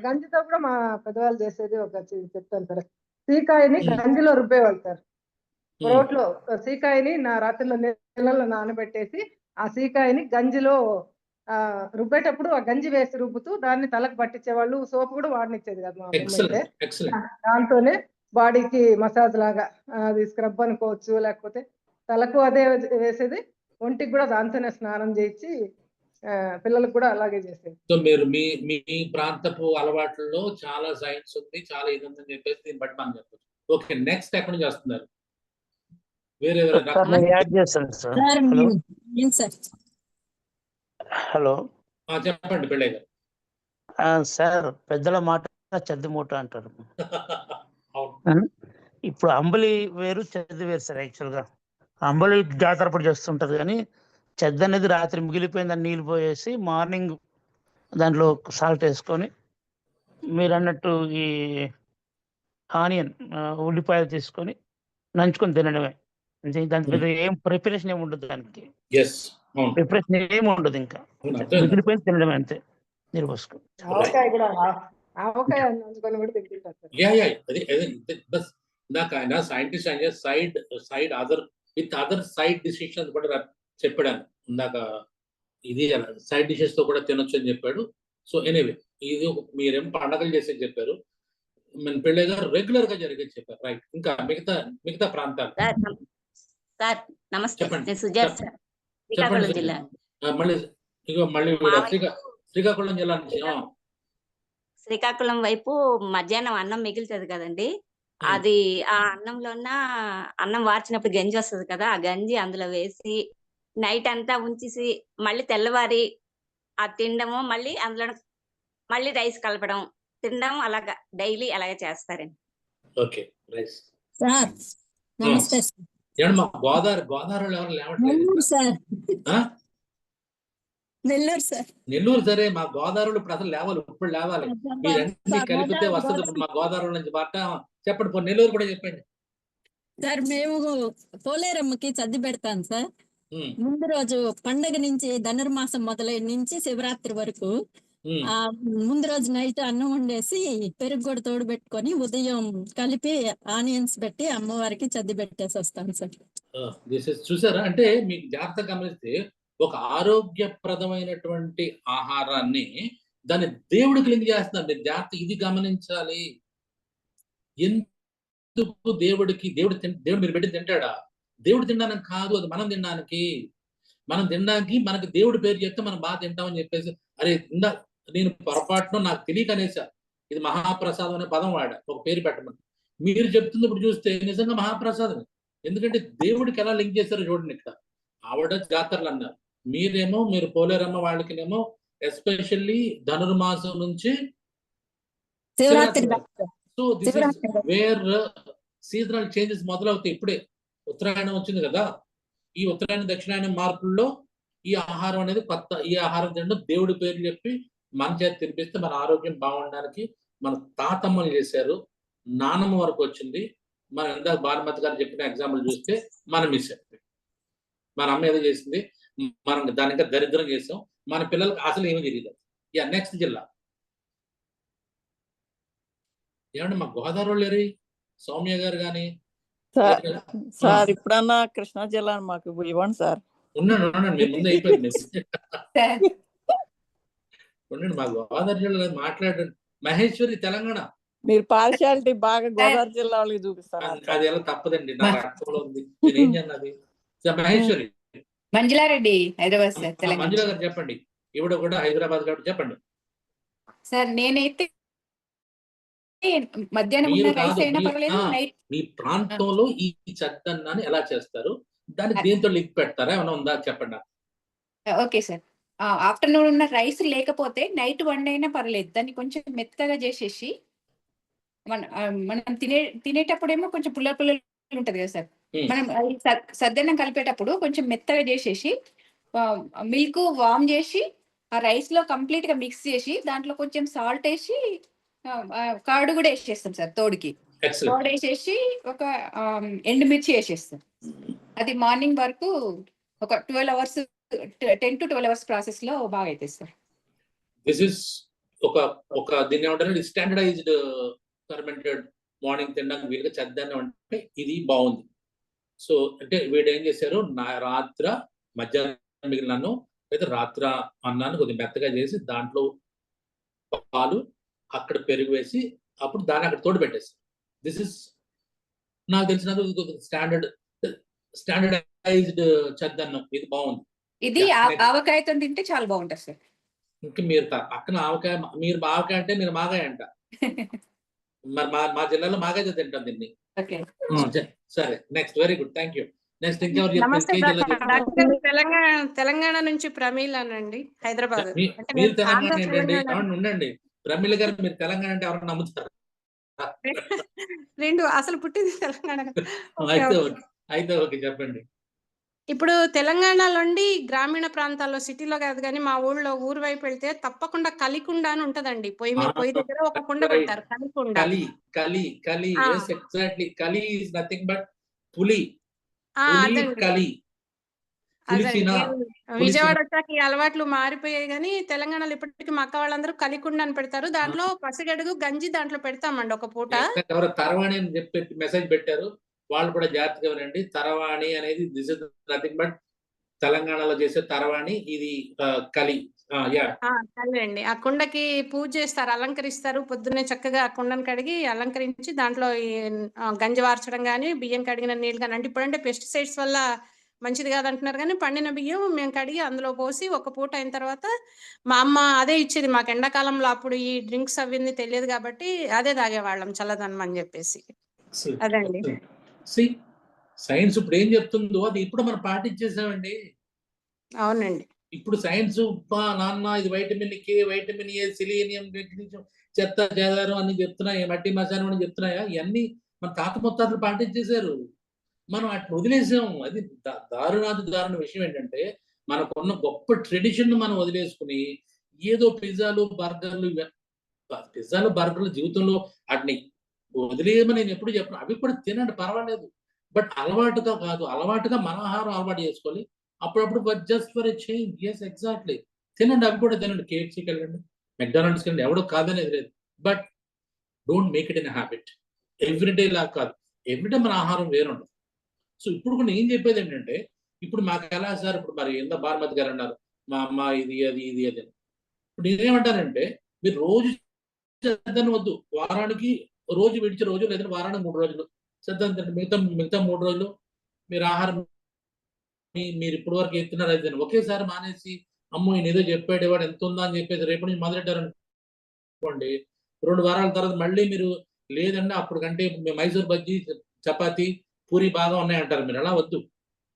గంజితో కూడా మా పెద్దవాళ్ళు చేసేది ఒక చెప్తాను సార్. సీకాయని గంజిలో రుబ్బేవాళ్ళు సార్. రోట్లో సీకాయని రాత్రిలో నీళ్ళలో నానబెట్టేసి ఆ సీకాయని గంజిలో రుబ్బేటప్పుడు ఆ గంజి వేసి రుబ్బుతూ దాన్ని తలకు పట్టించేవాళ్ళు. సోపు కూడా వాడనిచ్చేది కాదు మా అమ్మ అయితే. దాంతోనే బాడీకి మసాజ్ లాగా అది స్క్రబ్ అనుకోవచ్చు, లేకపోతే తలకు అదే వేసేది, ఒంటికి కూడా దాంతోనే స్నానం చేయించి పిల్లలకు కూడా అలాగే చేసేది. సో మీరు మీ ప్రాంతపు అలవాట్లలో చాలా సైన్స్ ఉంది, చాలా ఇది ఉందని చెప్పేసి దీన్ని బట్టి మనం చెప్పచ్చు. ఓకే, నెక్స్ట్ ఎక్కడి నుంచి వస్తున్నారు? వేరే హలో చెప్పండి పిల్లయ్య గారు. సార్, పెద్దల మాట చద్ది మూట అంటారు. ఇప్పుడు అంబలి వేరు, చద్ది వేరు సార్. యాక్చువల్గా అంబలి జాతరప్పుడు చేస్తుంటది, కానీ చెద్ద అనేది రాత్రి మిగిలిపోయిందని నీళ్ళు పోయేసి మార్నింగ్ దాంట్లో సాల్ట్ వేసుకొని మీరు అన్నట్టు ఈ ఆనియన్ ఉల్లిపాయలు తీసుకొని నంచుకొని తినడమే. దాని ఏం ప్రిపరేషన్ ఏమి ఉండదు, దానికి ప్రిపరేషన్ ఏమి ఉండదు, ఇంకా మిగిలిపోయింది తినడమే అంతే. నీరు పోసుకొని సైడ్ అదర్ సైడ్ డిసిషన్స్ కూడా చెప్పాడు ఇందాక. ఇది సైడ్ డిషెస్ తో కూడా తినొచ్చు అని చెప్పాడు. సో ఎనీవే, ఇది మీరేం పండగలు చేసేది చెప్పారు, మన పిల్లయ్య గారు రెగ్యులర్ గా జరిగేది చెప్పారు, రైట్. ఇంకా మిగతా ప్రాంతాలు చెప్పండి. మళ్ళీ శ్రీకాకుళం జిల్లా నుంచి. శ్రీకాకుళం వైపు మధ్యాహ్నం అన్నం మిగులుతుంది కదండి, అది ఆ అన్నం వార్చినప్పుడు గంజి వస్తుంది కదా, ఆ గంజి అందులో వేసి నైట్ అంతా ఉంచేసి మళ్ళీ తెల్లవారి అది తినడము, మళ్ళీ అందులో మళ్ళీ రైస్ కలపడం, తినడం, అలాగా డైలీ అలాగే చేస్తారండి. Okay, rice. సార్ నమస్తే. గోదావరిలో నెల్లూరు సార్. నెల్లూరు సరే, మా గోదావరిలో ఇప్పుడు అసలు లేవాలి, ఇప్పుడు లేవాలి. మీరన్నీ కలిపితే వస్తుంది ఇప్పుడు మా గోదావరి నుంచి మాట. చెప్పండి, నెల్లూరు కూడా చెప్పండి సార్. మేము పోలేరమ్మకి చద్ది పెడతాం సార్. ముందు రోజు పండగ నుంచి ధనుర్మాసం మొదలై నుంచి శివరాత్రి వరకు ముందు రోజు నైట్ అన్నం వండేసి పెరుగు కూడా తోడు పెట్టుకొని ఉదయం కలిపి ఆనియన్స్ పెట్టి అమ్మవారికి చద్ది పెట్టేసి వస్తాం సార్. చూసారా, అంటే మీకు జాగ్రత్తగా గమనిస్తే ఒక ఆరోగ్యప్రదమైనటువంటి ఆహారాన్ని దాన్ని దేవుడికి లింక్ చేస్తున్నారు. మీరు జాగ్రత్త ఇది గమనించాలి. ఎందుకు దేవుడు మీరు పెట్టి తింటాడా? దేవుడు తినడానికి కాదు, అది మనం తినడానికి. మనకి దేవుడి పేరు చెప్తే మనం బాగా తింటామని చెప్పేసి, అరే నేను పొరపాటున నాకు తెలియక అనేసా, ఇది మహాప్రసాదం అనే పదం వాడా, ఒక పేరు పెట్టమని. మీరు చెప్తుంది ఇప్పుడు చూస్తే నిజంగా మహాప్రసాదం. ఎందుకంటే దేవుడికి ఎలా లింక్ చేశారో చూడండి. ఇక్కడ ఆవిడ జాతరలు అన్నారు, మీరు పోలేరమ్మ వాళ్ళకినేమో ఎస్పెషల్లీ ధనుర్మాసం నుంచి Shivaratri. So this is where seasonal changes మొదలవుతాయి. ఇప్పుడే ఉత్తరాయణం వచ్చింది కదా, ఈ ఉత్తరాయణ దక్షిణాయనం మార్పుల్లో ఈ ఆహారం అనేది కొత్త. ఈ ఆహారం తినడం దేవుడి పేరు చెప్పి మన చేత తినిపిస్తే మన ఆరోగ్యం బాగుండడానికి మన తాతమ్మలు చేశారు, నానమ్మ వరకు వచ్చింది. మనం ఇందాక భానుమతి గారు చెప్పిన ఎగ్జాంపుల్ చూస్తే మనం మిస్ అయిపోయింది. మన అమ్మ ఏదో చేసింది, మనం దాని ఇంకా దరిద్రం చేసాం, మన పిల్లలకు అసలు ఏమీ తెలియదు. నెక్స్ట్ జిల్లా ఏమంటే మా గోదావరి వాళ్ళు లేరు, సౌమ్య గారు కానీ సార్ ఇప్పుడన్నా కృష్ణా జిల్లా మాకు ఇవ్వండి సార్. ఉండండి మీ ముందు అయిపోయింది. ఉండండి, మా గోదావరి జిల్లా మాట్లాడండి. మహేశ్వరి తెలంగాణ. మీరు పార్షియాలిటీ బాగా గోదావరి జిల్లా వాళ్ళకి చూపిస్తారు. అది ఎలా తప్పదండి, నా రక్తంలో ఉంది. నేనేం చేయాలి? మహేశ్వరి. మంజులారెడ్డి, హైదరాబాద్ సార్. మంజులా గారు చెప్పండి. ఇవిడ కూడా హైదరాబాద్ కాబట్టి చెప్పండి సార్. నేనైతే మధ్యాహ్నం ఉన్న రైస్ అయినా పర్వాలేదు, నైట్ మీ ప్రాంతంలో ఈ చద్దన్నాన్ని ఎలా చేస్తారు, దాన్ని దేంతో లింక్ పెడతారా, ఏమైనా ఉందా చెప్పండి. Okay sir. ఆఫ్టర్నూన్ ఉన్న రైస్ లేకపోతే నైట్ వన్ అయినా పర్లేదు, దాన్ని కొంచెం మెత్తగా చేసేసి మనం తినేటప్పుడేమో కొంచెం పుల్ల ఉంటది కదా సార్. మనం సద్దన్నం కలిపేటప్పుడు కొంచెం మెత్తగా చేసేసి మిల్క్ వామ్ చేసి ఆ రైస్ లో కంప్లీట్ గా మిక్స్ చేసి దాంట్లో కొంచెం సాల్ట్ వేసి కర్డ్ కూడా వేసేస్తాం సార్. తోడుకి కర్డ్ వేసేసి ఒక ఎండుమిర్చి వేసేస్తాం. అది మార్నింగ్ వరకు ఒక 12 hours 10 to 12 hours ప్రాసెస్ లో బాగా అవుతుంది సార్. దిస్ ఇస్ ఒక దీన్ని ఏమంటారు, స్టాండర్డైజ్డ్ ఫర్మెంటెడ్ మార్నింగ్ తినడానికి వీలుగా చద్దన్నం అంటే ఇది బాగుంది. సో అంటే వీడు ఏం చేశారు, రాత్ర మధ్యాహ్నం మిగిలినాను లేదా రాత్ర అన్నాను కొద్దిగా మెత్తగా చేసి దాంట్లో పాలు అక్కడ పెరుగు వేసి అప్పుడు దాన్ని అక్కడ తోడు పెట్టేస్తారు. దిస్ ఇస్ నాకు తెలిసినందుకు స్టాండర్డైజ్డ్ చద్దన్నం. ఇది బాగుంది. ఇది ఆవకాయతో తింటే చాలా బాగుంటుంది సార్. ఇంకా మీరు పక్కన ఆవకాయ, మీరు ఆవకాయ అంటే నేను మాగాయ అంట. మరి మా జిల్లాలో మాగాయ తింటాం దీన్ని. సరే, next. Very good, thank you. Next Telangana నుంచి ప్రమీలానండి, హైదరాబాద్. మీరు తెలంగాణ ఏంటండి? ఉండండి, ప్రమీల గారు మీరు తెలంగాణ అంటే ఎవరైనా నమ్ముతారు? రెండు అసలు పుట్టింది తెలంగాణ. అయితే ఓకే, చెప్పండి. ఇప్పుడు తెలంగాణలోండి గ్రామీణ ప్రాంతాల్లో, సిటీలో కాదు కానీ మా ఊరు వైపు వెళ్తే తప్పకుండా కలికుండ అని ఉంటదండి. పొయ్యి దగ్గర ఒక కుండ పెడతారు, కలికుండ. కలి ఎగ్జాక్ట్లీ. కలి ఈజ్ నథింగ్ బట్ పులి. విజయవాడ వచ్చాక ఈ అలవాట్లు మారిపోయాయి కానీ తెలంగాణలో ఇప్పటికీ మా అక్క వాళ్ళందరూ కలికుండ అని పెడతారు. దాంట్లో పసిగడుగు గంజి దాంట్లో పెడతామండి ఒక పూట. ఎవరో తరవాణి అని చెప్పి మెసేజ్ పెట్టారు, వాళ్ళు కూడా జాగ్రత్తగా వినండి. తరవాణి అనేది దిస్ ఇస్ నథింగ్ బట్ తెలంగాణలో చేసే తరవాణి, ఇది కలి. కలి అండి. ఆ కుండకి పూజ చేస్తారు, అలంకరిస్తారు. పొద్దున్నే చక్కగా ఆ కుండను కడిగి అలంకరించి దాంట్లో గంజి వార్చడం కానీ, బియ్యం కడిగిన నీళ్ళు కానీ, అంటే ఇప్పుడంటే పెస్టిసైడ్స్ వల్ల మంచిది కాదంటున్నారు కానీ పండిన బియ్యం మేము కడిగి అందులో పోసి ఒక పూట అయిన తర్వాత మా అమ్మ అదే ఇచ్చేది మాకు ఎండాకాలంలో. అప్పుడు ఈ డ్రింక్స్ అవింది తెలియదు కాబట్టి అదే తాగేవాళ్ళం చల్లదనం అని చెప్పేసి. అదండి సైన్స్ ఇప్పుడు ఏం చెప్తుందో అది ఇప్పుడు మనం పాటించేసామండి. అవునండి. ఇప్పుడు సైన్స్ నాన్న ఇది vitamin K, vitamin A, selenium, చెత్త చెదారం అని చెప్తున్నాయి, మట్టి మసానం అని చెప్తున్నాయా? ఇవన్నీ మన తాత ముత్తాతలు పాటించేశారు, మనం అట్లా వదిలేసాం. అది దారుణ విషయం ఏంటంటే మనకున్న గొప్ప ట్రెడిషన్ మనం వదిలేసుకుని ఏదో పిజ్జాలు బర్గర్లు జీవితంలో వాటిని వదిలేయమని నేను ఎప్పుడు చెప్పను. అవి కూడా తినండి, పర్వాలేదు. బట్ అలవాటుగా కాదు, అలవాటుగా మన ఆహారం అలవాటు చేసుకోవాలి. అప్పుడప్పుడు just for a change. Yes, exactly. తినండి, అవి కూడా తినండి. KFCకి వెళ్ళండి, మెక్డానల్డ్స్కి వెళ్ళండి, ఎవడో కాదనేది లేదు. But don't make it in habit. Everyday లా కాదు, ఎవ్రీడే మన ఆహారం వేరుండదు. సో ఇప్పుడు కూడా ఏం చెప్పేది ఏంటంటే, ఇప్పుడు మాకు ఎలా సార్, ఇప్పుడు మరి ఎంత భానుమతి గారు అన్నారు మా అమ్మ ఇది అది అని. ఇప్పుడు నేనేమంటానంటే, మీరు రోజు చద్దన్నం వద్దు, వారానికి రోజు విడిచి రోజు, లేదంటే వారానికి 3 రోజులు చద్దన్నం తింటే మిగతా 3 రోజులు మీరు ఆహారం మీరు ఇప్పటి వరకు ఎత్తున్నారు అయితే ఒకేసారి మానేసి అమ్మో ఈయన ఏదో చెప్పాడు వాడు ఎంత ఉందా అని చెప్పేసి రేపటి నుంచి మొదలెట్టారు అనుకోండి, 2 వారాల తర్వాత మళ్ళీ మీరు లేదండి అప్పుడు కంటే మైసూర్ బజ్జీ, చపాతి, పూరి బాగా ఉన్నాయంటారు. మీరు అలా వద్దు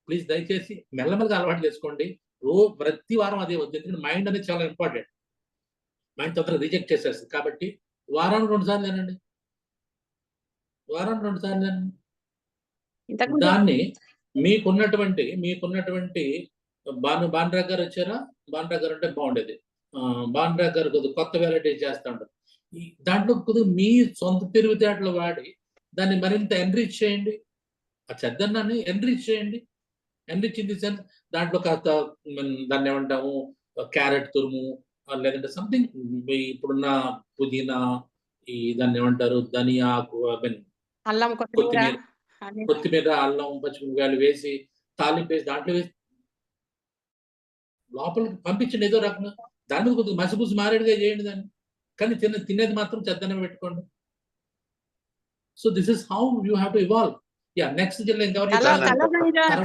ప్లీజ్, దయచేసి మెల్లమెల్లగా అలవాటు చేసుకోండి. ప్రతి వారం అదే వద్దు, ఎందుకంటే మైండ్ అనేది చాలా ఇంపార్టెంట్. మైండ్ తొందరగా రిజెక్ట్ చేసేస్తుంది. కాబట్టి వారానికి 2 సార్లు తినండి, వారానికి 2 సార్లు తినండి. దాన్ని మీకున్నటువంటి భానురాగ్ గారు వచ్చారా? భానురాగ్ గారు అంటే బాగుండేది. భానురాగ్ గారు కొద్దిగా కొత్త వెరైటీ చేస్తూ ఉంటారు. దాంట్లో కొద్దిగా మీ సొంత తెలివితేటలు వాడి దాన్ని మరింత ఎన్రిచ్ చేయండి, ఆ చెద్దన్నాన్ని ఎన్రిచ్ చేయండి. ఎన్రిచ్ ఇన్ ది సెన్స్ దాంట్లో కాస్త దాన్ని ఏమంటాము క్యారెట్ తురుము, లేదంటే సంథింగ్ ఇప్పుడున్న పుదీనా, ఈ దాన్ని ఏమంటారు ధనియా ఆకు, అల్లం, కొత్తిమీర, కొత్తిమీర, అల్లం, పచ్చిమిరపకాయలు వేసి తాలింపు వేసి దాంట్లో వేసి లోపలికి పంపించండి ఏదో రకంగా. దాని మీద కొద్దిగా మసిపూసి మారేడుగా చేయండి దాన్ని, కానీ తినేది మాత్రం చెద్దన్నం పెట్టుకోండి. So this is how you have to evolve. Next జిల్లా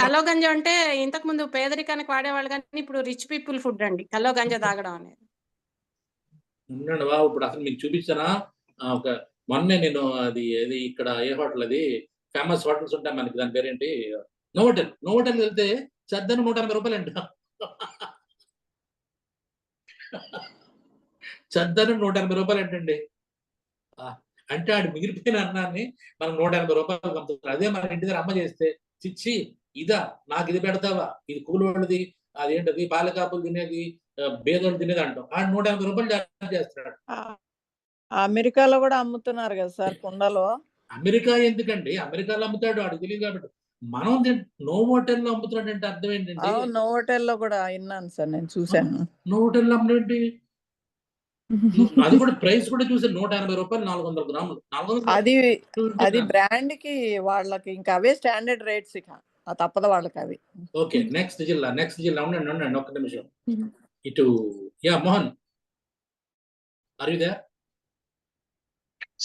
కలో గంజ అంటే ఇంతకు ముందు పేదరికానికి వాడేవాళ్ళు, కానీ ఇప్పుడు రిచ్ పీపుల్ ఫుడ్ అండి కలో గంజ తాగడం అనేది. ఉండండి బాబు, ఇప్పుడు అసలు మీకు చూపించానా ఒక మొన్నే నేను అది ఏది ఇక్కడ ఏ హోటల్, అది ఫేమస్ హోటల్స్ ఉంటాయి మనకి, దాని పేరేంటి, నోవోటెల్. నోవోటెల్ వెళ్తే చెద్దను 180 రూపాయలు అంట. చెద్దను 180 రూపాయలు ఏంటండి. అంటే ఆడు మిగిలిపోయిన అన్నాన్ని మనం 180 రూపాయలు పంపుతారు. అదే మన ఇంటి దగ్గర అమ్మ చేస్తే, చిచ్చి ఇదా నాకు ఇది పెడతావా, ఇది కూలివాళ్ళది, అదేంటది పాలకాపులు తినేది, బేదోళ్ళు తినేది అంటాం. ఆడు 180 రూపాయలు చార్జ్ చేస్తున్నాడు. అమెరికాలో కూడా అమ్ముతున్నారు కదా సార్ కుండలో. అమెరికా ఎందుకండి, అమెరికాలో అమ్ముతాడు, ఆడు తెలియదు కాబట్టి. మనం నో హోటల్లో అమ్ముతున్నాడు అంటే అర్థం ఏంటంటే, నో హోటల్లో కూడా విన్నాను సార్, నేను చూసాను. నో హోటల్లో అమ్మేంటి, అది కూడా ప్రైస్ కూడా చూసాను, 180 రూపాయలు 400 గ్రాములు. అది బ్రాండ్ కి వాళ్ళకి ఇంకా అవే స్టాండర్డ్ రేట్స్, ఇక తప్పదు వాళ్ళకి అవి. ఓకే, నెక్స్ట్ జిల్లా ఉండండి ఒక్క నిమిషం. ఇటు Mohan, are you there?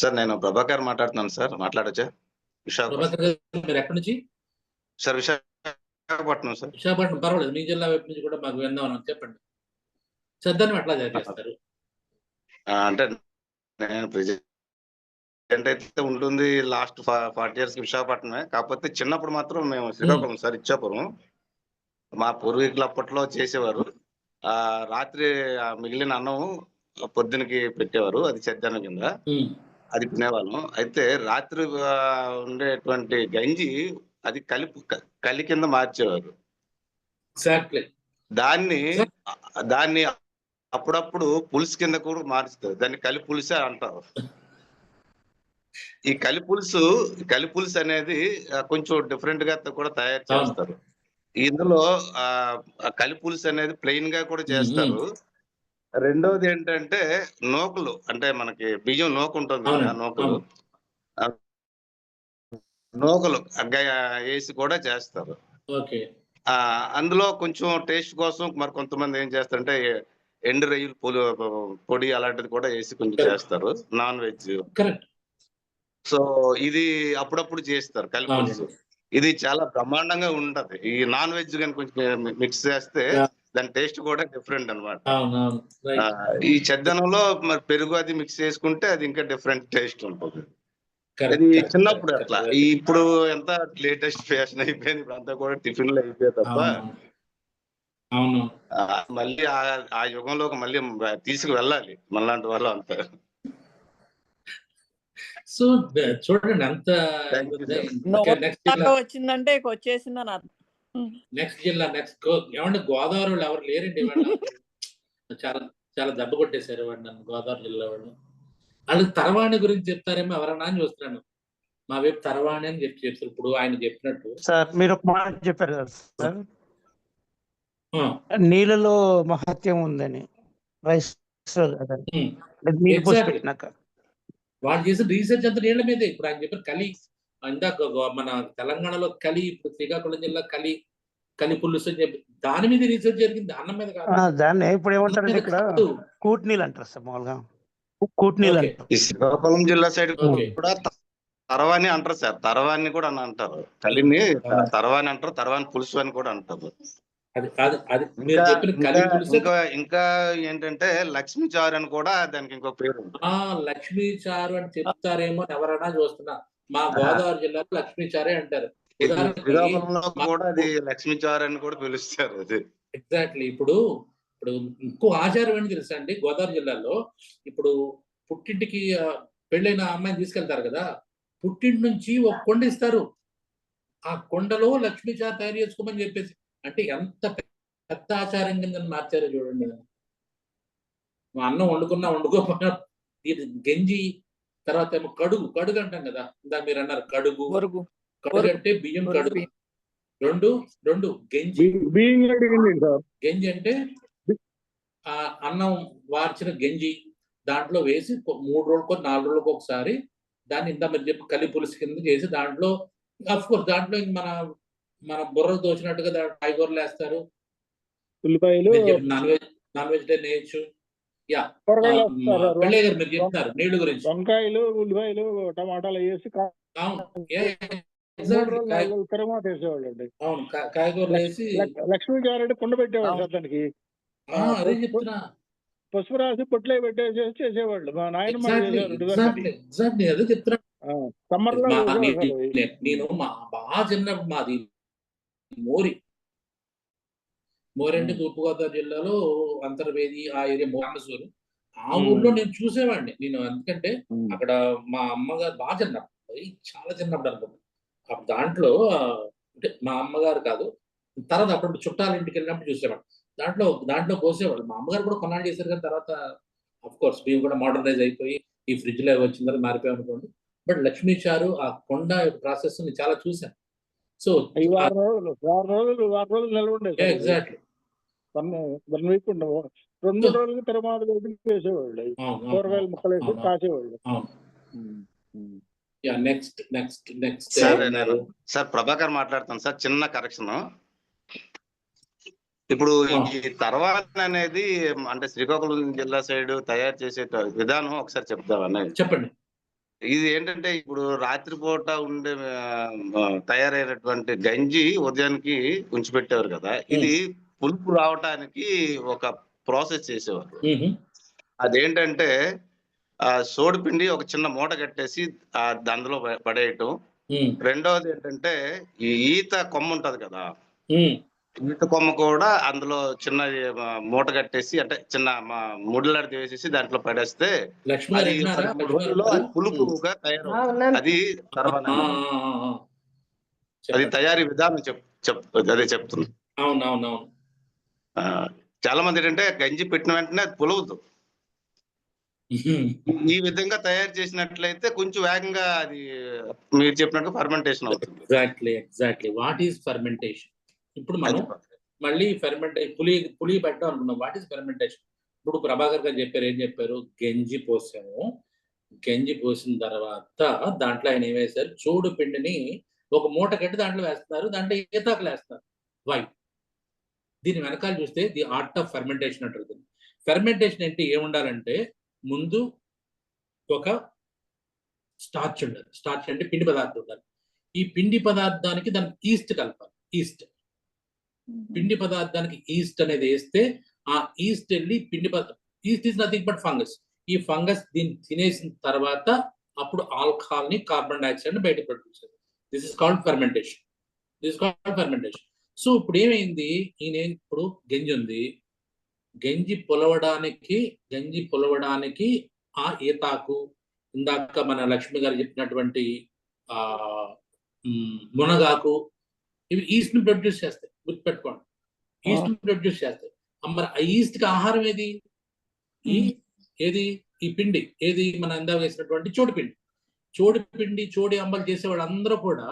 Sir నేను ప్రభాకర్ మాట్లాడుతున్నాను సార్, మాట్లాడొచ్చా? ప్రభాకర్ గారు, మీరు ఎక్కడి నుంచి? Sir Visakhapatnam sir. విశాఖపట్నం, పర్వాలేదు, మీ జిల్లా వైపు నుంచి కూడా మాకు విందామని చెప్పండి. చెద్దన్నం ఎట్లా చేస్తారు? అంటే నేను ప్రెజెంట్ అయితే ఉంటుంది లాస్ట్ 40 years విశాఖపట్నమే. కాకపోతే చిన్నప్పుడు మాత్రం మేము శ్రీకాకుళం సార్, ఇచ్చాపురం. మా పూర్వీకులు అప్పట్లో చేసేవారు. రాత్రి మిగిలిన అన్నం పొద్దునకి పెట్టేవారు, అది చెద్దన్నం కింద, అది తినేవాళ్ళం. అయితే రాత్రి ఉండేటువంటి గంజి అది కలి కింద మార్చేవారు. దాన్ని అప్పుడప్పుడు పులుసు కింద కూడా మారుస్తారు, దాన్ని కలి పులుసే అంటారు. ఈ కలి పులుసు అనేది కొంచెం డిఫరెంట్ గా కూడా తయారు చేస్తారు. ఇందులో కలి పులుసు అనేది ప్లెయిన్ గా కూడా చేస్తారు. రెండోది ఏంటంటే నూకలు, అంటే మనకి బియ్యం నూక ఉంటుంది కదా, నూకలు వేసి కూడా చేస్తారు. అందులో కొంచెం టేస్ట్ కోసం మరి కొంతమంది ఏం చేస్తారంటే ఎండు రొయ్యలు పొడి అలాంటిది కూడా వేసి కొంచెం చేస్తారు, నాన్ వెజ్. సో ఇది అప్పుడప్పుడు చేస్తారు కలిపి. ఇది చాలా బ్రహ్మాండంగా ఉంటది. ఈ నాన్ వెజ్ కానీ కొంచెం మిక్స్ చేస్తే దాని టేస్ట్ కూడా డిఫరెంట్ అన్నమాట. ఈ చెద్దనంలో మరి పెరుగు అది మిక్స్ చేసుకుంటే అది ఇంకా డిఫరెంట్ టేస్ట్ ఉంటుంది. అది చిన్నప్పుడు అట్లా. ఇప్పుడు ఎంత లేటెస్ట్ ఫ్యాషన్ అయిపోయింది, ఇప్పుడు అంతా కూడా టిఫిన్లు అయిపోయాయి తప్ప మళ్ళీ ఆ యుగంలోకి మళ్ళీ తీసుకు వెళ్ళాలి మనలాంటి వాళ్ళు అంతా. సో చూడండి అంత వచ్చిందంటే వచ్చేసిందని అర్థం. నెక్స్ట్ జిల్లా ఏమంటే గోదావరి వాళ్ళు ఎవరు లేరండి వాళ్ళు. చాలా చాలా దెబ్బ కొట్టేశారు వాడు నన్ను, గోదావరి జిల్లా వాళ్ళు. వాళ్ళకి తరవాణి గురించి చెప్తారేమో ఎవరన్నా అని చూస్తున్నాను. మా వైపు తరవాణి అని చెప్తారు. ఇప్పుడు ఆయన చెప్పినట్టు సార్ మీరు ఒక మాట చెప్పారు కదా సార్, నీళ్ళలో మహత్యం ఉందని. రైస్ వాళ్ళు చేసిన రీసెర్చ్ అంతా నీళ్ళ మీదే. ఇప్పుడు ఆయన చెప్పిన కలి, ఇందాక మన తెలంగాణలో కలి, ఇప్పుడు శ్రీకాకుళం జిల్లా కలి పులుసు అని చెప్పి దాని మీద రీసెర్చ్ జరిగింది, అన్నం మీద కాదు. దాన్ని ఇప్పుడు ఏమంటారు, ఇక్కడ కూట్ నీళ్ళు అంటారు సార్, మామూలుగా కూట్ నీళ్ళు అంటారు. ఈ శ్రీకాకుళం జిల్లా సైడ్ కూడా తరవాని అంటారు సార్, తరవాన్ని కూడా అని అంటారు. కలిని తరవాని అంటారు, తరవాని పులుసు అని కూడా అంటారు. ఇంకా ఏంటంటే లక్ష్మీ చారు అని కూడా దానికి ఇంకో పేరు. లక్ష్మీ చారు అని చెప్తారేమో ఎవరైనా చూస్తున్నా. మా గోదావరి జిల్లాలో లక్ష్మీ చారే అంటారు. శ్రీకాకుళంలో కూడా అది లక్ష్మీ చారు అని కూడా పిలుస్తారు. అది ఎగ్జాక్ట్లీ. ఇప్పుడు ఇంకో ఆచారం ఏంటి తెలుసా అండి, గోదావరి జిల్లాలో ఇప్పుడు పుట్టింటికి పెళ్ళైన అమ్మాయిని తీసుకెళ్తారు కదా, పుట్టింటి నుంచి ఒక కొండ ఇస్తారు, ఆ కొండలో లక్ష్మీ చారు తయారు చేసుకోమని చెప్పేసి. అంటే ఎంత పెద్ద ఆచారం కింద మార్చారో చూడండి. మా అన్నం వండుకోపోయినా గంజి తర్వాత ఏమో కడుగు అంటాం కదా, ఇందాక మీరు అన్నారు కడుగు అంటే బియ్యం కడుగు. రెండు గంజి. గంజి అంటే అన్నం వార్చిన గంజి, దాంట్లో వేసి 3 రోజులకో 4 రోజులకు ఒకసారి దాన్ని ఇంత మీరు చెప్పి కలి పులుసు కింద చేసి దాంట్లో అఫ్ కోర్స్ దాంట్లో మన బుర్రలు తోచినట్టుగా కాయగూరలు వేస్తారు, ఉల్లిపాయలు, నాన్ వెజిటేరియన్ వేయచ్చు. యా పెళ్ళయ్య గారు మీరు చెప్తున్నారు నీళ్లు గురించి. వంకాయలు, ఉల్లిపాయలు, టమాటాలు వేసి తర్వాత వేసేవాళ్ళు అండి. అవును, కాయగూరలు వేసి లక్ష్మీ గారెడ్డి కుండ పెట్టేవాళ్ళు సార్ దానికి. అదే చెప్తున్నా, పసుపు రాసి పొట్లే పెట్టేసి చేసేవాళ్ళు. మా నాయనమ్మ అదే చెప్తున్నా. సమ్మర్ లో నేను బాగా చిన్నప్పుడు మాది మోరి అంటే తూర్పుగోదావరి జిల్లాలో అంతర్వేది ఆ ఏరియా మోహనసూరు. ఆ ఊర్లో నేను చూసేవాడిని. నేను ఎందుకంటే అక్కడ మా అమ్మగారు బాగా చిన్నప్పుడు, చాలా చిన్నప్పుడు అనుకుంటా. అప్పుడు దాంట్లో అంటే మా అమ్మగారు కాదు, తర్వాత అప్పుడు చుట్టాల ఇంటికి వెళ్ళినప్పుడు చూసేవాడు. దాంట్లో పోసేవాళ్ళు. మా అమ్మగారు కూడా కొన్నాళ్ళు చేశారు, కానీ తర్వాత అఫ్ కోర్స్ మేము కూడా మోడర్నైజ్ అయిపోయి ఈ ఫ్రిడ్జ్ లో వచ్చిన తర్వాత మారిపోయాం అనుకోండి. బట్ లక్ష్మీ చారు ఆ కొండ ప్రాసెస్ ని చాలా చూశాను. సో వారం రోజులు నిల్వ ఉండేది. ఎగ్జాక్ట్లీ 1 వీక్ ఉండవు. 2 రోజులకి తర్వాత వేసేవాళ్ళు, కూరగాయలు ముక్కలు వేసి కాసేవాళ్ళు. నెక్స్ట్ సార్ ప్రభాకర్ మాట్లాడుతాను సార్. చిన్న కరెక్షన్. ఇప్పుడు ఈ తర్వాత అనేది అంటే శ్రీకాకుళం జిల్లా సైడ్ తయారు చేసే విధానం ఒకసారి చెప్తామని. చెప్పండి. ఇది ఏంటంటే ఇప్పుడు రాత్రిపూట ఉండే తయారైనటువంటి గంజి ఉదయానికి ఉంచిపెట్టేవారు కదా, ఇది పులుపు రావటానికి ఒక ప్రాసెస్ చేసేవారు. అదేంటంటే సోడిపిండి ఒక చిన్న మూట కట్టేసి అందులో పడేయటం. రెండవది ఏంటంటే ఈ ఈత కొమ్మ ఉంటది కదా, ఈత కొమ్మ కూడా అందులో చిన్న మూట కట్టేసి అంటే చిన్న ముడిలాడితే వేసేసి దాంట్లో పడేస్తే అది 3 రోజుల్లో పులుపుగా తయారవుతుంది. అది తర్వాత అది తయారీ విధానం అదే చెప్తుంది. అవునవునవును. చాలా మంది ఏంటంటే గంజి పెట్టిన వెంటనే అది పులవదు. ఈ విధంగా తయారు చేసినట్లయితే కొంచెం వేగంగా అది మీరు చెప్పినట్టు ఫర్మెంటేషన్ అవుతుంది. Exactly what is fermentation? ఇప్పుడు మనం మళ్ళీ పులి పెట్టడం అనుకున్నాం. What is fermentation? ఇప్పుడు ప్రభాకర్ గారు చెప్పారు, ఏం చెప్పారు? గంజి పోసాము. గంజి పోసిన తర్వాత దాంట్లో ఆయన ఏం వేశారు? చూడు పిండిని ఒక మూట కట్టి దాంట్లో వేస్తున్నారు, దాంట్లో ఈతాకులు వేస్తున్నారు. వై? దీని వెనకాల చూస్తే ది ఆర్ట్ ఆఫ్ ఫర్మెంటేషన్ అంటారు. ఫర్మెంటేషన్ అంటే ఏముండాలంటే ముందు ఒక స్టార్చ్ ఉండాలి. స్టార్చ్ అంటే పిండి పదార్థం ఉండాలి. ఈ పిండి పదార్థానికి దానికి ఈస్ట్ కలపాలి. పిండి పదార్థానికి ఈస్ట్ అనేది వేస్తే ఆ ఈస్ట్ వెళ్ళి east is nothing but fungus. ఈ ఫంగస్ దీన్ని తినేసిన తర్వాత అప్పుడు ఆల్కహాల్ ని, కార్బన్ డైఆక్సైడ్ ని బయట ప్రొడ్యూస్ చేస్తుంది. This is called fermentation. So ఇప్పుడు ఏమైంది? ఇప్పుడు గంజి ఉంది. గంజి పొలవడానికి ఆ ఈతాకు, ఇందాక మన లక్ష్మి గారు చెప్పినటువంటి మునగాకు, ఇవి ఈస్ట్ ని ప్రొడ్యూస్ చేస్తాయి. గుర్తుపెట్టుకోండి, ఈస్ట్ ని ప్రొడ్యూస్ చేస్తాయి. మరి ఆ ఈస్ట్ కి ఆహారం ఏది? ఈ పిండి. ఏది? మన ఇందాక వేసినటువంటి చోడి అంబలు చేసే వాళ్ళందరూ కూడా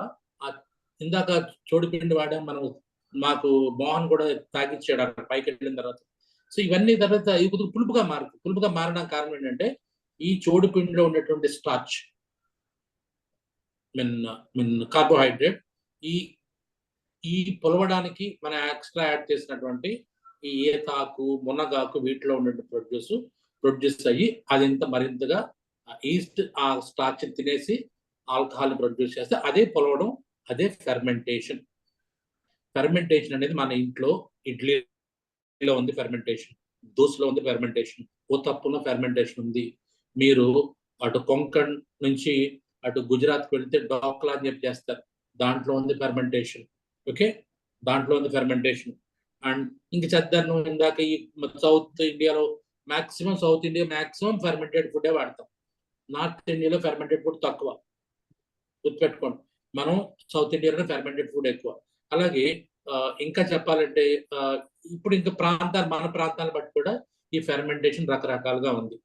ఇందాక చోడిపిండి వాడాం మనం. మాకు మోహన్ కూడా తాగిచ్చాడు అక్కడ పైకి వెళ్ళిన తర్వాత. సో ఇవన్నీ తర్వాత పులుపుగా మారుతుంది. పులుపుగా మారడానికి కారణం ఏంటంటే ఈ చోడిపిండిలో ఉండేటువంటి స్టార్చ్, కార్బోహైడ్రేట్, ఈ పొలవడానికి మనం ఎక్స్ట్రా యాడ్ చేసినటువంటి ఈ ఏతాకు, మునగాకు, వీటిలో ఉండే ప్రొడ్యూస్ అయ్యి అదింత మరింతగా ఈస్ట్ ఆ స్టార్చ్ తినేసి ఆల్కహాల్ ప్రొడ్యూస్ చేస్తే అదే పొలవడం, అదే ఫెర్మెంటేషన్. ఫెర్మెంటేషన్ అనేది మన ఇంట్లో ఇడ్లీలో ఉంది ఫెర్మెంటేషన్, దోశలో ఉంది ఫెర్మెంటేషన్, ఊతప్పంలో ఫెర్మెంటేషన్ ఉంది. మీరు అటు కొంకణ్ నుంచి అటు గుజరాత్కి వెళ్తే డోక్లా అని చెప్పి చేస్తారు, దాంట్లో ఉంది ఫెర్మెంటేషన్. ఓకే, దాంట్లో ఉంది ఫెర్మెంటేషన్. అండ్ ఇంక చెద్దను ఇందాక ఈ సౌత్ ఇండియాలో సౌత్ ఇండియా మ్యాక్సిమం ఫెర్మెంటెడ్ ఫుడే వాడతాం. నార్త్ ఇండియాలో ఫెర్మెంటెడ్ ఫుడ్ తక్కువ. గుర్తుపెట్టుకోండి, మనం సౌత్ ఇండియాలో ఫెర్మెంటెడ్ ఫుడ్ ఎక్కువ. అలాగే ఇంకా చెప్పాలంటే ఇప్పుడు ఇంకా మన ప్రాంతాలను బట్టి కూడా ఈ ఫెర్మెంటేషన్ రకరకాలుగా ఉంది.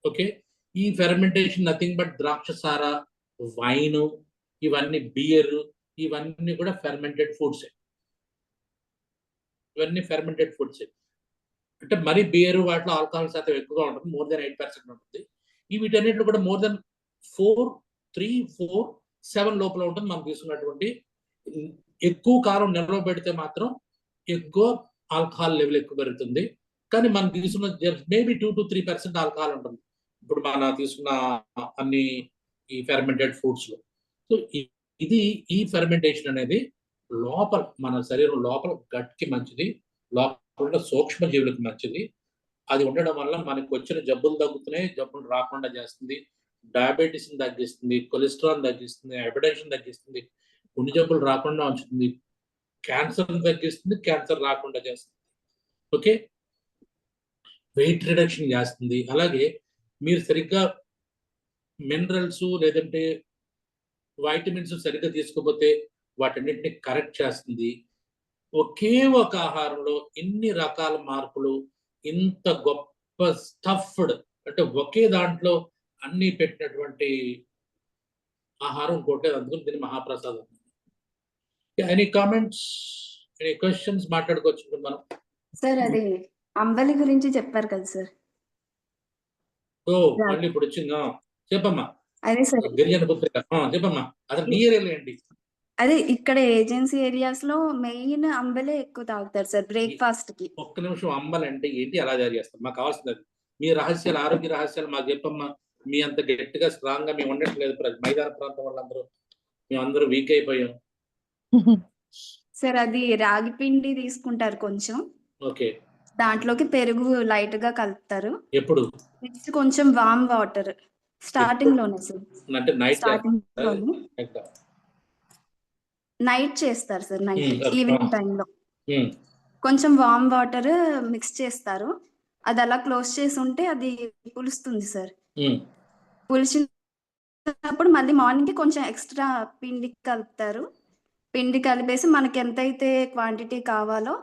ఓకే, ఈ ఫెర్మెంటేషన్ నథింగ్ బట్ ద్రాక్షసార, వైన్, ఇవన్నీ బియర్, ఇవన్నీ కూడా ఫెర్మెంటెడ్ ఫుడ్స్. ఇవన్నీ ఫెర్మెంటెడ్ ఫుడ్స్. అంటే మరి బియర్ వాటిలో ఆల్కహాల్ శాతం ఎక్కువగా ఉంటుంది, మోర్ దెన్ 8% ఉంటుంది. ఈ వీటన్నిటిలో కూడా మోర్ దెన్ 4, 3, 4, 7 లోపల ఉంటుంది. మనం తీసుకున్నటువంటి ఎక్కువ కాలం నిల్వ పెడితే మాత్రం ఎక్కువ ఆల్కహాల్ లెవెల్ ఎక్కువ పెరుగుతుంది. కానీ మనం తీసుకున్న మేబీ 2 to 3% ఆల్కహాల్ ఉంటుంది ఇప్పుడు మన తీసుకున్న అన్ని ఈ ఫెర్మెంటెడ్ ఫుడ్స్ లో. సో ఇది ఈ ఫెర్మెంటేషన్ అనేది లోపల మన శరీరం లోపల గట్ కి మంచిది, లోపల సూక్ష్మ జీవులకు మంచిది. అది ఉండడం వల్ల మనకు వచ్చిన జబ్బులు తగ్గుతున్నాయి, జబ్బులు రాకుండా చేస్తుంది, డయాబెటీస్ తగ్గిస్తుంది, కొలెస్ట్రాల్ తగ్గిస్తుంది, హైపర్టెన్షన్ తగ్గిస్తుంది, గుండె జబ్బులు రాకుండా ఉంచుతుంది, క్యాన్సర్ తగ్గిస్తుంది, క్యాన్సర్ రాకుండా చేస్తుంది. ఓకే, వెయిట్ రిడక్షన్ చేస్తుంది. అలాగే మీరు సరిగ్గా మినరల్స్ లేదంటే వైటమిన్స్ సరిగ్గా తీసుకోకపోతే వాటన్నిటిని కరెక్ట్ చేస్తుంది. ఒకే ఒక ఆహారంలో ఇన్ని రకాల మార్పులు, ఇంత గొప్ప స్టఫ్డ్ అంటే ఒకే దాంట్లో అన్ని పెట్టినటువంటి ఆహారం కొట్టేది, అందుకని దీన్ని మహాప్రసాదం. ఎనీ కామెంట్స్, ఎనీ క్వశ్చన్స్ మాట్లాడుకోవచ్చు మనం. సార్ అది అంబలి గురించి చెప్పారు కదా సార్. ఓ మళ్ళీ ఇప్పుడు వచ్చిందా, చెప్పమ్మా. అదే సార్, గిరిజన పుత్రిక చెప్పమ్మా. అసలు నీ ఏరియాలో ఏంటి? అదే ఇక్కడ ఏజెన్సీ ఏరియాస్ లో మెయిన్ అంబలే ఎక్కువ తాగుతారు సార్ బ్రేక్ఫాస్ట్ కి. ఒక్క నిమిషం, అంబలి అంటే ఏంటి, ఎలా తయారు చేస్తాం? మాకు కావాల్సింది అది. మీ రహస్యాలు, ఆరోగ్య రహస్యాలు మాకు చెప్పమ్మా. మీ అంత గట్టిగా స్ట్రాంగ్ గా మేము ఉండట్లేదు. మైదాన ప్రాంతం వాళ్ళందరూ మేమందరూ వీక్ అయిపోయాం. సార్ అది రాగి పిండి తీసుకుంటారు కొంచెం, ఓకే, దాంట్లోకి పెరుగు లైట్ గా కలుపుతారు. ఎప్పుడు? నెక్స్ట్ కొంచెం వామ్ వాటర్ స్టార్టింగ్ లోనే సార్. అంటే నైట్ స్టార్టింగ్ నైట్ చేస్తారు సార్, నైట్ ఈవినింగ్ టైంలో కొంచెం వామ్ వాటర్ మిక్స్ చేస్తారు. అది అలా క్లోజ్ చేసి ఉంటే అది పులుస్తుంది సార్. పులిచినప్పుడు మళ్ళీ మార్నింగ్ కి కొంచెం ఎక్స్ట్రా పిండి కలుపుతారు. పిండి కలిపేసి మనకి ఎంతైతే క్వాంటిటీ కావాలో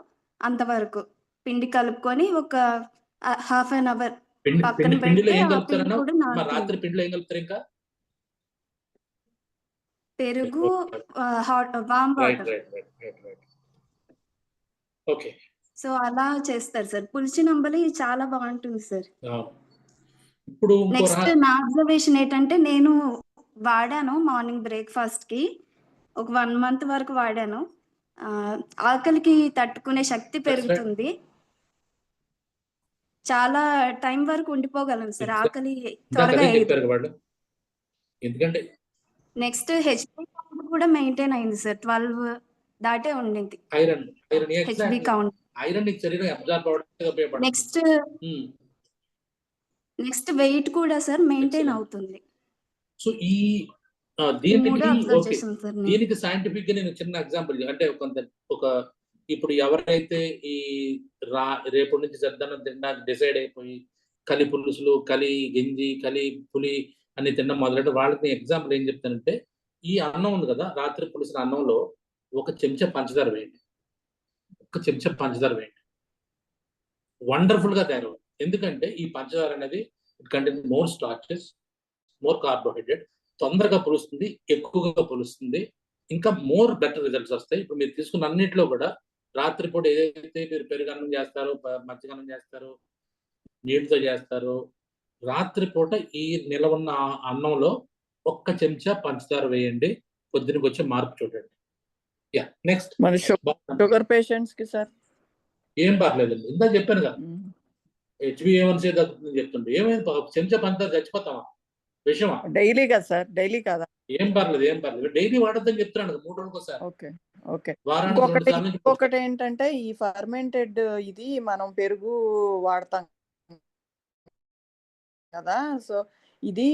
అంతవరకు పిండి కలుపుకొని ఒక హాఫ్ అన్ అవర్ పక్కన పెడితే ఆ పిండి కూడా రాత్రి పిండిలో ఏం కలుపుతారు? ఇంకా పెరుగు, hot warm water. Okay, so అలా చేస్తారు సార్. పులిచిన అంబలి చాలా బాగుంటుంది సార్. ఇప్పుడు నెక్స్ట్ నా అబ్జర్వేషన్ ఏంటంటే, నేను వాడాను మార్నింగ్ బ్రేక్ఫాస్ట్ కి ఒక 1 month వరకు వాడాను. ఆకలికి తట్టుకునే శక్తి పెరుగుతుంది. చాలా టైం వరకు ఉండిపోగలను సార్, ఆకలి త్వరగా వాళ్ళు. ఎందుకంటే నెక్స్ట్ హెచ్బి కౌంట్ కూడా మెయింటైన్ అయింది సార్. 12 దాటే ఉండింది ఐరన్ హెచ్బి కౌంట్. ఐరన్ శరీరం అబ్జార్బ్ అవడానికి ఉపయోగపడుతుంది. నెక్స్ట్ వెయిట్ కూడా సార్ మెయింటైన్ అవుతుంది. సో ఈ దీనికి సైంటిఫిక్ గా నేను చిన్న ఎగ్జాంపుల్ అంటే ఒక ఇప్పుడు ఎవరైతే ఈ రేపు నుంచి సద్దన్నం తినడానికి డిసైడ్ అయిపోయి కలి పులుసులు, కలి గంజి, కలి పులి అని తినడం మొదలెట్టు వాళ్ళకి ఎగ్జాంపుల్ ఏం చెప్తానంటే, ఈ అన్నం ఉంది కదా, రాత్రి పులిసిన అన్నంలో 1 చెంచా పంచదార వేయండి. 1 చెంచా పంచదార వేయండి, వండర్ఫుల్ గా తయారవుతుంది. ఎందుకంటే ఈ పంచదార అనేది it contains more starches, more carbohydrate, తొందరగా పులుస్తుంది, ఎక్కువగా పులుస్తుంది, ఇంకా మోర్ బెటర్ రిజల్ట్స్ వస్తాయి. ఇప్పుడు మీరు తీసుకున్న అన్నింటిలో కూడా రాత్రిపూట ఏదైతే మీరు పెరుగన్నం చేస్తారో, మజ్జిగన్నం చేస్తారో, నీటితో చేస్తారో, రాత్రిపూట ఈ నిలవ ఉన్న అన్నంలో 1 చెంచా పంచదార వేయండి, పొద్దునకి వచ్చే మార్పు చూడండి. Yeah, next. మరి షుగర్ పేషెంట్స్ కి సార్ ఏం పర్లేదండి, ఇందా చెప్పాను కదా, HbA1c తగ్గుతుందని చెప్తుంటే ఏమైంది? 1 చెంచా పంచదార చచ్చిపోతామా? విషయమా? డైలీ కదా సార్, డైలీ కదా. ఏం పర్లేదు, డైలీ వాడద్దని చెప్తున్నాను 3 రోజులకు ఒకసారి. Okay okay. వారానికి ఇంకొకటి ఏంటంటే, ఈ ఫర్మెంటెడ్ ఇది మనం పెరుగు వాడతాం కదా, సో ఇది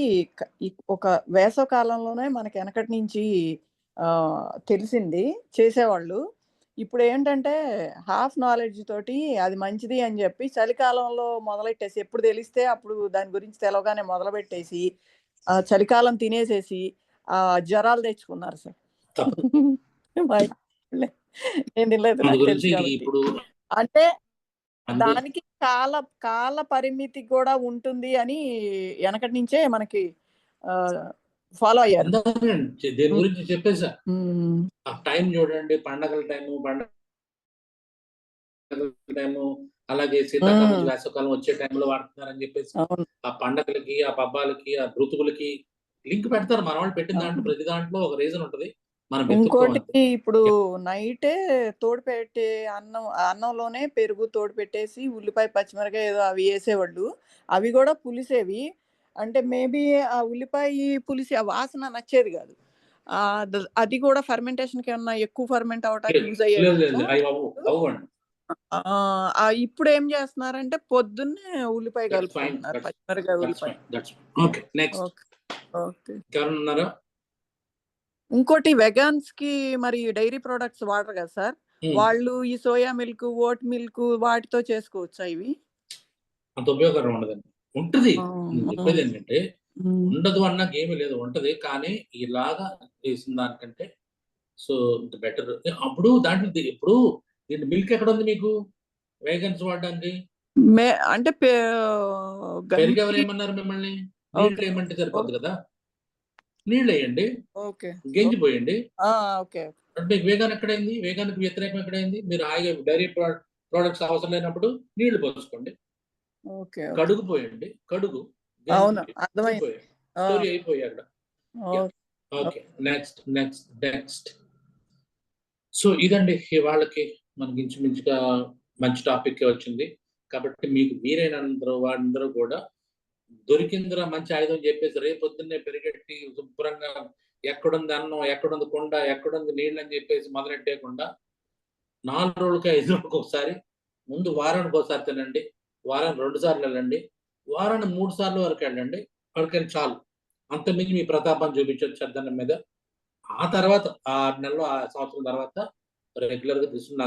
ఒక వేసవ కాలంలోనే మనకి వెనకటి నుంచి తెలిసింది చేసేవాళ్ళు. ఇప్పుడు ఏంటంటే హాఫ్ నాలెడ్జ్ తోటి అది మంచిది అని చెప్పి చలికాలంలో మొదలెట్టేసి, ఎప్పుడు తెలిస్తే అప్పుడు దాని గురించి తెలవగానే మొదలుపెట్టేసి చలికాలం తినేసేసి జ్వరాలు తెచ్చుకున్నారు సార్. నేను తినలేదు, నాకు తెలుసు కాబట్టి. అంటే దానికి కాల పరిమితి కూడా ఉంటుంది అని వెనకటి నుంచే మనకి ఫాలో అయ్యారు. దేని గురించి చెప్పేసా, ఆ టైం చూడండి, పండగల టైము, అలాగే శీతాకాలం వేసవకాలం వచ్చే టైంలో వాడుతున్నారని చెప్పేసి ఆ పండగలకి, ఆ పబ్బాలకి, ఆ ఋతువులకి లింక్ పెడతారు. మన వాళ్ళు పెట్టిన దాంట్లో ప్రతి దాంట్లో ఒక రీజన్ ఉంటది. ఇంకోటి ఇప్పుడు నైటే తోడు పెట్టే అన్నంలోనే పెరుగు తోడు పెట్టేసి ఉల్లిపాయ పచ్చిమిరకాయ ఏదో అవి వేసేవాళ్ళు. అవి కూడా పులిసేవి. అంటే మేబీ ఆ ఉల్లిపాయ పులిసి ఆ వాసన నచ్చేది కాదు. అది కూడా ఫర్మెంటేషన్ కి ఏమన్నా ఎక్కువ ఫర్మెంట్ అవటానికి యూజ్ అయ్యేది. ఇప్పుడు ఏం చేస్తున్నారంటే పొద్దున్నే ఉల్లిపాయ కలుపుకుంటున్నారు, పచ్చిమిరకాయ ఉల్లిపాయ. ఇంకోటి వెగాన్స్ కి మరి డైరీ ప్రొడక్ట్స్ వాడరు కదా సార్, వాళ్ళు ఈ సోయా మిల్క్, ఓట్ మిల్క్ వాటితో చేసుకోవచ్చా ఇవి? అంత ఉపయోగకరం ఉండదండి. ఉంటది, చెప్పేది ఏంటంటే ఉండదు అన్నాక ఏమీ లేదు, ఉంటది. కానీ ఇలాగా చేసిన దానికంటే సో బెటర్. అప్పుడు దాంట్లో ఇప్పుడు మిల్క్ ఎక్కడ ఉంది మీకు వేగన్స్ వాడడానికి? అంటే పెరుగు ఎవరు ఏమన్నారు మిమ్మల్ని? నీళ్ళు ఏమంటే సరిపోద్ది కదా, నీళ్ళు వేయండి, గెంజిపోయండి. అంటే మీకు వేగాన్ ఎక్కడైంది? వేగానికి వ్యతిరేకం ఎక్కడైంది? మీరు హాయిగా డైరీ ప్రోడక్ట్స్ అవసరం లేనప్పుడు నీళ్లు పోసుకోండి, కడుగు పోయండి, కడుగు స్టోరీ అయిపోయి అక్కడ. Okay, next. సో ఇదండి వాళ్ళకి మనకి ఇంచుమించుగా మంచి టాపిక్ వచ్చింది. కాబట్టి మీకు వీరైనందరూ వాళ్ళందరూ కూడా దొరికిందిరా మంచి ఆయుధం చెప్పేసి రేపొద్దున్నే పెరిగెట్టి శుభ్రంగా ఎక్కడుంది అన్నం, ఎక్కడుంది కుండ, ఎక్కడుంది నీళ్ళు అని చెప్పేసి మొదలెట్టేయకుండా 4 రోజులకి 5 రోజులకు ఒకసారి, ముందు వారానికి ఒకసారి తినండి, వారానికి 2 సార్లు వెళ్ళండి, వారానికి 3 సార్లు వరకు వెళ్ళండి, అక్కడికి చాలు. అంతకుమించి మీ ప్రతాపం చూపించవచ్చు చద్దన్నం మీద. ఆ తర్వాత 6 నెలలు, ఆ సంవత్సరం తర్వాత రెగ్యులర్గా తీసుకున్న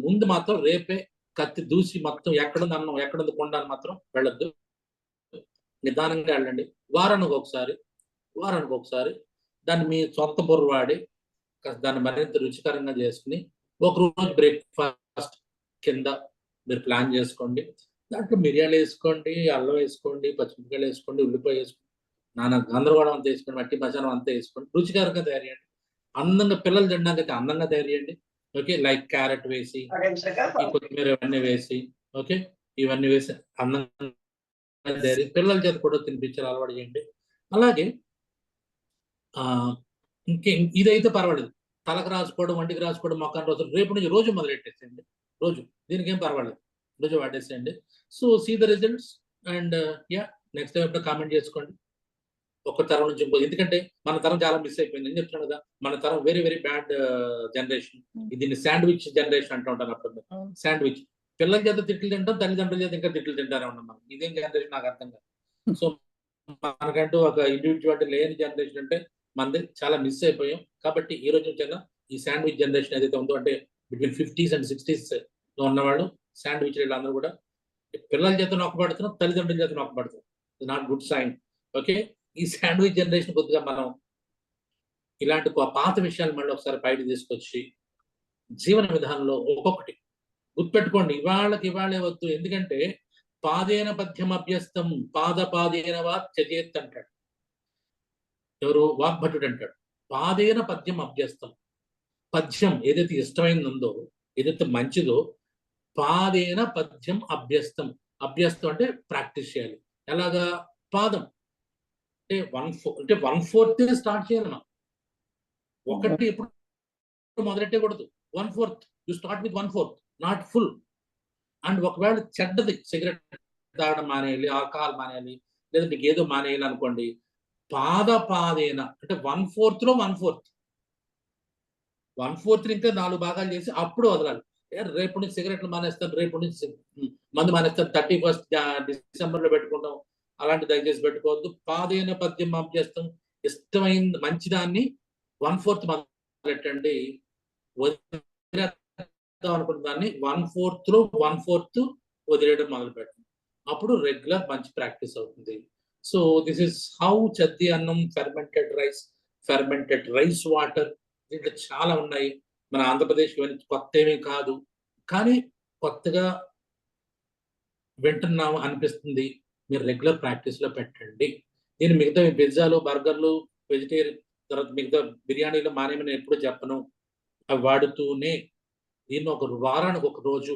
ముందు మాత్రం రేపే కత్తి దూసి మొత్తం ఎక్కడుంది అన్నం, ఎక్కడుంది కుండ అని మాత్రం వెళ్ళొద్దు. నిదానంగా వెళ్ళండి. వారానికి ఒకసారి దాన్ని మీ సొంత బుర్ర వాడి దాన్ని మరింత రుచికరంగా చేసుకుని ఒక రోజు బ్రేక్ఫాస్ట్ కింద మీరు ప్లాన్ చేసుకోండి. దాంట్లో మిరియాలు వేసుకోండి, అల్లం వేసుకోండి, పచ్చిమిరకాయలు వేసుకోండి, ఉల్లిపాయ వేసుకోండి, నానా గందరగోళం అంతా వేసుకోండి, మట్టి మసాలా అంతా వేసుకోండి, రుచికరంగా తయారు చేయండి. అందంగా పిల్లలు తినడానికి అందంగా తయారు చేయండి. ఓకే, లైక్ క్యారెట్ వేసి, ఈ కొత్తిమీర ఇవన్నీ వేసి, ఓకే, ఇవన్నీ వేసి అందంగా పిల్లల చేత కూడా తినిపించాలి, అలవాటు చేయండి. అలాగే ఇదైతే పర్వాలేదు, తలకు రాసుకోవడం, వంటికి రాసుకోవడం, మొక్కని రోజు రేపు నుంచి రోజు మొదలెట్టేసేయండి. రోజు దీనికి ఏం పర్వాలేదు, రోజు వాడేసేయండి. So see the results and next time ఎప్పుడు కామెంట్ చేసుకోండి. ఒక తరం నుంచి ఇంకో, ఎందుకంటే మన తరం చాలా మిస్ అయిపోయింది అని చెప్తున్నాను కదా. మన తరం వెరీ వెరీ బ్యాడ్ జనరేషన్. దీన్ని శాండ్విచ్ జనరేషన్ అంటూ ఉంటాను. అప్పుడు శాండ్విచ్, పిల్లల చేత తిట్లు తింటాం, తల్లిదండ్రుల చేత ఇంకా తిట్లు తింటారే ఉన్నాం మనం. ఇదేం జనరేషన్ నాకు అర్థం కాదు. సో మనకంటూ ఒక ఇండివిజువాలిటీ లేని జనరేషన్ అంటే మనది చాలా మిస్ అయిపోయాం. కాబట్టి ఈ రోజు నుంచి ఈ శాండ్విచ్ జనరేషన్ ఏదైతే ఉందో, అంటే బిట్వీన్ 50s and 60s లో ఉన్నవాళ్ళు శాండ్విచ్ అందరూ కూడా పిల్లల చేత నొక్కబడుతున్నాం, తల్లిదండ్రుల చేత నొక్కబడుతున్నాం. It's not good sign. Okay, ఈ శాండ్విచ్ జనరేషన్ కొద్దిగా మనం ఇలాంటి పాత విషయాలు మళ్ళీ ఒకసారి బయట తీసుకొచ్చి జీవన విధానంలో ఒక్కొక్కటి గుర్తుపెట్టుకోండి. ఇవాళే వద్దు, ఎందుకంటే పాదేన పద్యం అభ్యస్తం పాదేన వాచ్యజేత్ అంటాడు ఎవరు, వాగ్భటుడు అంటాడు. పాదేన పద్యం అభ్యస్తం, పద్యం ఏదైతే ఇష్టమైందో, ఏదైతే మంచిదో, పాదేన పద్యం అభ్యస్తం. అభ్యస్తం అంటే ప్రాక్టీస్ చేయాలి. ఎలాగా? పాదం అంటే 1/4 స్టార్ట్ చేయాలి మనం. ఒకటి ఎప్పుడు మొదలెట్టకూడదు. 1/4 you start with 1/4, not full. And ఒకవేళ చెడ్డది సిగరెట్ తాగడం మానేయాలి, ఆల్కహాల్ మానేయాలి, లేదా మీకు ఏదో మానేయాలి అనుకోండి, పాదేన అంటే 1/4 లో 1/4 ఇంకా 4 భాగాలు చేసి అప్పుడు వదలాలి. రేపు నుంచి సిగరెట్లు మానేస్తాను, రేపు నుంచి మందు మానేస్తాను, 31st డిసెంబర్ లో పెట్టుకుంటాం, అలాంటి దయచేసి పెట్టుకోవద్దు. పాదేన పద్యం అభ్యస్తం, ఇష్టమైన మంచిదాన్ని 1/4 మొదలెట్టండి. అనుకున్న దాన్ని 1/4 లో 1/4 వదిలేయడం మొదలు పెట్టండి. అప్పుడు రెగ్యులర్ మంచి ప్రాక్టీస్ అవుతుంది. సో దిస్ ఇస్ హౌ చద్ది అన్నం, ఫెర్మెంటెడ్ రైస్ వాటర్, దీంట్లో చాలా ఉన్నాయి. మన ఆంధ్రప్రదేశ్ ఇవన్నీ కొత్త ఏమీ కాదు. కానీ కొత్తగా వింటున్నాము అనిపిస్తుంది, మీరు రెగ్యులర్ ప్రాక్టీస్లో పెట్టండి. నేను మిగతా పిజ్జాలు, బర్గర్లు, వెజిటేరియన్, తర్వాత మిగతా బిర్యానీలు మానేమని ఎప్పుడు చెప్పను. అవి వాడుతూనే దీన్ని ఒక వారానికి ఒక రోజు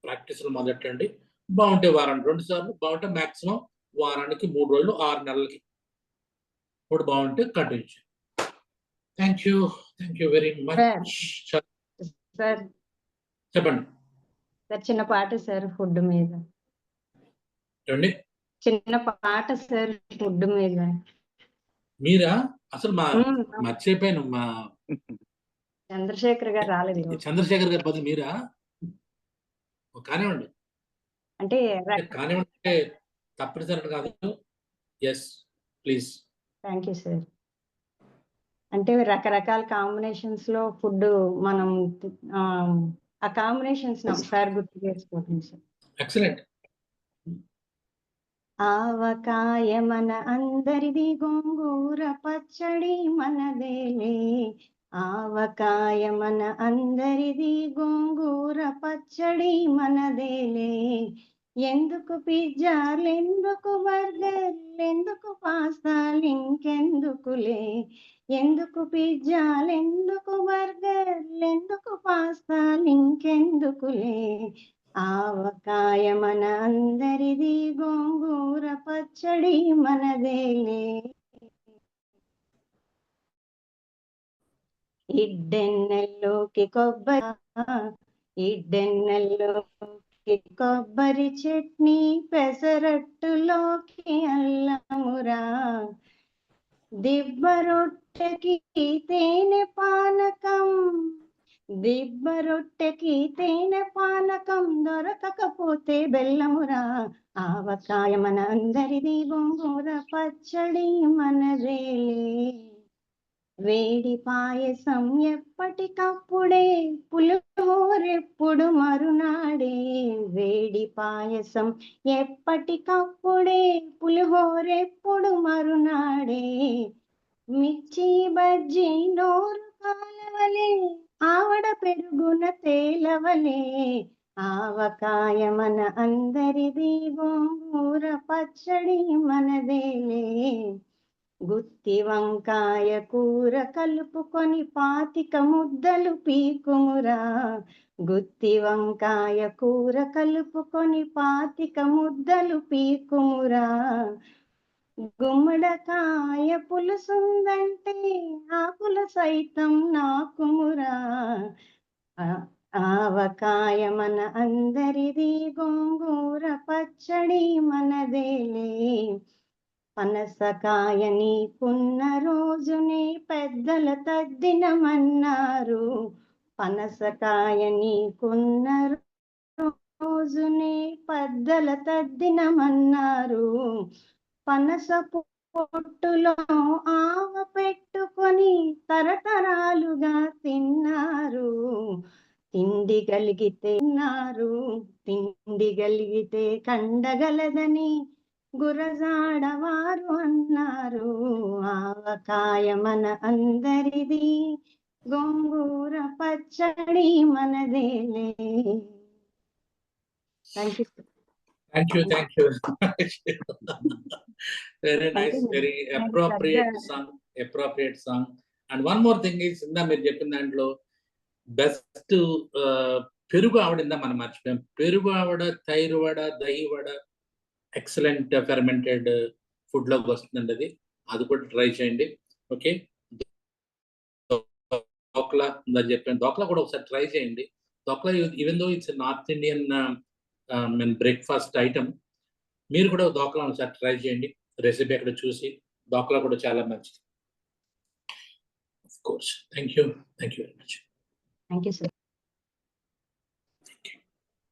ప్రాక్టీస్లు మొదలెట్టండి. బాగుంటే వారానికి 2 సార్లు, బాగుంటే మాక్సిమం వారానికి 3 రోజులు, 6 నెలలకి ఇప్పుడు బాగుంటే కంటిన్యూ చేయండి. Thank you very much. Sir చెప్పండి. సార్ చిన్న పాట సార్ ఫుడ్ మీద. ఏమండి? చిన్న పాట సార్ ఫుడ్ మీద. మీరా? అసలు మర్చిపోయాను, మా చంద్రశేఖర్ గారు రాలేదు. చంద్రశేఖర్ గారి బదులు మీరా? కానివ్వండి, అంటే కానివ్వండి అంటే తప్పనిసరి కాదు. Yes please. Thank you sir. అంటే రకరకాల కాంబినేషన్స్ లో ఫుడ్ మనం ఆ కాంబినేషన్స్ ఒకసారి గుర్తు చేసుకోవటం సార్. ఎక్సలెంట్. ఆవకాయ మన అందరిది, గోంగూర పచ్చడి మనదేలే. ఆవకాయ మన అందరిది, గోంగూర పచ్చడి మనదేలే. ఎందుకు పిజ్జాలు, ఎందుకు బర్గర్లు, ఎందుకు పాస్తాలు, ఇంకెందుకులే. ఎందుకు పిజ్జాలు, ఎందుకు బర్గర్లు, ఎందుకు పాస్తాలు, ఇంకెందుకులే. ఆవకాయ మన అందరిది, గోంగూర పచ్చడి మనదేలే. ఇడ్డెన్నెల్లోకి కొబ్బరి చట్నీ, పెసరట్టులోకి అల్లమురా. దిబ్బ రొట్టెకి తేనె పానకం, దొరకకపోతే బెల్లమురా. ఆవకాయ మన అందరిది, గోంగూర పచ్చడి మనదేలే. వేడి పాయసం ఎప్పటికప్పుడే, పులిహోరెప్పుడు మరునాడే. వేడి పాయసం ఎప్పటికప్పుడే, పులిహోరెప్పుడు మరునాడే. మిర్చి బజ్జీ నోరు కాలవలే, ఆవడ పెరుగున తేలవలే. ఆవకాయ మన అందరిది, గోంగూర పచ్చడి మనదేలే. గుత్తి వంకాయ కూర కలుపుకొని 25 ముద్దలు పీకుమురా. గుత్తి వంకాయ కూర కలుపుకొని 25 ముద్దలు పీకుమురా. గుమ్మడికాయ పులుసుందంటే ఆకుల సైతం నాకుమురా. ఆవకాయ మన అందరిది, గోంగూర పచ్చడి మనదేలే. పనసకాయ నీకున్న రోజునే పెద్దల తద్దినమన్నారు. పనసకాయ నీకున్న రోజునే పెద్దల తద్దినమన్నారు. పనస పొట్టులో ఆవ పెట్టుకొని తరతరాలుగా తిన్నారు. తిండి గలిగితే కండగలదని గురజాడవారు అన్నారు. ఆవకాయ మన అందరిది, గోంగూర పచ్చడి మనదేలే. Thank you. Very nice, very appropriate song. And one more thing is, ఇందా మీరు చెప్పిన దాంట్లో బెస్ట్ పెరుగు ఆవడిందా మనం మర్చిపోయాం. పెరుగు ఆవడ, తైరు వడ, dahi vada excellent fermented food లోకి వస్తుందండి. అది కూడా ట్రై చేయండి. ఓకే, దోక్లా చెప్పాను, దోక్లా కూడా ఒకసారి ట్రై చేయండి. Dhokla even though it's north Indian breakfast item, మీరు కూడా దోక్లా ఒకసారి ట్రై చేయండి. రెసిపీ అక్కడ చూసి, దోక్లా కూడా చాలా మంచిది. Of course. Thank you very much. Thank you sir.